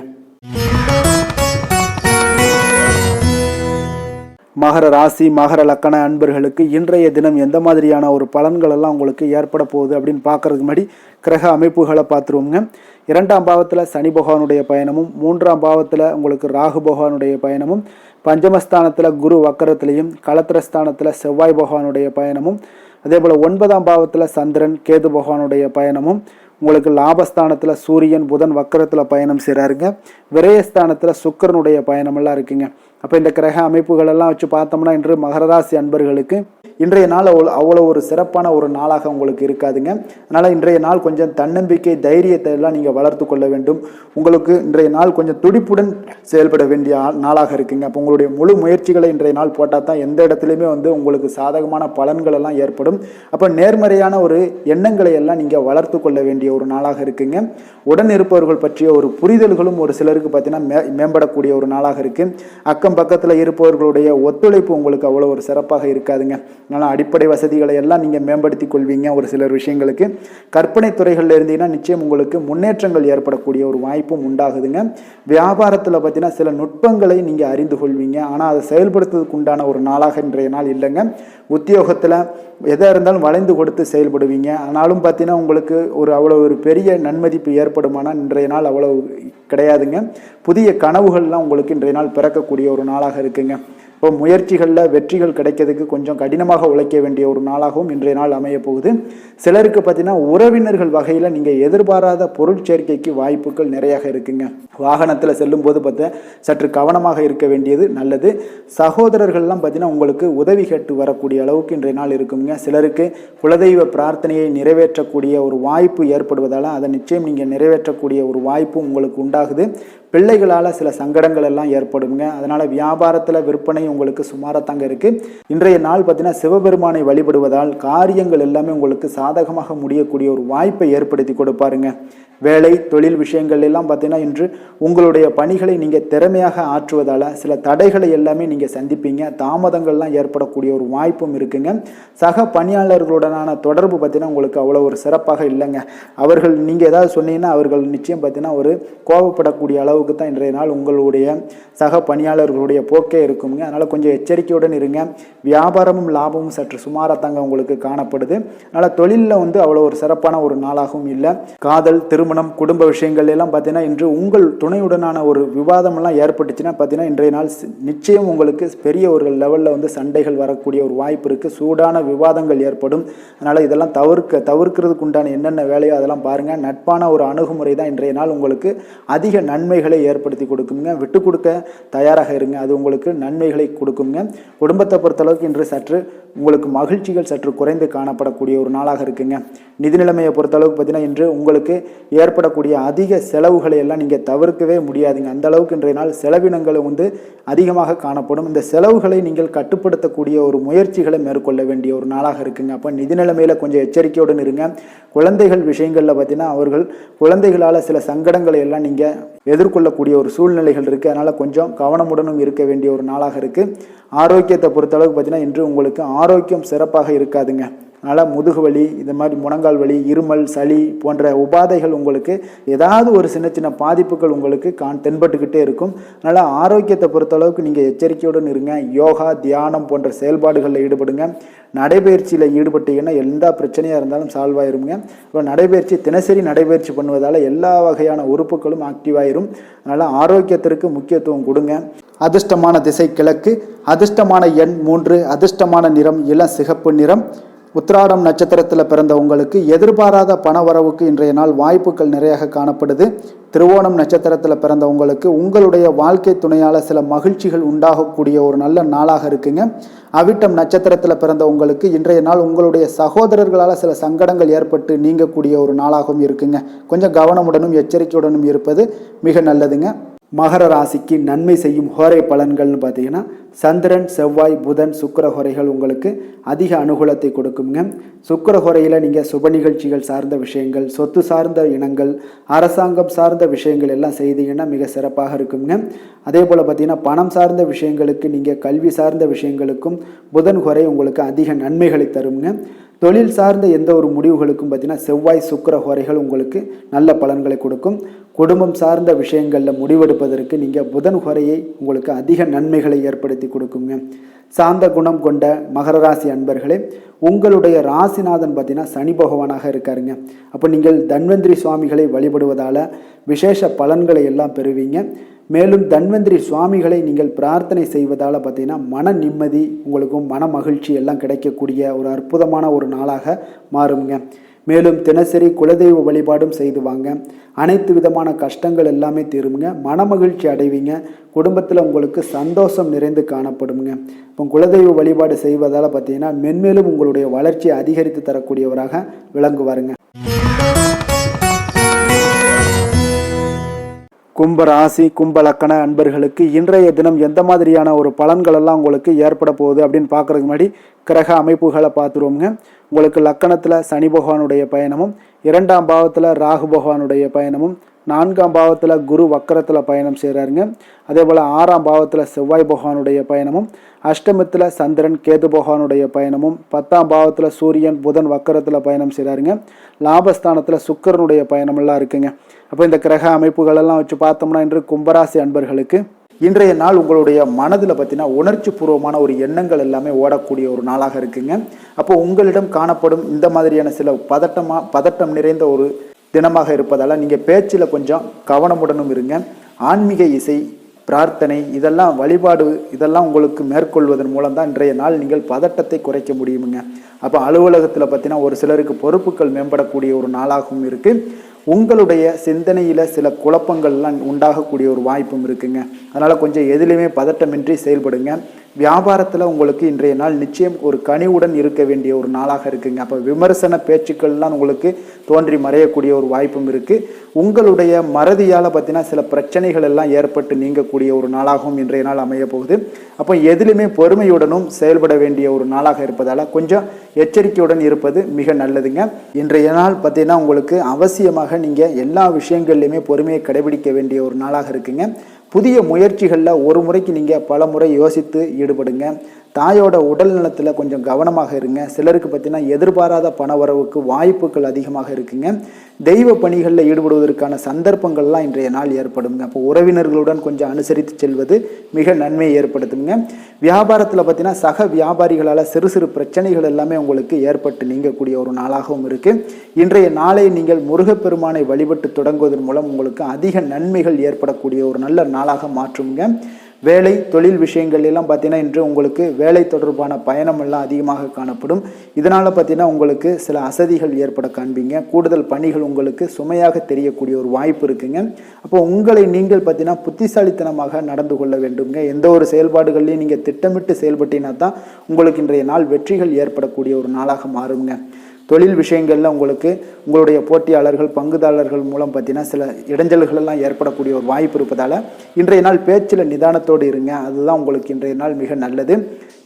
மகர ராசி மகர லக்கண அன்பர்களுக்கு இன்றைய தினம் எந்த மாதிரியான ஒரு பலன்கள் எல்லாம் உங்களுக்கு ஏற்பட போகுது அப்படின்னு பார்க்கறதுக்கு முன்னாடி கிரக அமைப்புகளை பார்த்துருவோங்க. 2ஆம் பாவத்தில் சனி பகவானுடைய பயணமும், 3ஆம் பாவத்தில் உங்களுக்கு ராகு பகவானுடைய பயணமும், பஞ்சமஸ்தானத்தில் குரு வக்கரத்திலையும், களத்திரஸ்தானத்தில் செவ்வாய் பகவானுடைய பயணமும், அதே போல் 9ஆம் பாவத்தில் சந்திரன் கேது பகவானுடைய பயணமும், உங்களுக்கு லாபஸ்தானத்தில் சூரியன் புதன் வக்கரத்தில் பயணம் செய்கிறாருங்க. விரயஸ்தானத்தில் சுக்கிரனுடைய பயணமெல்லாம் இருக்குங்க. அப்போ இந்த கிரக அமைப்புகள் எல்லாம் வச்சு பார்த்தோம்னா இன்று மகர ராசி அன்பர்களுக்கு இன்றைய நாள் அவ்வளோ ஒரு சிறப்பான ஒரு நாளாக உங்களுக்கு இருக்காதுங்க. அதனால் இன்றைய நாள் கொஞ்சம் தன்னம்பிக்கை தைரியத்தை எல்லாம் நீங்கள் வளர்த்து கொள்ள வேண்டும். உங்களுக்கு இன்றைய நாள் கொஞ்சம் துடிப்புடன் செயல்பட வேண்டிய நாளாக இருக்குங்க. அப்போ உங்களுடைய முழு முயற்சிகளை இன்றைய நாள் போட்டால் தான் எந்த இடத்துலையுமே உங்களுக்கு சாதகமான பலன்கள் எல்லாம் ஏற்படும். அப்போ நேர்மறையான ஒரு எண்ணங்களை எல்லாம் நீங்கள் வளர்த்து கொள்ள வேண்டிய ஒரு நாளாக இருக்குங்க. உடன் இருப்பவர்கள் பற்றிய ஒரு புரிதல்களும் ஒரு சிலருக்கு பார்த்தீங்கன்னா மேம்படக்கூடிய ஒரு நாளாக இருக்கு. அக்கம் பக்கத்தில் இருப்பவர்களுடைய ஒத்துழைப்பு உங்களுக்கு அவ்வளோ ஒரு சிறப்பாக இருக்காதுங்க. அதனால் அடிப்படை வசதிகளை எல்லாம் நீங்கள் மேம்படுத்தி கொள்வீங்க. ஒரு சிலர் விஷயங்களுக்கு கற்பனை துறைகளில் இருந்தீங்கன்னா நிச்சயம் உங்களுக்கு முன்னேற்றங்கள் ஏற்படக்கூடிய ஒரு வாய்ப்பும் உண்டாகுதுங்க. வியாபாரத்தில் பார்த்தீங்கன்னா சில நுட்பங்களை நீங்கள் அறிந்து கொள்வீங்க. ஆனால் அதை செயல்படுத்துவதற்கு உண்டான ஒரு நாளாக இன்றைய நாள் இல்லைங்க. உத்தியோகத்தில் எதாக இருந்தாலும் வளைந்து கொடுத்து செயல்படுவீங்க. ஆனாலும் பார்த்தீங்கன்னா உங்களுக்கு அவ்வளோ ஒரு பெரிய நன்மதிப்பு ஏற்படுமானால் இன்றைய நாள் அவ்வளோ கிடையாதுங்க. புதிய கனவுகள்லாம் உங்களுக்கு இன்றைய நாள் பிறக்கக்கூடிய ஒரு நாளாக இருக்குங்க. இப்போ முயற்சிகளில் வெற்றிகள் கிடைக்கிறதுக்கு கொஞ்சம் கடினமாக உழைக்க வேண்டிய ஒரு நாளாகவும் இன்றைய நாள் அமைய போகுது. சிலருக்கு பார்த்தீங்கன்னா உறவினர்கள் வகையில் நீங்கள் எதிர்பாராத பொருள் சேர்க்கைக்கு வாய்ப்புகள் நிறையாக இருக்குங்க. வாகனத்தில் செல்லும் போது பார்த்தா சற்று கவனமாக இருக்க வேண்டியது நல்லது. சகோதரர்கள்லாம் பார்த்தீங்கன்னா உங்களுக்கு உதவி கேட்டு வரக்கூடிய அளவுக்கு இன்றைய நாள் இருக்குங்க. சிலருக்கு குலதெய்வ பிரார்த்தனையை நிறைவேற்றக்கூடிய ஒரு வாய்ப்பு ஏற்படுவதால் அதை நிச்சயம் நீங்கள் நிறைவேற்றக்கூடிய ஒரு வாய்ப்பும் உங்களுக்கு உண்டாகுது. பிள்ளைகளால் சில சங்கடங்கள் எல்லாம் ஏற்படுங்க. அதனால் வியாபாரத்தில் விற்பனை உங்களுக்கு சுமாராக தாங்க இருக்குது. இன்றைய நாள் பார்த்தீங்கன்னா சிவபெருமானை வழிபடுவதால் காரியங்கள் எல்லாமே உங்களுக்கு சாதகமாக முடியக்கூடிய ஒரு வாய்ப்பை ஏற்படுத்தி கொடுப்பாருங்க. வேலை தொழில் விஷயங்கள் எல்லாம் பார்த்தீங்கன்னா இன்று உங்களுடைய பணிகளை நீங்கள் திறமையாக ஆற்றுவதால் சில தடைகளை எல்லாமே நீங்கள் சந்திப்பீங்க. தாமதங்கள்லாம் ஏற்படக்கூடிய ஒரு வாய்ப்பும் இருக்குங்க. சக பணியாளர்களுடனான தொடர்பு பார்த்தீங்கன்னா உங்களுக்கு அவ்வளோ ஒரு சிறப்பாக இல்லைங்க. அவர்கள் நீங்கள் ஏதாவது சொன்னீங்கன்னா அவர்கள் நிச்சயம் பார்த்தீங்கன்னா ஒரு கோபப்படக்கூடிய அளவுக்கு தான் இன்றைய நாள் உங்களுடைய சக பணியாளர்களுடைய போக்கே இருக்குங்க. அதனால் கொஞ்சம் எச்சரிக்கையுடன் இருங்க. வியாபாரமும் லாபமும் சற்று சுமாராக தாங்க உங்களுக்கு காணப்படுது. அதனால் தொழிலில் அவ்வளோ ஒரு சிறப்பான ஒரு நாளாகவும் இல்லை. காதல் திருமணம் குடும்ப விஷயங்கள் எல்லாம் பார்த்தீங்கன்னா இன்று உங்கள் துணையுடனான ஒரு விவாதம் எல்லாம் ஏற்பட்டுச்சுன்னா பார்த்தீங்கன்னா இன்றைய நாள் நிச்சயம் உங்களுக்கு பெரிய ஒரு லெவலில் சண்டைகள் வரக்கூடிய ஒரு வாய்ப்பு இருக்குது. சூடான விவாதங்கள் ஏற்படும். அதனால் இதெல்லாம் தவிர்க்கிறதுக்கு உண்டான என்னென்ன வேலையோ அதெல்லாம் பாருங்கள். நட்பான ஒரு அணுகுமுறை தான் இன்றைய நாள் உங்களுக்கு அதிக நன்மைகளை ஏற்படுத்தி கொடுக்குங்க. விட்டு கொடுக்க தயாராக இருங்க. அது உங்களுக்கு நன்மைகளை கொடுக்குங்க. குடும்பத்தை பொறுத்தளவுக்கு இன்று சற்று உங்களுக்கு மகிழ்ச்சிகள் சற்று குறைந்து காணப்படக்கூடிய ஒரு நாளாக இருக்குங்க. நிதி நிலைமையை பொறுத்தளவுக்கு பார்த்தீங்கன்னா இன்று உங்களுக்கு ஏற்படக்கூடிய அதிக செலவுகளை எல்லாம் நீங்கள் தவிர்க்கவே முடியாதுங்க. அந்த அளவுக்கு இன்றைய நாள் செலவினங்கள் அதிகமாக காணப்படும். இந்த செலவுகளை நீங்கள் கட்டுப்படுத்தக்கூடிய ஒரு முயற்சிகளை மேற்கொள்ள வேண்டிய ஒரு நாளாக இருக்குங்க. அப்போ நிதி நிலைமையில் கொஞ்சம் எச்சரிக்கையுடன் இருங்க. குழந்தைகள் விஷயங்களில் பார்த்தீங்கன்னா அவர்கள் குழந்தைகளால் சில சங்கடங்களை எல்லாம் நீங்கள் எதிர்கொள்ளக்கூடிய ஒரு சூழ்நிலைகள் இருக்குது. அதனால் கொஞ்சம் கவனமுடனும் இருக்க வேண்டிய ஒரு நாளாக இருக்குது. ஆரோக்கியத்தை பொறுத்தளவுக்கு பார்த்தீங்கன்னா இன்று உங்களுக்கு ஆரோக்கியம் சிறப்பாக இருக்காதுங்க. அதனால் முதுகு வலி, இந்த மாதிரி முழங்கால் வலி, இருமல், சளி போன்ற உபாதைகள் உங்களுக்கு ஏதாவது ஒரு சின்ன சின்ன பாதிப்புகள் உங்களுக்கு தென்பட்டுக்கிட்டே இருக்கும். அதனால் ஆரோக்கியத்தை பொறுத்தளவுக்கு நீங்கள் எச்சரிக்கையுடன் இருங்க. யோகா தியானம் போன்ற செயல்பாடுகளில் ஈடுபடுங்க. நடைபயிற்சியில் ஈடுபட்டீங்கன்னா எந்த பிரச்சனையாக இருந்தாலும் சால்வ் ஆயிருங்க. இப்போ நடைபயிற்சி தினசரி நடைபயிற்சி பண்ணுவதால் எல்லா வகையான உறுப்புகளும் ஆக்டிவ் ஆயிரும். அதனால் ஆரோக்கியத்திற்கு முக்கியத்துவம் கொடுங்க. அதிர்ஷ்டமான திசை கிழக்கு, அதிர்ஷ்டமான எண் 3, அதிர்ஷ்டமான நிறம் இளம் சிகப்பு நிறம். உத்திராடம் நட்சத்திரத்தில் பிறந்த உங்களுக்கு எதிர்பாராத பணவரவுக்கு இன்றைய நாள் வாய்ப்புகள் நிறைய காணப்படுது. திருவோணம் நட்சத்திரத்தில் பிறந்த உங்களுக்கு உங்களுடைய வாழ்க்கை துணையால் சில மகிழ்ச்சிகள் உண்டாகக்கூடிய ஒரு நல்ல நாளாக இருக்குங்க. அவிட்டம் நட்சத்திரத்தில் பிறந்த உங்களுக்கு இன்றைய நாள் உங்களுடைய சகோதரர்களால் சில சங்கடங்கள் ஏற்பட்டு நீங்கக்கூடிய ஒரு நாளாகவும் இருக்குங்க. கொஞ்சம் கவனமுடனும் எச்சரிக்கையுடனும் இருப்பது மிக நல்லதுங்க. மகர ராசிக்கு நன்மை செய்யும் ஹோரை பலன்கள்னு பார்த்தீங்கன்னா சந்திரன் செவ்வாய் புதன் சுக்கிர ஹோரைகள் உங்களுக்கு அதிக அனுகூலத்தை கொடுக்குங்க. சுக்கிர ஹோரையில் நீங்கள் சுப நிகழ்ச்சிகள் சார்ந்த விஷயங்கள், சொத்து சார்ந்த இனங்கள், அரசாங்கம் சார்ந்த விஷயங்கள் எல்லாம் செய்தீங்கன்னா மிக சிறப்பாக இருக்குங்க. அதே போல் பார்த்தீங்கன்னா பணம் சார்ந்த விஷயங்களுக்கு நீங்கள் கல்வி சார்ந்த விஷயங்களுக்கும் புதன் ஹோரை உங்களுக்கு அதிக நன்மைகளை தருங்க. தொழில் சார்ந்த எந்த ஒரு முடிவுகளுக்கும் பார்த்தீங்கன்னா செவ்வாய் சுக்கிர ஹோரைகள் உங்களுக்கு நல்ல பலன்களை கொடுக்கும். குடும்பம் சார்ந்த விஷயங்களில் முடிவெடுப்பதற்கு நீங்கள் புதன் ஹோரையை உங்களுக்கு அதிக நன்மைகளை ஏற்படுத்தி கொடுக்குங்க. சாந்த குணம் கொண்ட மகர ராசி அன்பர்களே, உங்களுடைய ராசிநாதன் பார்த்தீங்கன்னா சனி பகவானாக இருக்காருங்க. அப்போ நீங்கள் தன்வந்திரி சுவாமிகளை வழிபடுவதால் விசேஷ பலன்களை எல்லாம் பெறுவீங்க. மேலும் தன்வந்திரி சுவாமிகளை நீங்கள் பிரார்த்தனை செய்வதால் பார்த்தீங்கன்னா மன நிம்மதி உங்களுக்கும் மன மகிழ்ச்சி எல்லாம் கிடைக்கக்கூடிய ஒரு அற்புதமான ஒரு நாளாக மாறுங்க. மேலும் தினசரி குலதெய்வ வழிபாடும் செய்து வாங்க. அனைத்து விதமான கஷ்டங்கள் எல்லாமே தீருங்க. மன மகிழ்ச்சி அடைவீங்க. குடும்பத்தில் உங்களுக்கு சந்தோஷம் நிறைந்து காணப்படுங்க. இப்போ குலதெய்வ வழிபாடு செய்வதால் பார்த்தீங்கன்னா மென்மேலும் உங்களுடைய வளர்ச்சியை அதிகரித்து தரக்கூடியவராக விளங்குவாருங்க. கும்ப ராசி கும்ப லக்கண அன்பர்களுக்கு இன்றைய தினம் எந்த மாதிரியான ஒரு பலன்கள் எல்லாம் உங்களுக்கு ஏற்பட போகுது அப்படின்னு பார்க்கறதுக்கு முன்னாடி கிரக அமைப்புகளை பார்த்துருவோங்க. உங்களுக்கு லக்கணத்தில் சனி பகவானுடைய பயணமும், 2ஆம் பாவத்தில் ராகு பகவானுடைய பயணமும், 4ஆம் பாவத்தில் குரு வக்கரத்தில் பயணம் செய்கிறாருங்க. அதே போல் 6ஆம் பாவத்தில் செவ்வாய் பகவானுடைய பயணமும், அஷ்டமத்தில் சந்திரன் கேது பகவானுடைய பயணமும், 10ஆம் பாவத்தில் சூரியன் புதன் வக்கரத்தில் பயணம் செய்கிறாருங்க. லாபஸ்தானத்தில் சுக்கிரனுடைய பயணமெல்லாம் இருக்குங்க. அப்போ இந்த கிரக அமைப்புகளெல்லாம் வச்சு பார்த்தோம்னா இன்று கும்பராசி அன்பர்களுக்கு இன்றைய நாள் உங்களுடைய மனதில் பார்த்தீங்கன்னா உணர்ச்சி பூர்வமான ஒரு எண்ணங்கள் எல்லாமே ஓடக்கூடிய ஒரு நாளாக இருக்குங்க. அப்போ உங்களிடம் காணப்படும் இந்த மாதிரியான சில பதட்டம் நிறைந்த ஒரு தினமாக இருப்பதால் நீங்கள் பேச்சில் கொஞ்சம் கவனமுடனும் இருங்க. ஆன்மீக இசை, பிரார்த்தனை, இதெல்லாம் வழிபாடு இதெல்லாம் உங்களுக்கு மேற்கொள்வதன் மூலம் தான் இன்றைய நாள் நீங்கள் பதட்டத்தை குறைக்க முடியுமுங்க. அப்போ அலுவலகத்தில் பார்த்தீங்கன்னா ஒரு சிலருக்கு பொறுப்புகள் மேம்படக்கூடிய ஒரு நாளாகவும் இருக்குது. உங்களுடைய சிந்தனையில் சில குழப்பங்கள்லாம் உண்டாகக்கூடிய ஒரு வாய்ப்பும் இருக்குங்க. அதனால் கொஞ்சம் எதிலையுமே பதட்டமின்றி செயல்படுங்க. வியாபாரத்தில் உங்களுக்கு இன்றைய நாள் நிச்சயம் ஒரு கனிவுடன் இருக்க வேண்டிய ஒரு நாளாக இருக்குங்க. அப்போ விமர்சன பேச்சுக்கள்லாம் உங்களுக்கு தோன்றி மறையக்கூடிய ஒரு வாய்ப்பும் இருக்குது. உங்களுடைய மறதியால் பார்த்தீங்கன்னா சில பிரச்சனைகள் எல்லாம் ஏற்பட்டு நீங்கக்கூடிய ஒரு நாளாகவும் இன்றைய நாள் அமைய போகுது. அப்போ எதிலுமே பொறுமையுடனும் செயல்பட வேண்டிய ஒரு நாளாக இருப்பதால் கொஞ்சம் எச்சரிக்கையுடன் இருப்பது மிக நல்லதுங்க. இன்றைய நாள் பார்த்தீங்கன்னா உங்களுக்கு அவசியமாக நீங்கள் எல்லா விஷயங்கள்லையுமே பொறுமையை கடைபிடிக்க வேண்டிய ஒரு நாளாக இருக்குங்க. புதிய முயற்சிகளில் ஒரு முறைக்கு நீங்கள் பல முறை யோசித்து ஈடுபடுங்க. தாயோட உடல் நலத்தில் கொஞ்சம் கவனமாக இருங்க. சிலருக்கு பார்த்தீங்கன்னா எதிர்பாராத பண வரவுக்கு வாய்ப்புகள் அதிகமாக இருக்குங்க. தெய்வ பணிகளில் ஈடுபடுவதற்கான சந்தர்ப்பங்கள்லாம் இன்றைய நாள் ஏற்படுங்க. அப்போ உறவினர்களுடன் கொஞ்சம் அனுசரித்து செல்வது மிக நன்மையை ஏற்படுத்துங்க. வியாபாரத்தில் பார்த்தீங்கன்னா சக வியாபாரிகளால் சிறு சிறு பிரச்சனைகள் எல்லாமே உங்களுக்கு ஏற்பட்டு நீங்கக்கூடிய ஒரு நாளாகவும் இருக்குது. இன்றைய நாளை நீங்கள் முருகப்பெருமானை வழிபட்டு தொடங்குவதன் மூலம் உங்களுக்கு அதிக நன்மைகள் ஏற்படக்கூடிய ஒரு நல்ல நாளாக மாற்றுங்க. வேலை தொழில் விஷயங்கள் எல்லாம் பார்த்தீங்கன்னா இன்று உங்களுக்கு வேலை தொடர்பான பயணம் எல்லாம் அதிகமாக காணப்படும். இதனால் பார்த்தீங்கன்னா உங்களுக்கு சில அசதிகள் ஏற்பட காண்பீங்க. கூடுதல் பணிகள் உங்களுக்கு சுமையாக தெரியக்கூடிய ஒரு வாய்ப்பு இருக்குங்க. அப்போ உங்களை நீங்கள் பார்த்தீங்கன்னா புத்திசாலித்தனமாக நடந்து கொள்ள வேண்டுங்க. எந்த ஒரு செயல்பாடுகள்லையும் நீங்கள் திட்டமிட்டு செயல்பட்டீங்கன்னா தான் உங்களுக்கு இன்றைய நாள் வெற்றிகள் ஏற்படக்கூடிய ஒரு நாளாக மாறுங்க. தொழில் விஷயங்களில் உங்களுக்கு உங்களுடைய போட்டியாளர்கள் பங்குதாரர்கள் மூலம் பார்த்தீங்கன்னா சில இடைஞ்சல்கள் எல்லாம் ஏற்படக்கூடிய ஒரு வாய்ப்பு இருப்பதால் இன்றைய நாள் பேச்சில் நிதானத்தோடு இருங்க. அதுதான் உங்களுக்கு இன்றைய நாள் மிக நல்லது.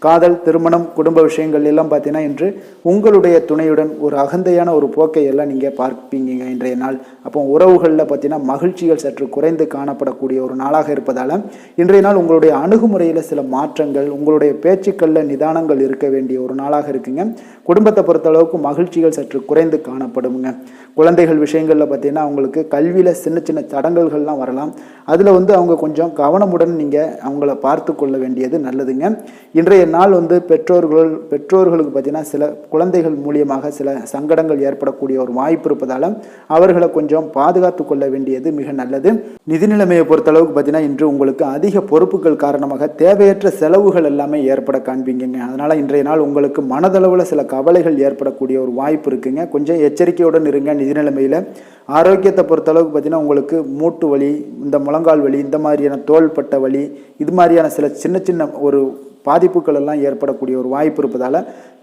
காதல் திருமணம் குடும்ப விஷயங்கள் எல்லாம் பார்த்தீங்கன்னா இன்று உங்களுடைய துணையுடன் ஒரு அகந்தையான ஒரு போக்கை எல்லாம் நீங்கள் பார்ப்பீங்க இன்றைய நாள். அப்போ உறவுகளில் பார்த்தீங்கன்னா மகிழ்ச்சிகள் சற்று குறைந்து காணப்படக்கூடிய ஒரு நாளாக இருப்பதால் இன்றைய நாள் உங்களுடைய அணுகுமுறையில் சில மாற்றங்கள் உங்களுடைய பேச்சுக்களில் நிதானங்கள் இருக்க வேண்டிய ஒரு நாளாக இருக்குங்க. குடும்பத்தை பொறுத்தளவுக்கு மகிழ்ச்சிகள் சற்று குறைந்து காணப்படுங்க. குழந்தைகள் விஷயங்களில் பார்த்தீங்கன்னா அவங்களுக்கு கல்வியில் சின்ன சின்ன தடங்கல்கள்லாம் வரலாம். அதில் அவங்க கொஞ்சம் கவனமுடன் நீங்கள் அவங்கள பார்த்து கொள்ள வேண்டியது நல்லதுங்க. இன்றைய நாள் பெற்றோர்களுக்கு பார்த்தீங்கன்னா சில குழந்தைகள் மூலியமாக சில சங்கடங்கள் ஏற்படக்கூடிய ஒரு வாய்ப்பு இருப்பதால் அவர்களை கொஞ்சம் பாதுகாத்து கொள்ள வேண்டியது மிக நல்லது. நிதி நிலைமையை பொறுத்தளவுக்கு பார்த்தீங்கன்னா இன்று உங்களுக்கு அதிக பொறுப்புகள் காரணமாக தேவையற்ற செலவுகள் எல்லாமே ஏற்பட காண்பீங்க. அதனால் இன்றைய நாள் உங்களுக்கு மனதளவில் சில கவலைகள் ஏற்படக்கூடிய ஒரு வாய்ப்பு இருக்குங்க. கொஞ்சம் எச்சரிக்கையுடன் இருங்க. நிதி நிலைமையில் ஆரோக்கியத்தை பொறுத்தளவுக்கு பார்த்தீங்கன்னா உங்களுக்கு மூட்டு வலி இந்த முழங்கால் வலி இந்த மாதிரியான தோள்பட்ட வலி இது மாதிரியான சில சின்ன சின்ன ஒரு பாதிப்புகள் எல்லாம் ஏற்படக்கூடிய ஒரு வாய்ப்பு இருப்பதால்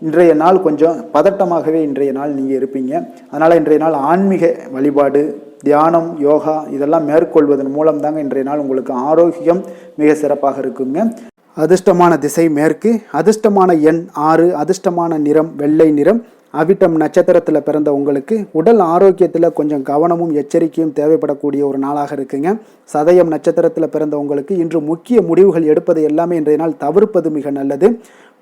இன்றைய நாள் கொஞ்சம் பதட்டமாகவே இன்றைய நாள் நீங்கள் இருப்பீங்க. அதனால் இன்றைய நாள் ஆன்மீக வழிபாடு தியானம் யோகா இதெல்லாம் மேற்கொள்வதன் மூலம் தாங்க இன்றைய நாள் உங்களுக்கு ஆரோக்கியம் மிக சிறப்பாக இருக்குங்க. அதிர்ஷ்டமான திசை மேற்கு, அதிர்ஷ்டமான எண் 6, அதிர்ஷ்டமான நிறம் வெள்ளை நிறம். அவிட்டம் நட்சத்திரத்தில் பிறந்த உங்களுக்கு உடல் ஆரோக்கியத்தில் கொஞ்சம் கவனமும் எச்சரிக்கையும் தேவைப்படக்கூடிய ஒரு நாளாக இருக்குங்க. சதயம் நட்சத்திரத்தில் பிறந்த உங்களுக்கு இன்று முக்கிய முடிவுகள் எடுப்பது எல்லாமே இன்றைய நாள் தவிர்ப்பது மிக நல்லது.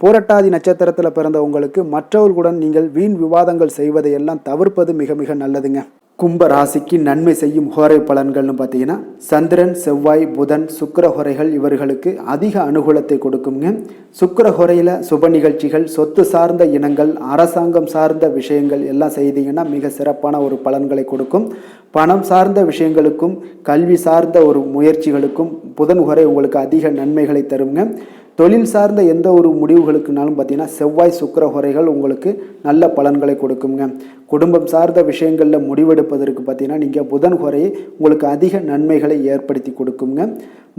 பூரட்டாதி நட்சத்திரத்தில் பிறந்த உங்களுக்கு மற்றவர்களுடன் நீங்கள் வீண் விவாதங்கள் செய்வதை எல்லாம் தவிர்ப்பது மிக மிக நல்லதுங்க. கும்ப ராசிக்கு நன்மை செய்யும் ஹோரை பலன்கள்னு பார்த்தீங்கன்னா சந்திரன் செவ்வாய் புதன் சுக்கிர ஹோரைகள் இவர்களுக்கு அதிக அனுகூலத்தை கொடுக்குங்க. சுக்கிர ஹோரையில் சுப நிகழ்ச்சிகள் சொத்து சார்ந்த இனங்கள் அரசாங்கம் சார்ந்த விஷயங்கள் எல்லாம் செய்தீங்கன்னா மிக சிறப்பான ஒரு பலன்களை கொடுக்கும். பணம் சார்ந்த விஷயங்களுக்கும் கல்வி சார்ந்த ஒரு முயற்சிகளுக்கும் புதன் ஹோரை உங்களுக்கு அதிக நன்மைகளை தருங்க. தொழில் சார்ந்த எந்த ஒரு முடிவுகளுக்குனாலும் பார்த்தீங்கன்னா செவ்வாய் சுக்கிர ஹோரைகள் உங்களுக்கு நல்ல பலன்களை கொடுக்குங்க. குடும்பம் சார்ந்த விஷயங்களில் முடிவெடுப்பதற்கு பார்த்தீங்கன்னா நீங்கள் புதன் ஹோரையை உங்களுக்கு அதிக நன்மைகளை ஏற்படுத்தி கொடுக்குங்க.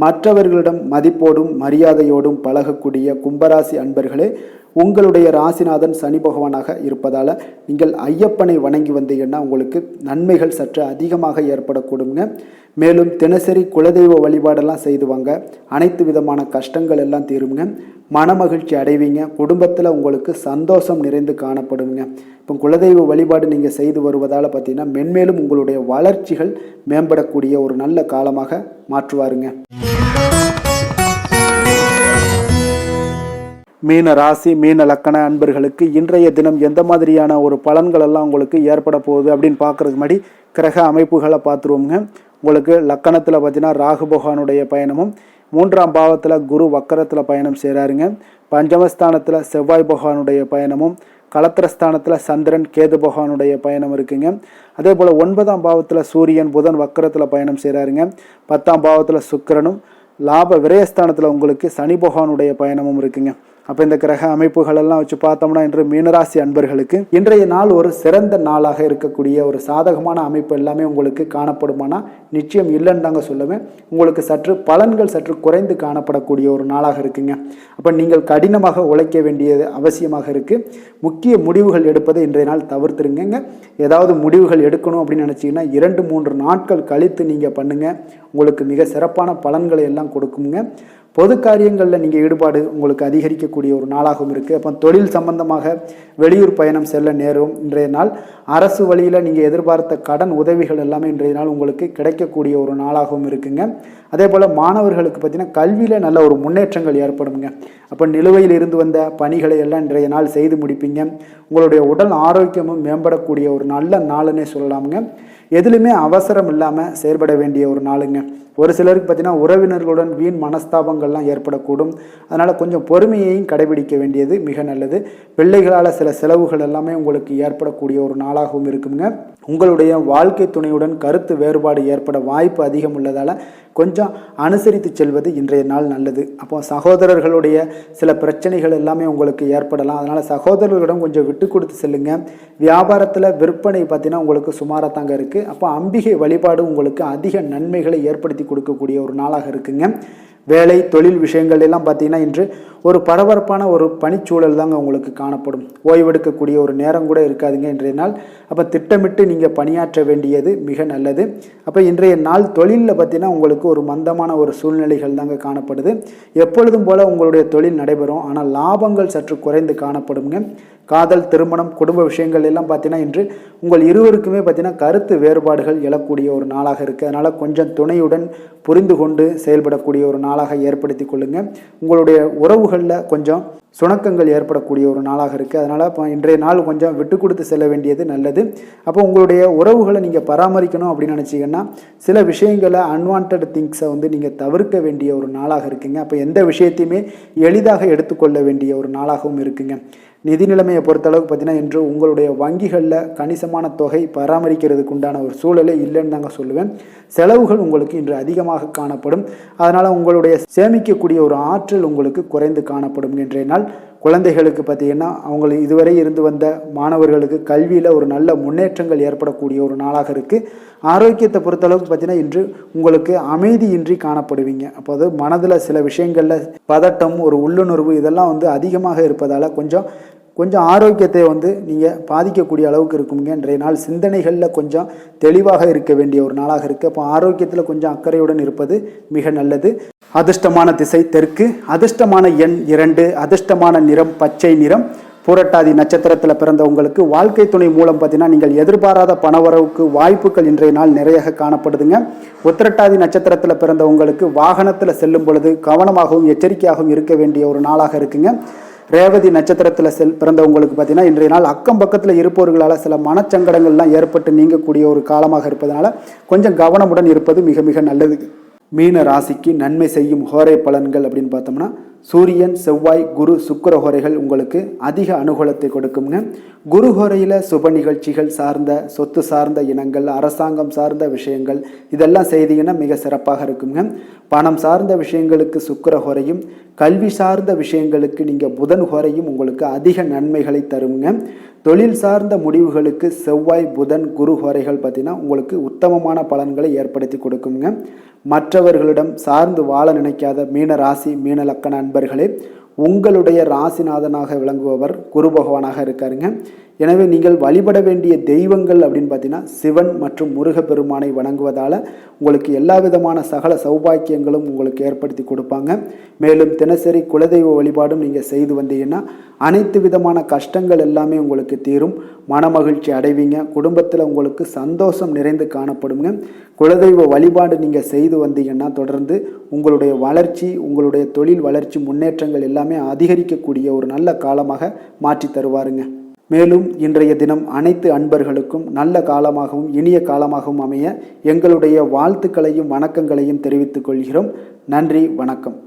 மற்றவர்களிடம் மதிப்போடும் மரியாதையோடும் பழகக்கூடிய கும்பராசி அன்பர்களே உங்களுடைய ராசிநாதன் சனி பகவானாக இருப்பதால் நீங்கள் ஐயப்பனை வணங்கி வந்தீங்கன்னா உங்களுக்கு நன்மைகள் சற்று அதிகமாக ஏற்படக்கூடுங்க. மேலும் தினசரி குலதெய்வ வழிபாடெல்லாம் செய்து வாங்க. அனைத்து விதமான கஷ்டங்கள் எல்லாம் தீருங்க. மனமகிழ்ச்சி அடைவீங்க. குடும்பத்தில் உங்களுக்கு சந்தோஷம் நிறைந்து காணப்படுங்க. இப்போ குலதெய்வ வழிபாடு நீங்கள் செய்து வருவதால் பார்த்தீங்கன்னா மென்மேலும் உங்களுடைய வளர்ச்சிகள் மேம்படக்கூடிய ஒரு நல்ல காலமாக மாற்றுவாருங்க. மீன ராசி மீன லக்கண அன்பர்களுக்கு இன்றைய தினம் எந்த மாதிரியான ஒரு பலன்கள் எல்லாம் உங்களுக்கு ஏற்பட போகுது அப்படின்னு பார்க்கறதுக்கு முன்னாடி கிரக அமைப்புகளை பார்த்துருவோங்க. உங்களுக்கு லக்கணத்தில் பார்த்தீங்கன்னா ராகு பகவானுடைய பயணமும் 3ஆம் பாவத்தில் குரு வக்கரத்தில் பயணம் செய்கிறாருங்க. பஞ்சமஸ்தானத்தில் செவ்வாய் பகவானுடைய பயணமும் களத்திரஸ்தானத்தில் சந்திரன் கேது பகவானுடைய பயணம் இருக்குங்க. அதே போல் 9ஆம் பாவத்தில் சூரியன் புதன் வக்கரத்தில் பயணம் செய்கிறாருங்க. 10ஆம் பாவத்தில் சுக்கிரனும் லாப விரயஸ்தானத்தில் உங்களுக்கு சனி பகவானுடைய பயணமும் இருக்குங்க. அப்போ இந்த கிரக அமைப்புகள் எல்லாம் வச்சு பார்த்தோம்னா இன்று மீனராசி அன்பர்களுக்கு இன்றைய நாள் ஒரு சிறந்த நாளாக இருக்கக்கூடிய ஒரு சாதகமான அமைப்பு எல்லாமே உங்களுக்கு காணப்படுமானா நிச்சயம் இல்லைன்னு தாங்க சொல்லுவேன். உங்களுக்கு சற்று பலன்கள் சற்று குறைந்து காணப்படக்கூடிய ஒரு நாளாக இருக்குங்க. அப்போ நீங்கள் கடினமாக உழைக்க வேண்டியது அவசியமாக இருக்குது. முக்கிய முடிவுகள் எடுப்பதை இன்றைய நாள் தவிர்த்துருங்க. ஏதாவது முடிவுகள் எடுக்கணும் அப்படின்னு நினச்சிங்கன்னா 2-3 நாட்கள் கழித்து நீங்கள் பண்ணுங்கள். உங்களுக்கு மிக சிறப்பான பலன்களை எல்லாம் கொடுக்குங்க. பொது காரியங்களில் நீங்கள் ஈடுபாடு உங்களுக்கு அதிகரிக்கக்கூடிய ஒரு நாளாகவும் இருக்குது. அப்போ தொழில் சம்பந்தமாக வெளியூர் பயணம் செல்ல நேரும் இன்றைய நாள். அரசு வழியில் நீங்கள் எதிர்பார்த்த கடன் உதவிகள் எல்லாமே இன்றைய நாள் உங்களுக்கு கிடைக்கக்கூடிய ஒரு நாளாகவும் இருக்குங்க. அதே போல் மாணவர்களுக்கு பார்த்தீங்கன்னா கல்வியில் நல்ல ஒரு முன்னேற்றங்கள் ஏற்படுங்க. அப்போ நிலுவையில் இருந்து வந்த பணிகளை எல்லாம் இன்றைய நாள் செய்து முடிப்பீங்க. உங்களுடைய உடல் ஆரோக்கியமும் மேம்படக்கூடிய ஒரு நல்ல நாளுன்னே சொல்லலாமுங்க. எதுலையுமே அவசரம் இல்லாமல் செயல்பட வேண்டிய ஒரு நாளுங்க. ஒரு சிலருக்கு பார்த்தீங்கன்னா உறவினர்களுடன் வீண் மனஸ்தாபங்கள்லாம் ஏற்படக்கூடும். அதனால் கொஞ்சம் பொறுமையையும் கடைபிடிக்க வேண்டியது மிக நல்லது. பிள்ளைகளால் சில செலவுகள் எல்லாமே உங்களுக்கு ஏற்படக்கூடிய ஒரு நாளாகவும் இருக்குங்க. உங்களுடைய வாழ்க்கை துணையுடன் கருத்து வேறுபாடு ஏற்பட வாய்ப்பு அதிகம் உள்ளதால் கொஞ்சம் அனுசரித்து செல்வது இன்றைய நாள் நல்லது. அப்போ சகோதரர்களுடைய சில பிரச்சனைகள் எல்லாமே உங்களுக்கு ஏற்படலாம். அதனால் சகோதரர்களிடம் கொஞ்சம் விட்டு கொடுத்து செல்லுங்க. வியாபாரத்தில் விற்பனை பார்த்தீங்கன்னா உங்களுக்கு சுமாராக தாங்க இருக்குது. அப்போ அம்பிகை வழிபாடு உங்களுக்கு அதிக நன்மைகளை ஏற்படுத்தி கொடுக்கக்கூடிய ஒரு நாளாக இருக்குங்க. வேலை தொழில் விஷயங்கள் எல்லாம் பார்த்தீங்கன்னா இன்று ஒரு பரபரப்பான ஒரு பணிச்சூழல் தாங்க உங்களுக்கு காணப்படும். ஓய்வெடுக்கக்கூடிய ஒரு நேரம் கூட இருக்காதுங்க இன்றைய நாள். அப்போ திட்டமிட்டு நீங்கள் பணியாற்ற வேண்டியது மிக நல்லது. அப்போ இன்றைய நாள் தொழிலில் பார்த்தீங்கன்னா உங்களுக்கு ஒரு மந்தமான ஒரு சூழ்நிலைகள் தாங்க காணப்படுது. எப்பொழுதும் போல் உங்களுடைய தொழில் நடைபெறும். ஆனால் லாபங்கள் சற்று குறைந்து காணப்படுங்க. காதல் திருமணம் குடும்ப விஷயங்கள் எல்லாம் பார்த்தீங்கன்னா இன்று உங்கள் இருவருக்குமே பார்த்தீங்கன்னா கருத்து வேறுபாடுகள் எழக்கூடிய ஒரு நாளாக இருக்குது. அதனால் கொஞ்சம் துணையுடன் புரிந்து கொண்டு செயல்படக்கூடிய ஒரு நாளாக ஏற்படுத்தி கொள்ளுங்கள். உங்களுடைய உறவுகளில் கொஞ்சம் சுணக்கங்கள் ஏற்படக்கூடிய ஒரு நாளாக இருக்குது. அதனால் இப்போ இன்றைய நாள் கொஞ்சம் விட்டு கொடுத்து செல்ல வேண்டியது நல்லது. அப்போ உங்களுடைய உறவுகளை நீங்கள் பராமரிக்கணும் அப்படின்னு நினச்சிங்கன்னா சில விஷயங்களை அன்வான்ட் திங்ஸை நீங்கள் தவிர்க்க வேண்டிய ஒரு நாளாக இருக்குங்க. அப்போ எந்த விஷயத்தையுமே எளிதாக எடுத்துக்கொள்ள வேண்டிய ஒரு நாளாகவும் இருக்குங்க. நிதி நிலைமையை பொறுத்தளவுக்கு பார்த்தீங்கன்னா இன்று உங்களுடைய வங்கிகளில் கணிசமான தொகை பராமரிக்கிறதுக்கு உண்டான ஒரு சூழலே இல்லைன்னு தாங்க சொல்லுவேன். செலவுகள் உங்களுக்கு இன்று அதிகமாக காணப்படும். அதனால் உங்களுடைய சேமிக்கக்கூடிய ஒரு ஆற்றல் உங்களுக்கு குறைந்து காணப்படும். இன்றைய நாள் குழந்தைகளுக்கு பார்த்தீங்கன்னா அவங்க இதுவரை இருந்து வந்த மாணவர்களுக்கு கல்வியில் ஒரு நல்ல முன்னேற்றங்கள் ஏற்படக்கூடிய ஒரு நாளாக இருக்குது. ஆரோக்கியத்தை பொறுத்தளவுக்கு பார்த்தீங்கன்னா இன்று உங்களுக்கு அமைதியின்றி காணப்படுவீங்க. அப்போது மனதில் சில விஷயங்களில் பதட்டம் ஒரு உள்ளுணர்வு இதெல்லாம் அதிகமாக இருப்பதால் கொஞ்சம் ஆரோக்கியத்தை நீங்கள் பாதிக்கக்கூடிய அளவுக்கு இருக்குங்க. இன்றைய நாள் சிந்தனைகளில் கொஞ்சம் தெளிவாக இருக்க வேண்டிய ஒரு நாளாக இருக்குது. அப்போ ஆரோக்கியத்தில் கொஞ்சம் அக்கறையுடன் இருப்பது மிக நல்லது. அதிர்ஷ்டமான திசை தெற்கு, அதிர்ஷ்டமான எண் 2, அதிர்ஷ்டமான நிறம் பச்சை நிறம். பூரட்டாதி நட்சத்திரத்தில் பிறந்த உங்களுக்கு வாழ்க்கை துணை மூலம் பார்த்தீங்கன்னா நீங்கள் எதிர்பாராத பணவரவுக்கு வாய்ப்புகள் இன்றைய நாள் நிறைய காணப்படுதுங்க. உத்திரட்டாதி நட்சத்திரத்தில் பிறந்த உங்களுக்கு வாகனத்தில் செல்லும் பொழுது கவனமாகவும் எச்சரிக்கையாகவும் இருக்க வேண்டிய ஒரு நாளாக இருக்குங்க. ரேவதி நட்சத்திரத்தில் பிறந்தவங்களுக்கு பார்த்தீங்கன்னா இன்றைய நாள் அக்கம் பக்கத்தில் இருப்பவர்களால் சில மனச்சங்கடங்கள்லாம் ஏற்பட்டு நீங்கக்கூடிய ஒரு காலமாக இருப்பதனால கொஞ்சம் கவனமுடன் இருப்பது மிக மிக நல்லது. மீன ராசிக்கு நன்மை செய்யும் ஹோரை பலன்கள் அப்படின்னு பார்த்தோம்னா சூரியன் செவ்வாய் குரு சுக்கிர ஹோரைகள் உங்களுக்கு அதிக அனுகூலத்தை கொடுக்குங்க. குரு ஹோரையில் சுப நிகழ்ச்சிகள் சார்ந்த சொத்து சார்ந்த இனங்கள் அரசாங்கம் சார்ந்த விஷயங்கள் இதெல்லாம் செய்தீங்கன்னா மிக சிறப்பாக இருக்குங்க. பணம் சார்ந்த விஷயங்களுக்கு சுக்கிர ஹோரையும் கல்வி சார்ந்த விஷயங்களுக்கு நீங்கள் புதன் ஹோரையும் உங்களுக்கு அதிக நன்மைகளை தருங்க. தொழில் சார்ந்த முடிவுகளுக்கு செவ்வாய் புதன் குரு ஹோரைகள் பார்த்தீங்கன்னா உங்களுக்கு உத்தமமான பலன்களை ஏற்படுத்தி கொடுக்குங்க. மற்றவர்களிடம் சார்ந்து வாழ நினைக்காத மீன ராசி மீன லக்கண அன்பர்களே, உங்களுடைய ராசிநாதனாக விளங்குபவர் குரு பகவானாக இருக்காருங்க. எனவே நீங்கள் வழிபட வேண்டிய தெய்வங்கள் அப்படின்னு பார்த்தீங்கன்னா சிவன் மற்றும் முருகப்பெருமானை வணங்குவதால் உங்களுக்கு எல்லா விதமான சகல சௌபாக்கியங்களும் உங்களுக்கு ஏற்படுத்தி கொடுப்பாங்க. மேலும் தினசரி குலதெய்வ வழிபாடும் நீங்கள் செய்து வந்தீங்கன்னா அனைத்து விதமான கஷ்டங்கள் எல்லாமே உங்களுக்கு தீரும். மனமகிழ்ச்சி அடைவீங்க. குடும்பத்தில் உங்களுக்கு சந்தோஷம் நிறைந்து காணப்படுங்க. குலதெய்வ வழிபாடு நீங்கள் செய்து வந்தீங்கன்னா தொடர்ந்து உங்களுடைய வளர்ச்சி உங்களுடைய தொழில் வளர்ச்சி முன்னேற்றங்கள் எல்லாமே அதிகரிக்கக்கூடிய ஒரு நல்ல காலமாக மாற்றி தருவாருங்க. மேலும் இன்றைய தினம் அனைத்து அன்பர்களுக்கும் நல்ல காலமாகவும் இனிய காலமாகவும் அமைய எங்களுடைய வாழ்த்துக்களையும் வணக்கங்களையும் தெரிவித்துக் கொள்கிறோம். நன்றி, வணக்கம்.